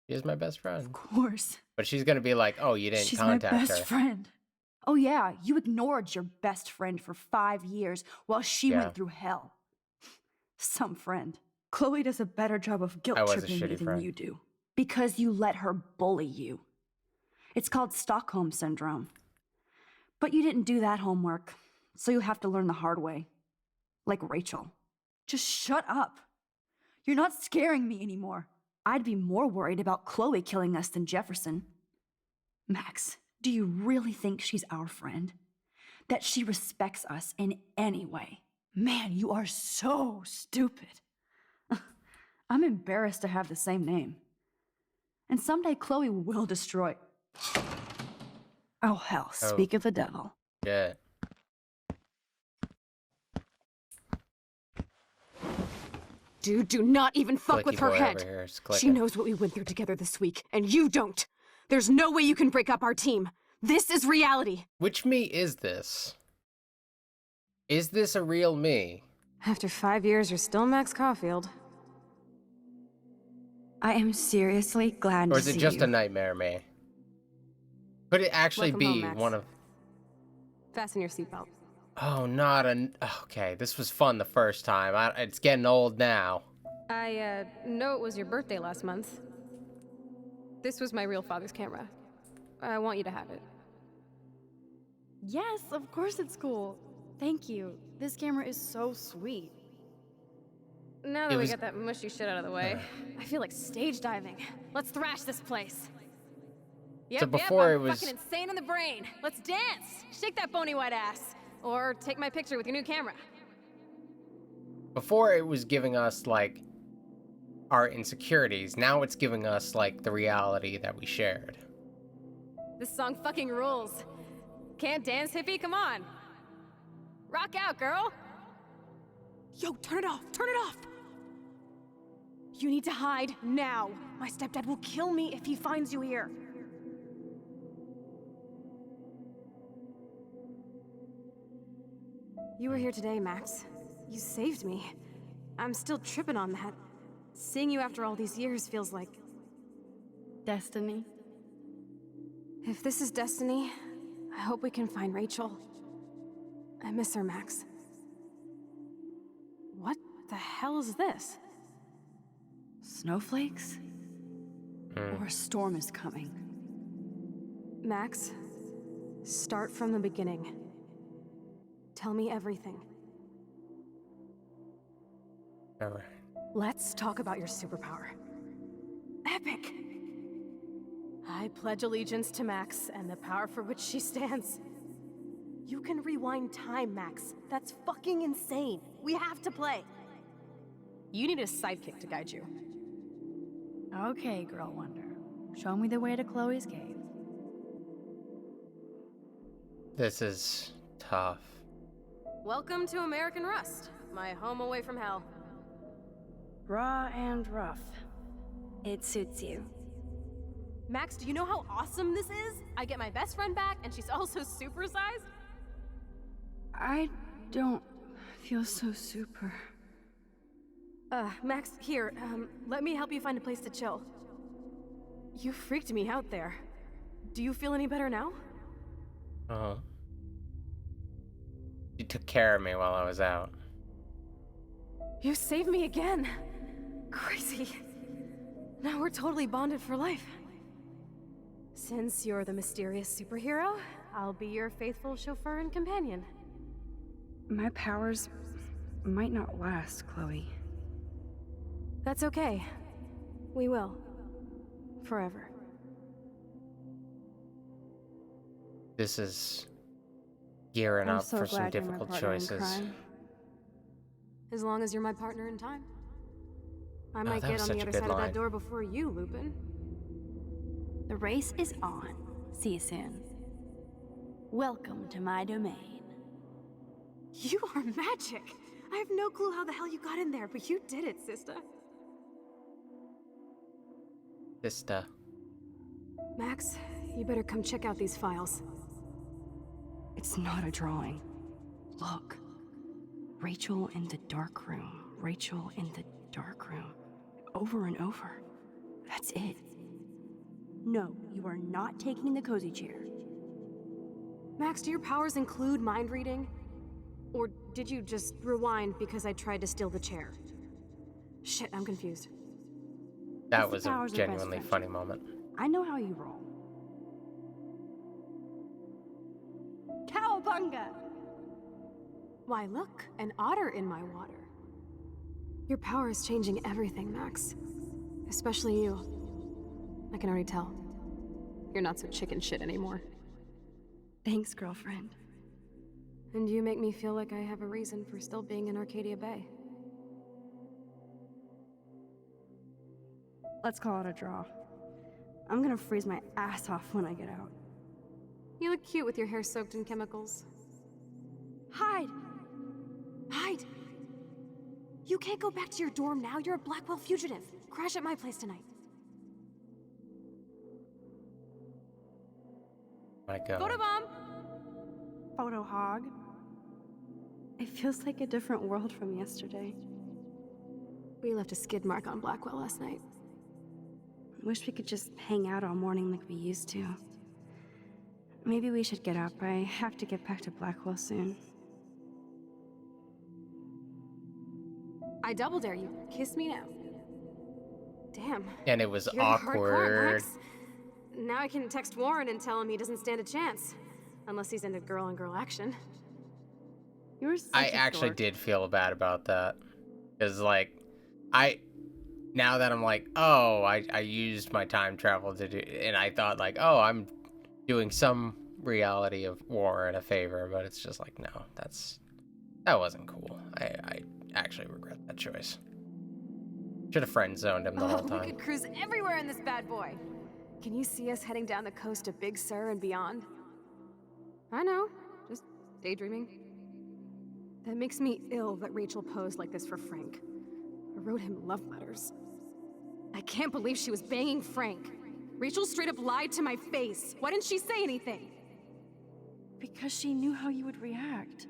She is my best friend. Of course. But she's going to be like, oh, you didn't She's contact my best her. friend. Oh yeah, you ignored your best friend for 5 years while she Yeah. went through hell. Some friend. Chloe does a better job of guilt I was a tripping me shitty than friend. you do. Because you let her bully you. It's called Stockholm Syndrome. But you didn't do that homework, so you have to learn the hard way. Like Rachel. Just shut up. You're not scaring me anymore. I'd be more worried about Chloe killing us than Jefferson. Max, do you really think she's our friend? That she respects us in any way? Man, you are so stupid. I'm embarrassed to have the same name. And someday Chloe will destroy... Oh, hell, speak of the devil. Yeah. Dude, do not even fuck Clicky with her boy head. over here is She clicking. knows what we went through together this week, and you don't. There's no way you can break up our team. This is reality. Which me is this? Is this a real me? After 5 years, you're still Max Caulfield. I am seriously glad Or to is it see just you. a nightmare me? Could it actually Welcome home, be Max. one of... Fasten your seatbelt. Oh, not an... Okay, this was fun the first time. It's getting old now. I know it was your birthday last month. This was my real father's camera. I want you to have it. Yes, of course it's cool. Thank you. This camera is so sweet. Now that we got that mushy shit out of the way, I feel like stage diving. Let's thrash this place. Yep, before I'm it was... fucking insane in the brain. Let's dance. Shake that bony white ass. Or take my picture with your new camera. Before it was giving us, like, our insecurities. Now it's giving us, like, the reality that we shared. This song fucking rules. Can't dance, hippie? Come on. Rock out, girl. Yo, turn it off. Turn it off. You need to hide now. My stepdad will kill me if he finds you here. You were here today, Max. You saved me. I'm still tripping on that. Seeing you after all these years feels like... Destiny. If this is destiny, I hope we can find Rachel. I miss her, Max. What the hell is this? Snowflakes? Or a storm is coming. Max, start from the beginning. Tell me everything. Alright. Let's talk about your superpower. Epic! I pledge allegiance to Max and the power for which she stands. You can rewind time, Max. That's fucking insane. We have to play. You need a sidekick to guide you. Okay, Girl Wonder. Show me the way to Chloe's cave. This is tough. Welcome to American Rust, my home away from hell. Raw and rough. It suits you. Max, do you know how awesome this is? I get my best friend back, and she's also supersized. I don't feel so super. Max, here, let me help you find a place to chill. You freaked me out there. Do you feel any better now? Uh-huh. She took care of me while I was out. You saved me again. Crazy. Now we're totally bonded for life. Since you're the mysterious superhero, I'll be your faithful chauffeur and companion. My powers might not last, Chloe. That's okay. We will. Forever. This is gearing I'm up so for some glad you're my difficult partner in choices. crime. As long as you're my partner in time. I might that get was on such the a other good side of line. that door before you, Lupin. The race is on. See you soon. Welcome to my domain. You are magic! I have no clue how the hell you got in there, but you did it, sister. Sister. Max, you better come check out these files. It's not a drawing. Look. Rachel in the dark room. Rachel in the dark room. Over and over. That's it. No, you are not taking the cozy chair. Max, do your powers include mind reading? Or did you just rewind because I tried to steal the chair? Shit, I'm confused. That was a genuinely funny moment. I know how you roll. Cowabunga! Why, look, an otter in my water. Your power is changing everything, Max. Especially you. I can already tell. You're not so chicken shit anymore. Thanks, girlfriend. And you make me feel like I have a reason for still being in Arcadia Bay. Let's call it a draw. I'm gonna freeze my ass off when I get out. You look cute with your hair soaked in chemicals. Hide! Hide! You can't go back to your dorm now. You're a Blackwell fugitive. Crash at my place tonight. My God. Photobomb! Photo hog. It feels like a different world from yesterday. We left a skid mark on Blackwell last night. Wish we could just hang out all morning like we used to. Maybe we should get up. I have to get back to Blackwell soon. I double dare you. Kiss me now. Damn. And it was You're hardcore, awkward. Max. Now I can text Warren and tell him he doesn't stand a chance. Unless he's into girl-on-girl action. You're such I a actually dork. did feel bad about that. Because, like, now that I'm like, oh, I used my time travel to do, and I thought, like, oh, I'm doing some reality of Warren a favor, but it's just like, no, that wasn't cool. I actually regret that choice. Should have friend zoned him the whole We time. could cruise everywhere in this bad boy. Can you see us heading down the coast to Big Sur and beyond? I know, just daydreaming. That makes me ill that Rachel posed like this for Frank. I wrote him love letters. I can't believe she was banging Frank. Rachel straight up lied to my face. Why didn't she say anything? Because she knew how you would react.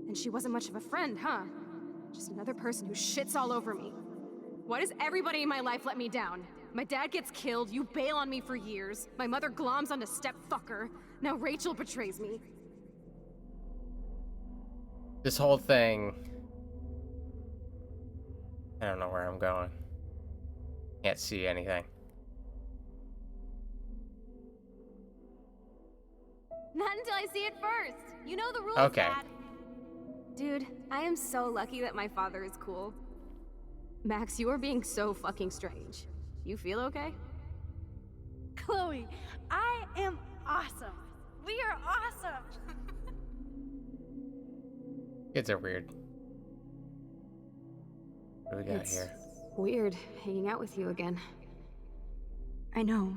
And she wasn't much of a friend, huh? Just another person who shits all over me. Why does everybody in my life let me down? My dad gets killed, you bail on me for years, my mother gloms onto stepfucker, now Rachel betrays me. This whole thing, I don't know where I'm going. Can't see anything. Not until I see it first. You know the rules, Okay. Dad. Dude, I am so lucky that my father is cool. Max, you are being so fucking strange. You feel okay? Chloe, I am awesome. We are awesome. Kids are weird. What do we got It's here? weird hanging out with you again. I know.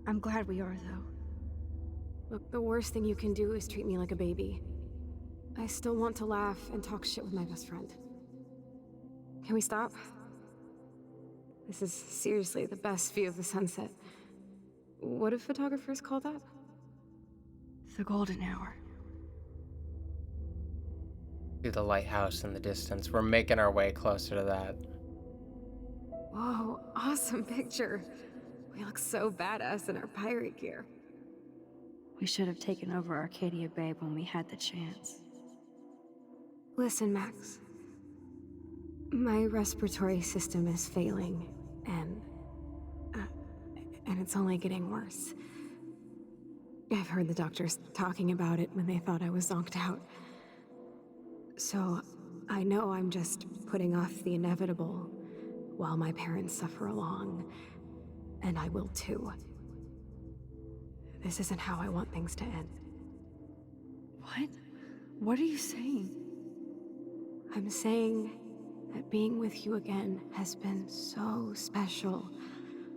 I'm glad we are, though. Look, the worst thing you can do is treat me like a baby. I still want to laugh and talk shit with my best friend. Can we stop? This is seriously the best view of the sunset. What do photographers call that? The golden hour. See the lighthouse in the distance. We're making our way closer to that. Whoa, awesome picture. We look so badass in our pirate gear. We should have taken over Arcadia Bay when we had the chance. Listen, Max. My respiratory system is failing, and it's only getting worse. I've heard the doctors talking about it when they thought I was zonked out. So, I know I'm just putting off the inevitable while my parents suffer along, and I will too. This isn't how I want things to end. What? What are you saying? I'm saying that being with you again has been so special.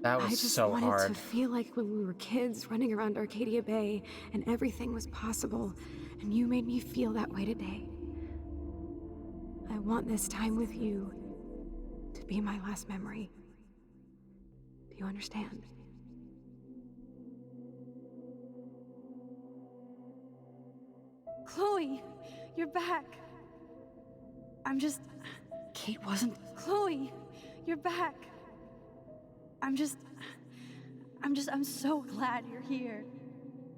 That was I just so wanted hard. to feel like when we were kids running around Arcadia Bay and everything was possible, and you made me feel that way today. I want this time with you to be my last memory. Do you understand? Chloe, you're back. Kate wasn't. Chloe, you're back. I'm so glad you're here.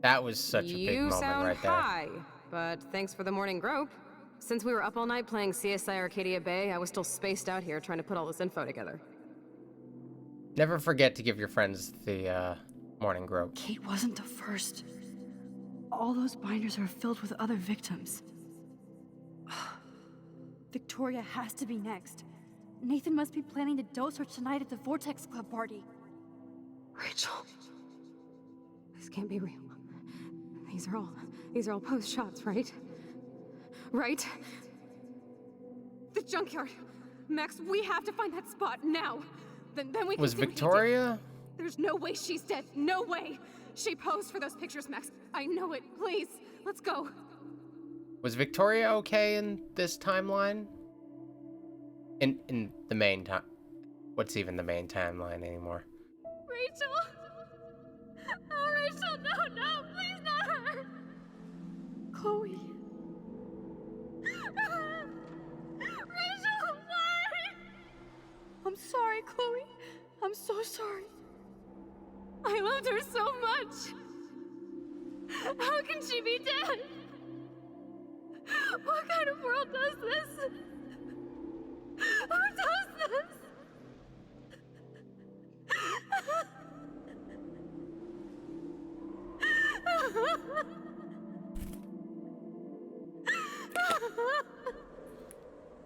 That was such a big You moment sound right there. high, but thanks for the morning grope. Since we were up all night playing CSI Arcadia Bay, I was still spaced out here trying to put all this info together. Never forget to give your friends the morning grope. Kate wasn't the first. All those binders are filled with other victims. Victoria has to be next. Nathan must be planning to dose her tonight at the Vortex Club party. Rachel. This can't be real. These are all post shots, right? Right? The junkyard. Max, we have to find that spot now. Then we can Was see what he did. Victoria? There's no way she's dead. No way. She posed for those pictures, Max. I know it. Please, let's go. Was Victoria okay in this timeline? In the main time. What's even the main timeline anymore? Rachel! Oh, Rachel, no, please not her! Chloe. Rachel, why? I'm sorry, Chloe. I'm so sorry. I loved her so much. How can she be dead? What kind of world does this? Who does this?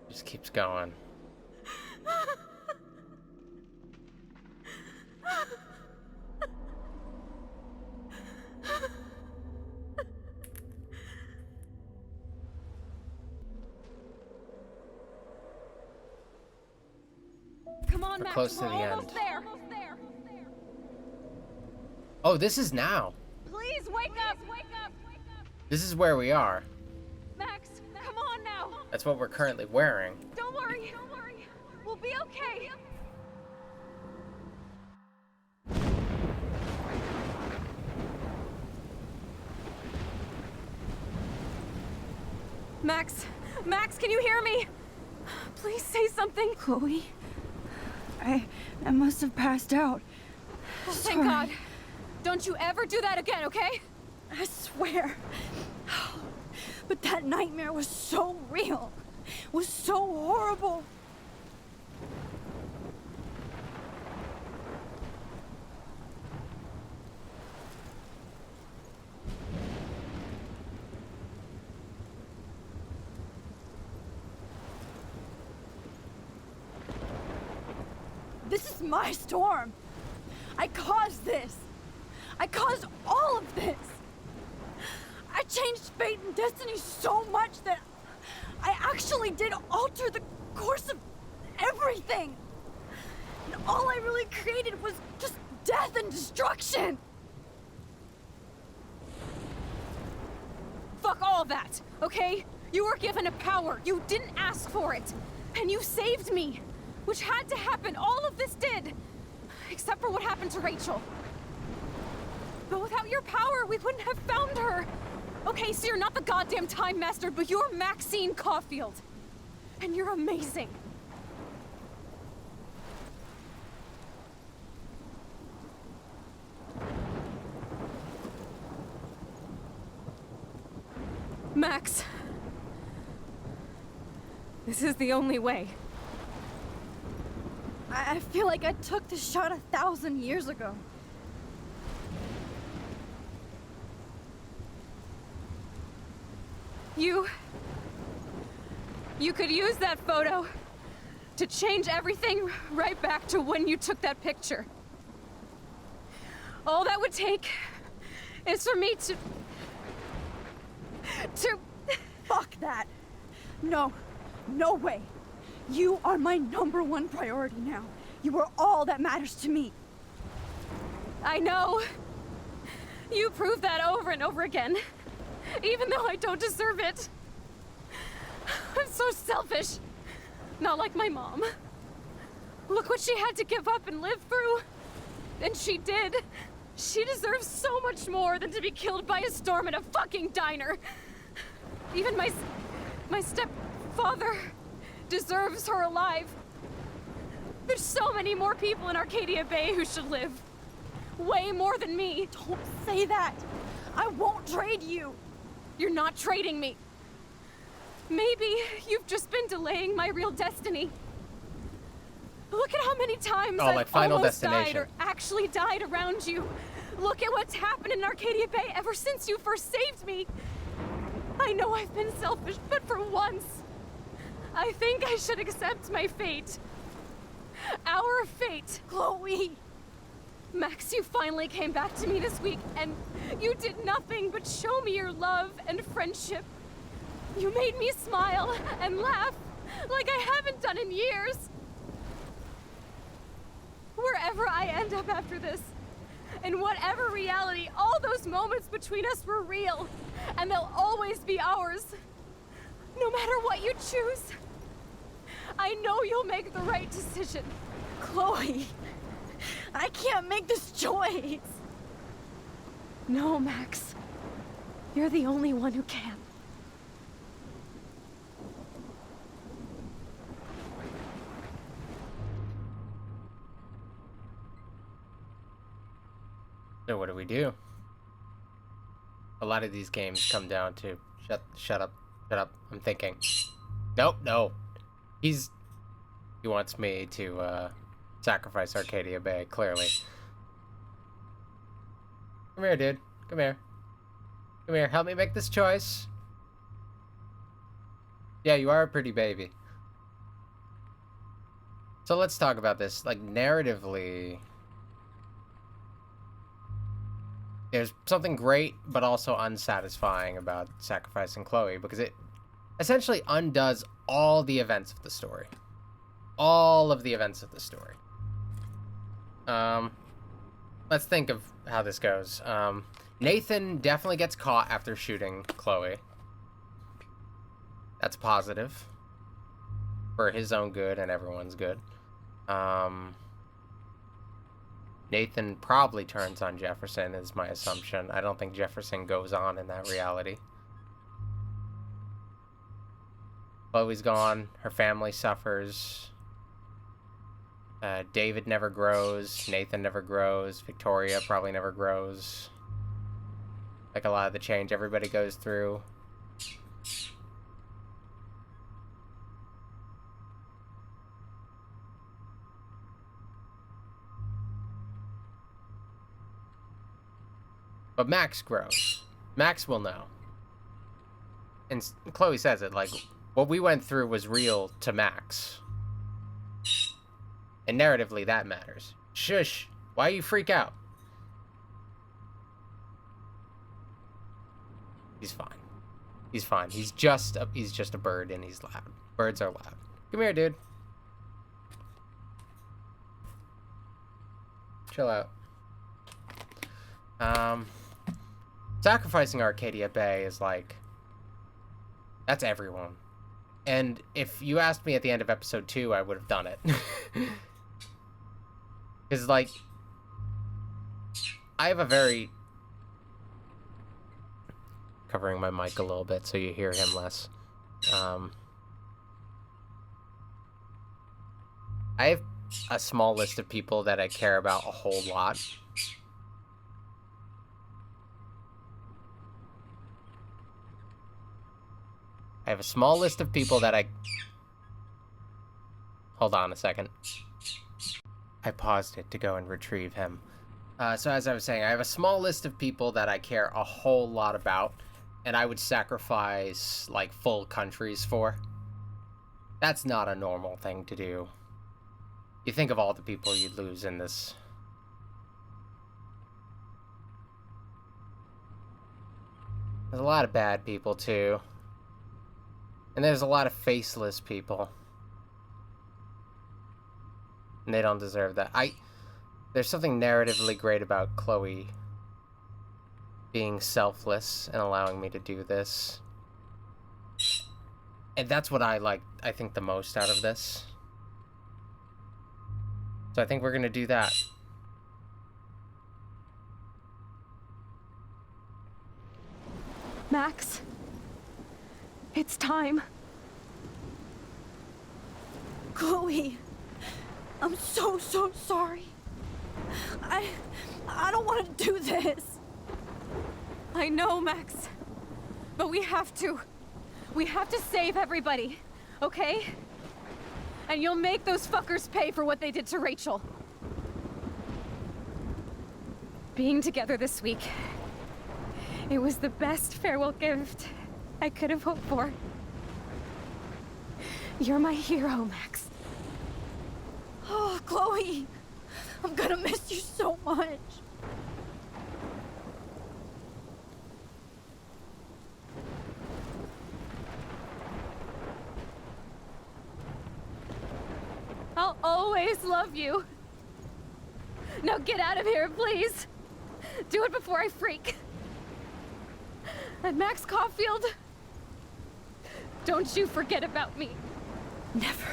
Just keeps going. Come on, We're Max. close to We're the almost end. there. Oh, this is now. Please wake up. This is where we are. Max, come on now. That's what we're currently wearing. Don't worry. We'll be okay. Max, can you hear me? Please say something. Chloe, I must have passed out. Oh, thank God. Don't you ever do that again, okay? I swear. But that nightmare was so real. Was so horrible. This is my storm. I caused this. I caused all of this. I changed fate and destiny so much that I actually did alter the course of everything. And all I really created was just death and destruction. Fuck all that, okay? You were given a power. You didn't ask for it. And you saved me, which had to happen. All of this did. Except for what happened to Rachel. But without your power, we wouldn't have found her. Okay, so you're not the goddamn Time Master, but you're Maxine Caulfield. And you're amazing. Max. This is the only way. I feel like I took the shot 1,000 years ago. You could use that photo to change everything right back to when you took that picture. All that would take is for me to... Fuck that. No way. You are my #1 priority now. You are all that matters to me. I know. You prove that over and over again, even though I don't deserve it. I'm so selfish. Not like my mom. Look what she had to give up and live through. And she did. She deserves so much more than to be killed by a storm at a fucking diner. Even my stepfather deserves her alive. There's so many more people in Arcadia Bay who should live. Way more than me. Don't say that. I won't trade you. You're not trading me. Maybe you've just been delaying my real destiny. Look at how many times I've Final almost Destination. died or actually died around you. Look at what's happened in Arcadia Bay ever since you first saved me. I know I've been selfish, but for once, I think I should accept my fate. Our fate. Chloe! Max, you finally came back to me this week, and you did nothing but show me your love and friendship. You made me smile and laugh like I haven't done in years. Wherever I end up after this, in whatever reality, all those moments between us were real, and they'll always be ours. No matter what you choose, I know you'll make the right decision. Chloe, I can't make this choice. No, Max. You're the only one who can. So what do we do? A lot of these games come down to shut up, I'm thinking. Nope, no. He wants me to sacrifice Arcadia Bay, clearly. Come here, dude. Come here. Come here, help me make this choice. Yeah, you are a pretty baby. So let's talk about this. Like, narratively, there's something great, but also unsatisfying about sacrificing Chloe, because it essentially undoes all the events of the story. All of the events of the story. Let's think of how this goes. Nathan definitely gets caught after shooting Chloe. That's positive. For his own good and everyone's good. Nathan probably turns on Jefferson, is my assumption. I don't think Jefferson goes on in that reality. Chloe's gone. Her family suffers. David never grows. Nathan never grows. Victoria probably never grows. Like a lot of the change everybody goes through. But Max grows. Max will know. And Chloe says it, like, what we went through was real to Max. And narratively, that matters. Shush! Why you freak out? He's fine. He's fine. He's just a bird, and he's loud. Birds are loud. Come here, dude. Chill out. Sacrificing Arcadia Bay is like, that's everyone. And if you asked me at the end of episode 2, I would have done it. Because, like, I have a very... Covering my mic a little bit so you hear him less. I have a small list of people that I care about a whole lot. I have a small list of people that I... Hold on a second. I paused it to go and retrieve him. So as I was saying, I have a small list of people that I care a whole lot about, and I would sacrifice, like, full countries for. That's not a normal thing to do. You think of all the people you'd lose in this. There's a lot of bad people, too. And there's a lot of faceless people. And they don't deserve that. There's something narratively great about Chloe being selfless and allowing me to do this. And that's what I think the most out of this. So I think we're gonna do that. Max, it's time. Chloe, I'm so sorry. I don't want to do this. I know, Max. But we have to. We have to save everybody, okay? And you'll make those fuckers pay for what they did to Rachel. Being together this week, it was the best farewell gift I could have hoped for. You're my hero, Max. Oh, Chloe! I'm gonna miss you so much. I'll always love you. Now get out of here, please. Do it before I freak. And Max Caulfield, don't you forget about me. Never.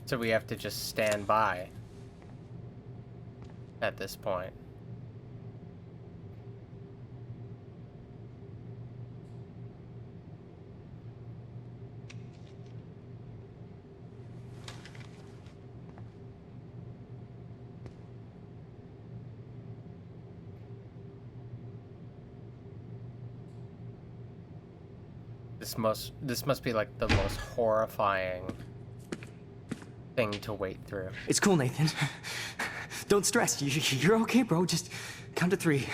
So we have to just stand by at this point. This must be like the most horrifying thing to wait through. It's cool, Nathan. Don't stress. You're okay, bro. Just count to 3.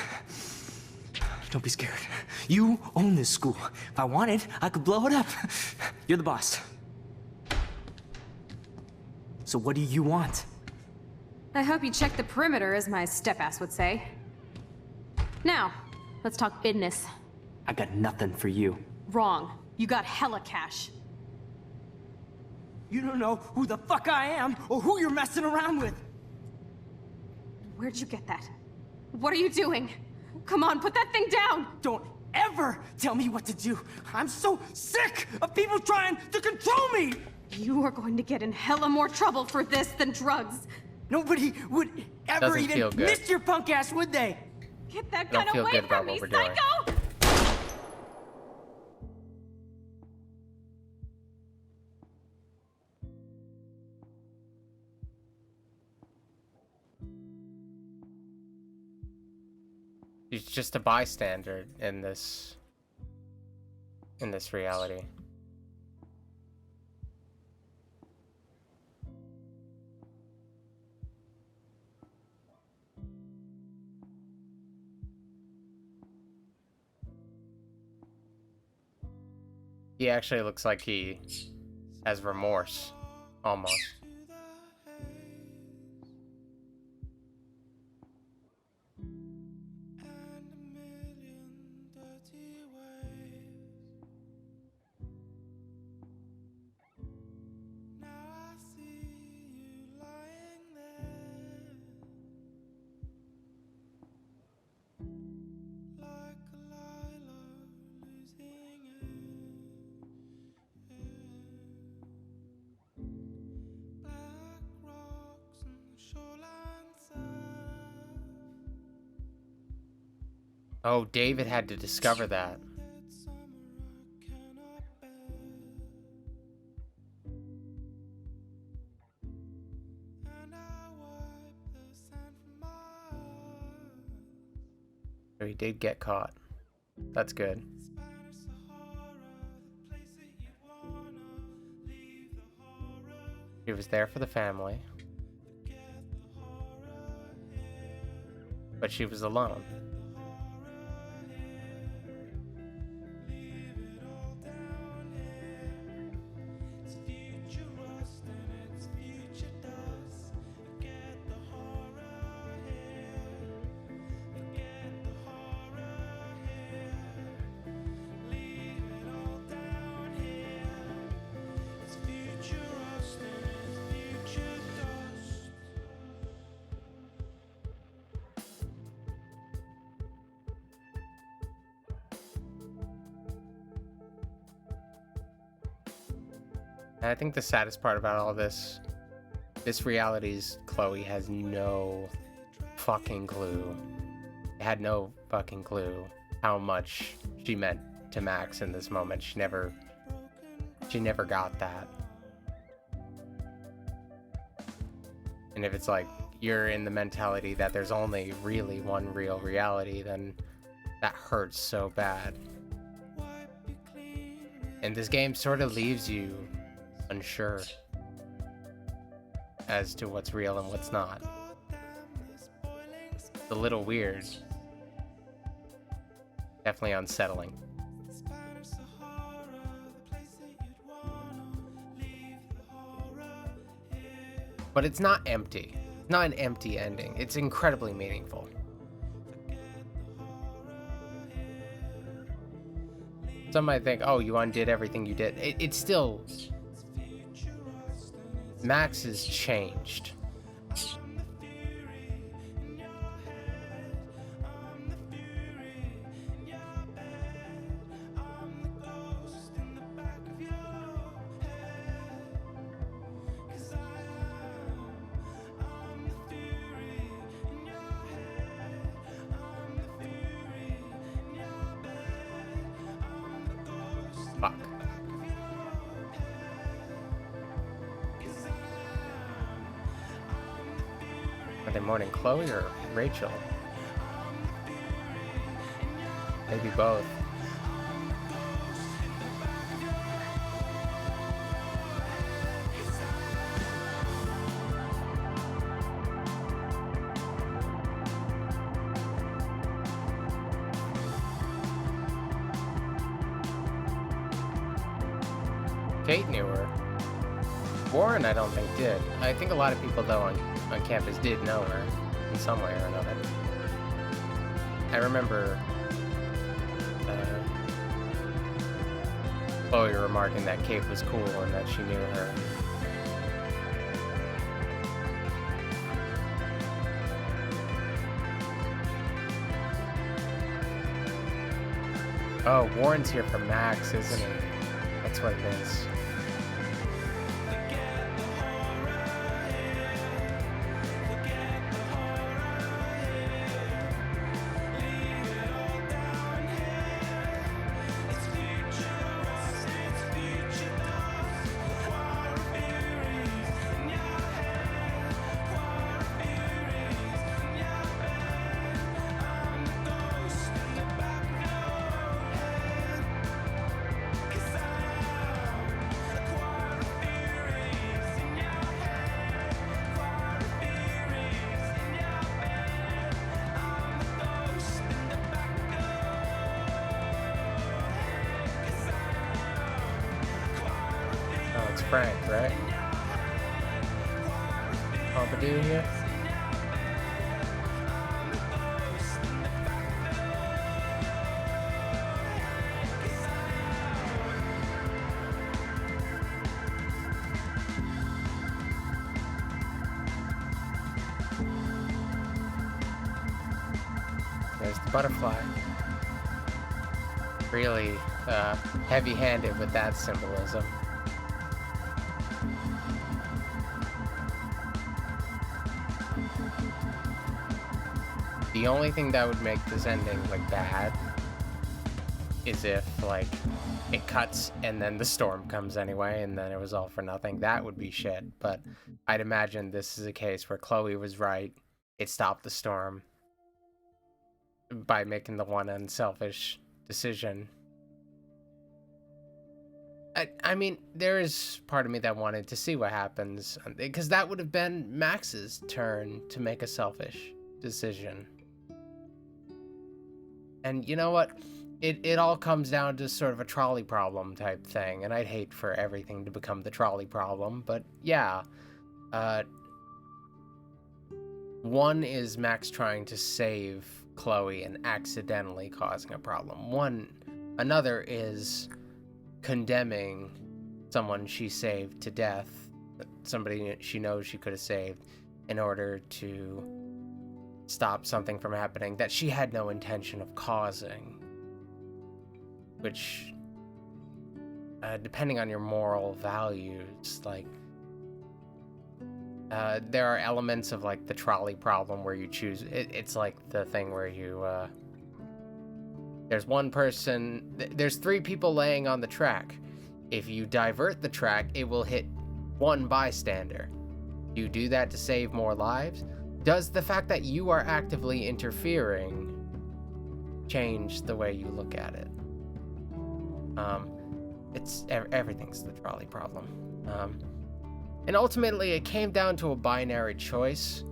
Don't be scared. You own this school. If I wanted, I could blow it up. You're the boss. So what do you want? I hope you check the perimeter, as my step-ass would say. Now, let's talk business. I got nothing for you. Wrong. You got hella cash. You don't know who the fuck I am or who you're messing around with. Where'd you get that? What are you doing? Come on, put that thing down! Don't ever tell me what to do. I'm so sick of people trying to control me! You are going to get in hella more trouble for this than drugs. Nobody would ever Doesn't feel even good. miss your punk ass, would they? Get that Don't gun feel away good about from me, what we're doing. psycho! He's just a bystander in this reality. He actually looks like he has remorse, almost. Oh, David had to discover that. So he did get caught. That's good. He was there for the family. But she was alone. And I think the saddest part about all this reality is Chloe has no fucking clue. Had no fucking clue how much she meant to Max in this moment. She never got that. And if it's like, you're in the mentality that there's only really one real reality, then that hurts so bad. And this game sort of leaves you unsure as to what's real and what's not. It's a little weird. Definitely unsettling. But it's not empty. It's not an empty ending. It's incredibly meaningful. Some might think, oh, you undid everything you did. It's still... Max has changed. Fuck. Are they mourning Chloe or Rachel? Maybe both. Kate knew her. Warren, I don't think, did. I think a lot of people, though, on campus did know her in some way or another. I remember Chloe remarking that Kate was cool and that she knew her. Oh, Warren's here for Max, isn't he? That's what it is. It's Frank, right? Pompidou here? There's the butterfly. Really heavy-handed with that symbolism. The only thing that would make this ending like bad is if like it cuts and then the storm comes anyway and then it was all for nothing. That would be shit. But I'd imagine this is a case where Chloe was right. It stopped the storm by making the one unselfish decision. I mean, there is part of me that wanted to see what happens, because that would have been Max's turn to make a selfish decision. And you know what? It all comes down to sort of a trolley problem type thing, and I'd hate for everything to become the trolley problem, but yeah. One is Max trying to save Chloe and accidentally causing a problem. Another is condemning someone she saved to death, somebody she knows she could have saved, in order to stop something from happening that she had no intention of causing. Which, depending on your moral values, like, there are elements of, like, the trolley problem where you choose, it's like the thing where you, there's one person, there's 3 people laying on the track. If you divert the track, it will hit one bystander. You do that to save more lives, does the fact that you are actively interfering change the way you look at it? Everything's the trolley problem. And ultimately, it came down to a binary choice.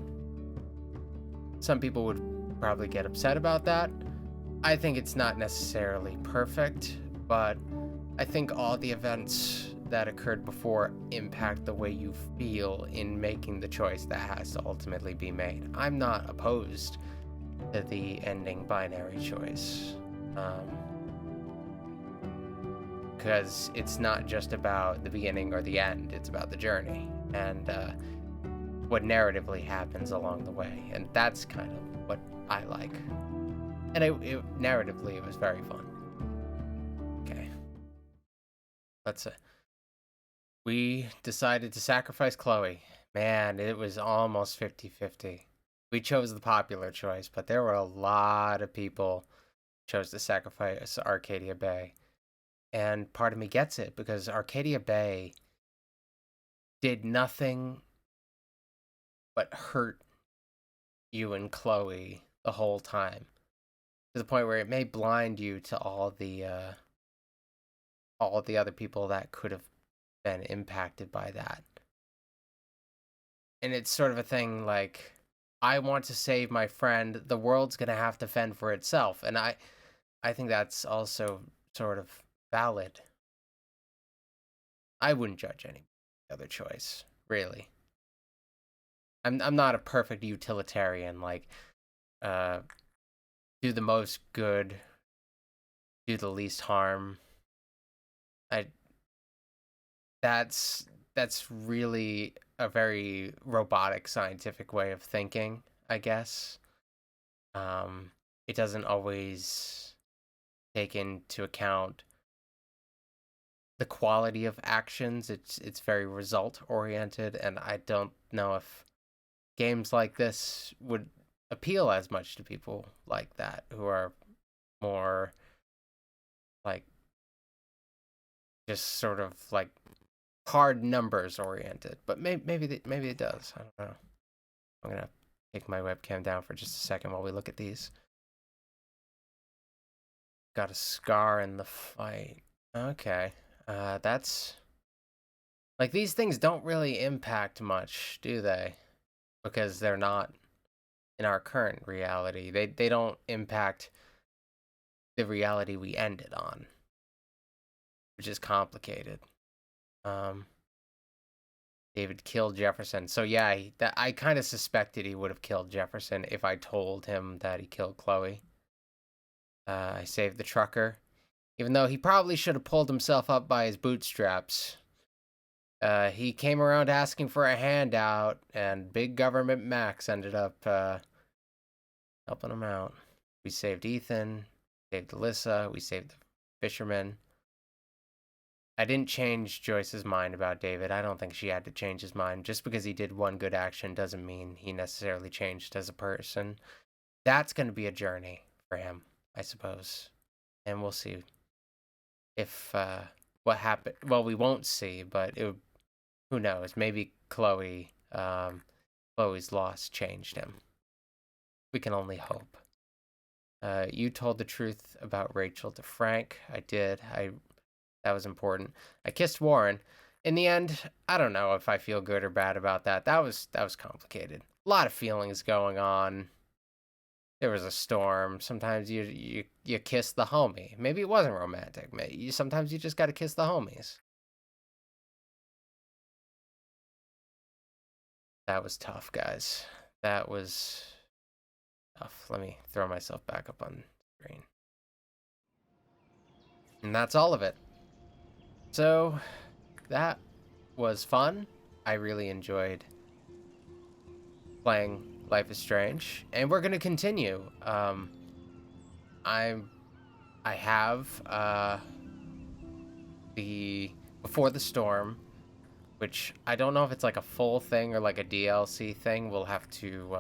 Some people would probably get upset about that. I think it's not necessarily perfect, but I think all the events that occurred before impact the way you feel in making the choice that has to ultimately be made. I'm not opposed to the ending binary choice. Because it's not just about the beginning or the end, it's about the journey and what narratively happens along the way. And that's kind of what I like. And narratively, it was very fun. Okay. We decided to sacrifice Chloe. Man, it was almost 50-50. We chose the popular choice, but there were a lot of people who chose to sacrifice Arcadia Bay. And part of me gets it, because Arcadia Bay did nothing but hurt you and Chloe the whole time, to the point where it may blind you to all the other people that could have been impacted by that. And it's sort of a thing like, I want to save my friend, the world's gonna have to fend for itself. And I think that's also sort of valid. I wouldn't judge any other choice, really. I'm not a perfect utilitarian, like, do the most good, do the least harm. That's really a very robotic scientific way of thinking, I guess. It doesn't always take into account the quality of actions. It's very result oriented, and I don't know if games like this would appeal as much to people like that, who are more like just sort of like hard numbers oriented. But maybe it does. I don't know. I'm gonna take my webcam down for just a second while we look at these. Got a scar in the fight. Okay. That's like, these things don't really impact much, do they? Because they're not in our current reality. They don't impact the reality we ended on, which is complicated. David killed Jefferson. So yeah, I kind of suspected he would have killed Jefferson if I told him that he killed Chloe. I saved the trucker, even though he probably should have pulled himself up by his bootstraps. He came around asking for a handout, and Big Government Max ended up helping him out. We saved Ethan, saved Alyssa, we saved the fisherman. I didn't change Joyce's mind about David. I don't think she had to change his mind. Just because he did one good action doesn't mean he necessarily changed as a person. That's going to be a journey for him, I suppose. And we'll see if what happened. Well, we won't see, but who knows? Maybe Chloe's loss changed him. We can only hope. You told the truth about Rachel to Frank. I did. That was important. I kissed Warren. In the end, I don't know if I feel good or bad about that. That was complicated. A lot of feelings going on. There was a storm. Sometimes you kiss the homie. Maybe it wasn't romantic. Sometimes you just got to kiss the homies. That was tough, guys. That was tough. Let me throw myself back up on screen. And that's all of it. So, that was fun. I really enjoyed playing Life is Strange, and we're gonna continue. I have the Before the Storm, which I don't know if it's like a full thing or like a DLC thing. We'll have to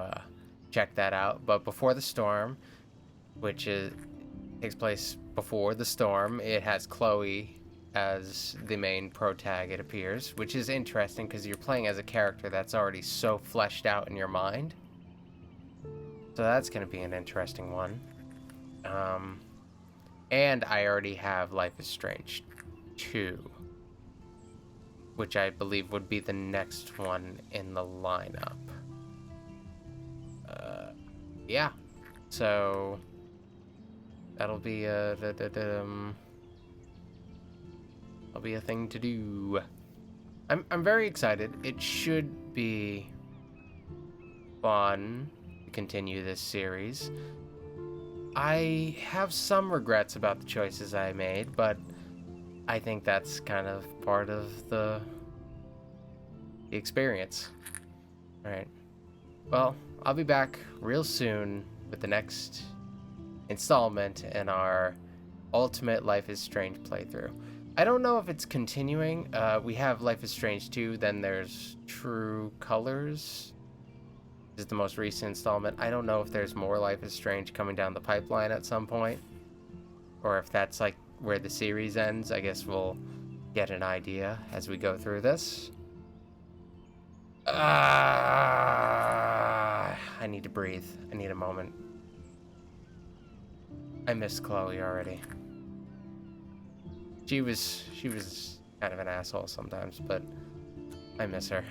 check that out. But Before the Storm, which takes place before the storm, it has Chloe as the main protag, it appears, which is interesting because you're playing as a character that's already so fleshed out in your mind. So that's going to be an interesting one. And I already have Life is Strange 2, which I believe would be the next one in the lineup. Yeah. So that'll be that'll be a thing to do. I'm very excited. It should be fun to continue this series. I have some regrets about the choices I made, but I think that's kind of part of the experience. All right. Well, I'll be back real soon with the next installment in our Ultimate Life is Strange playthrough. I don't know if it's continuing. We have Life is Strange 2, then there's True Colors. This is the most recent installment. I don't know if there's more Life is Strange coming down the pipeline at some point, or if that's like where the series ends. I guess we'll get an idea as we go through this. I need to breathe. I need a moment. I miss Chloe already. She was kind of an asshole sometimes, but I miss her.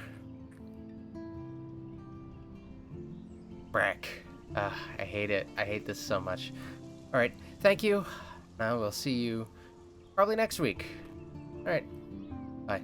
Brack. I hate it. I hate this so much. All right. Thank you. Now we'll see you probably next week. All right. Bye.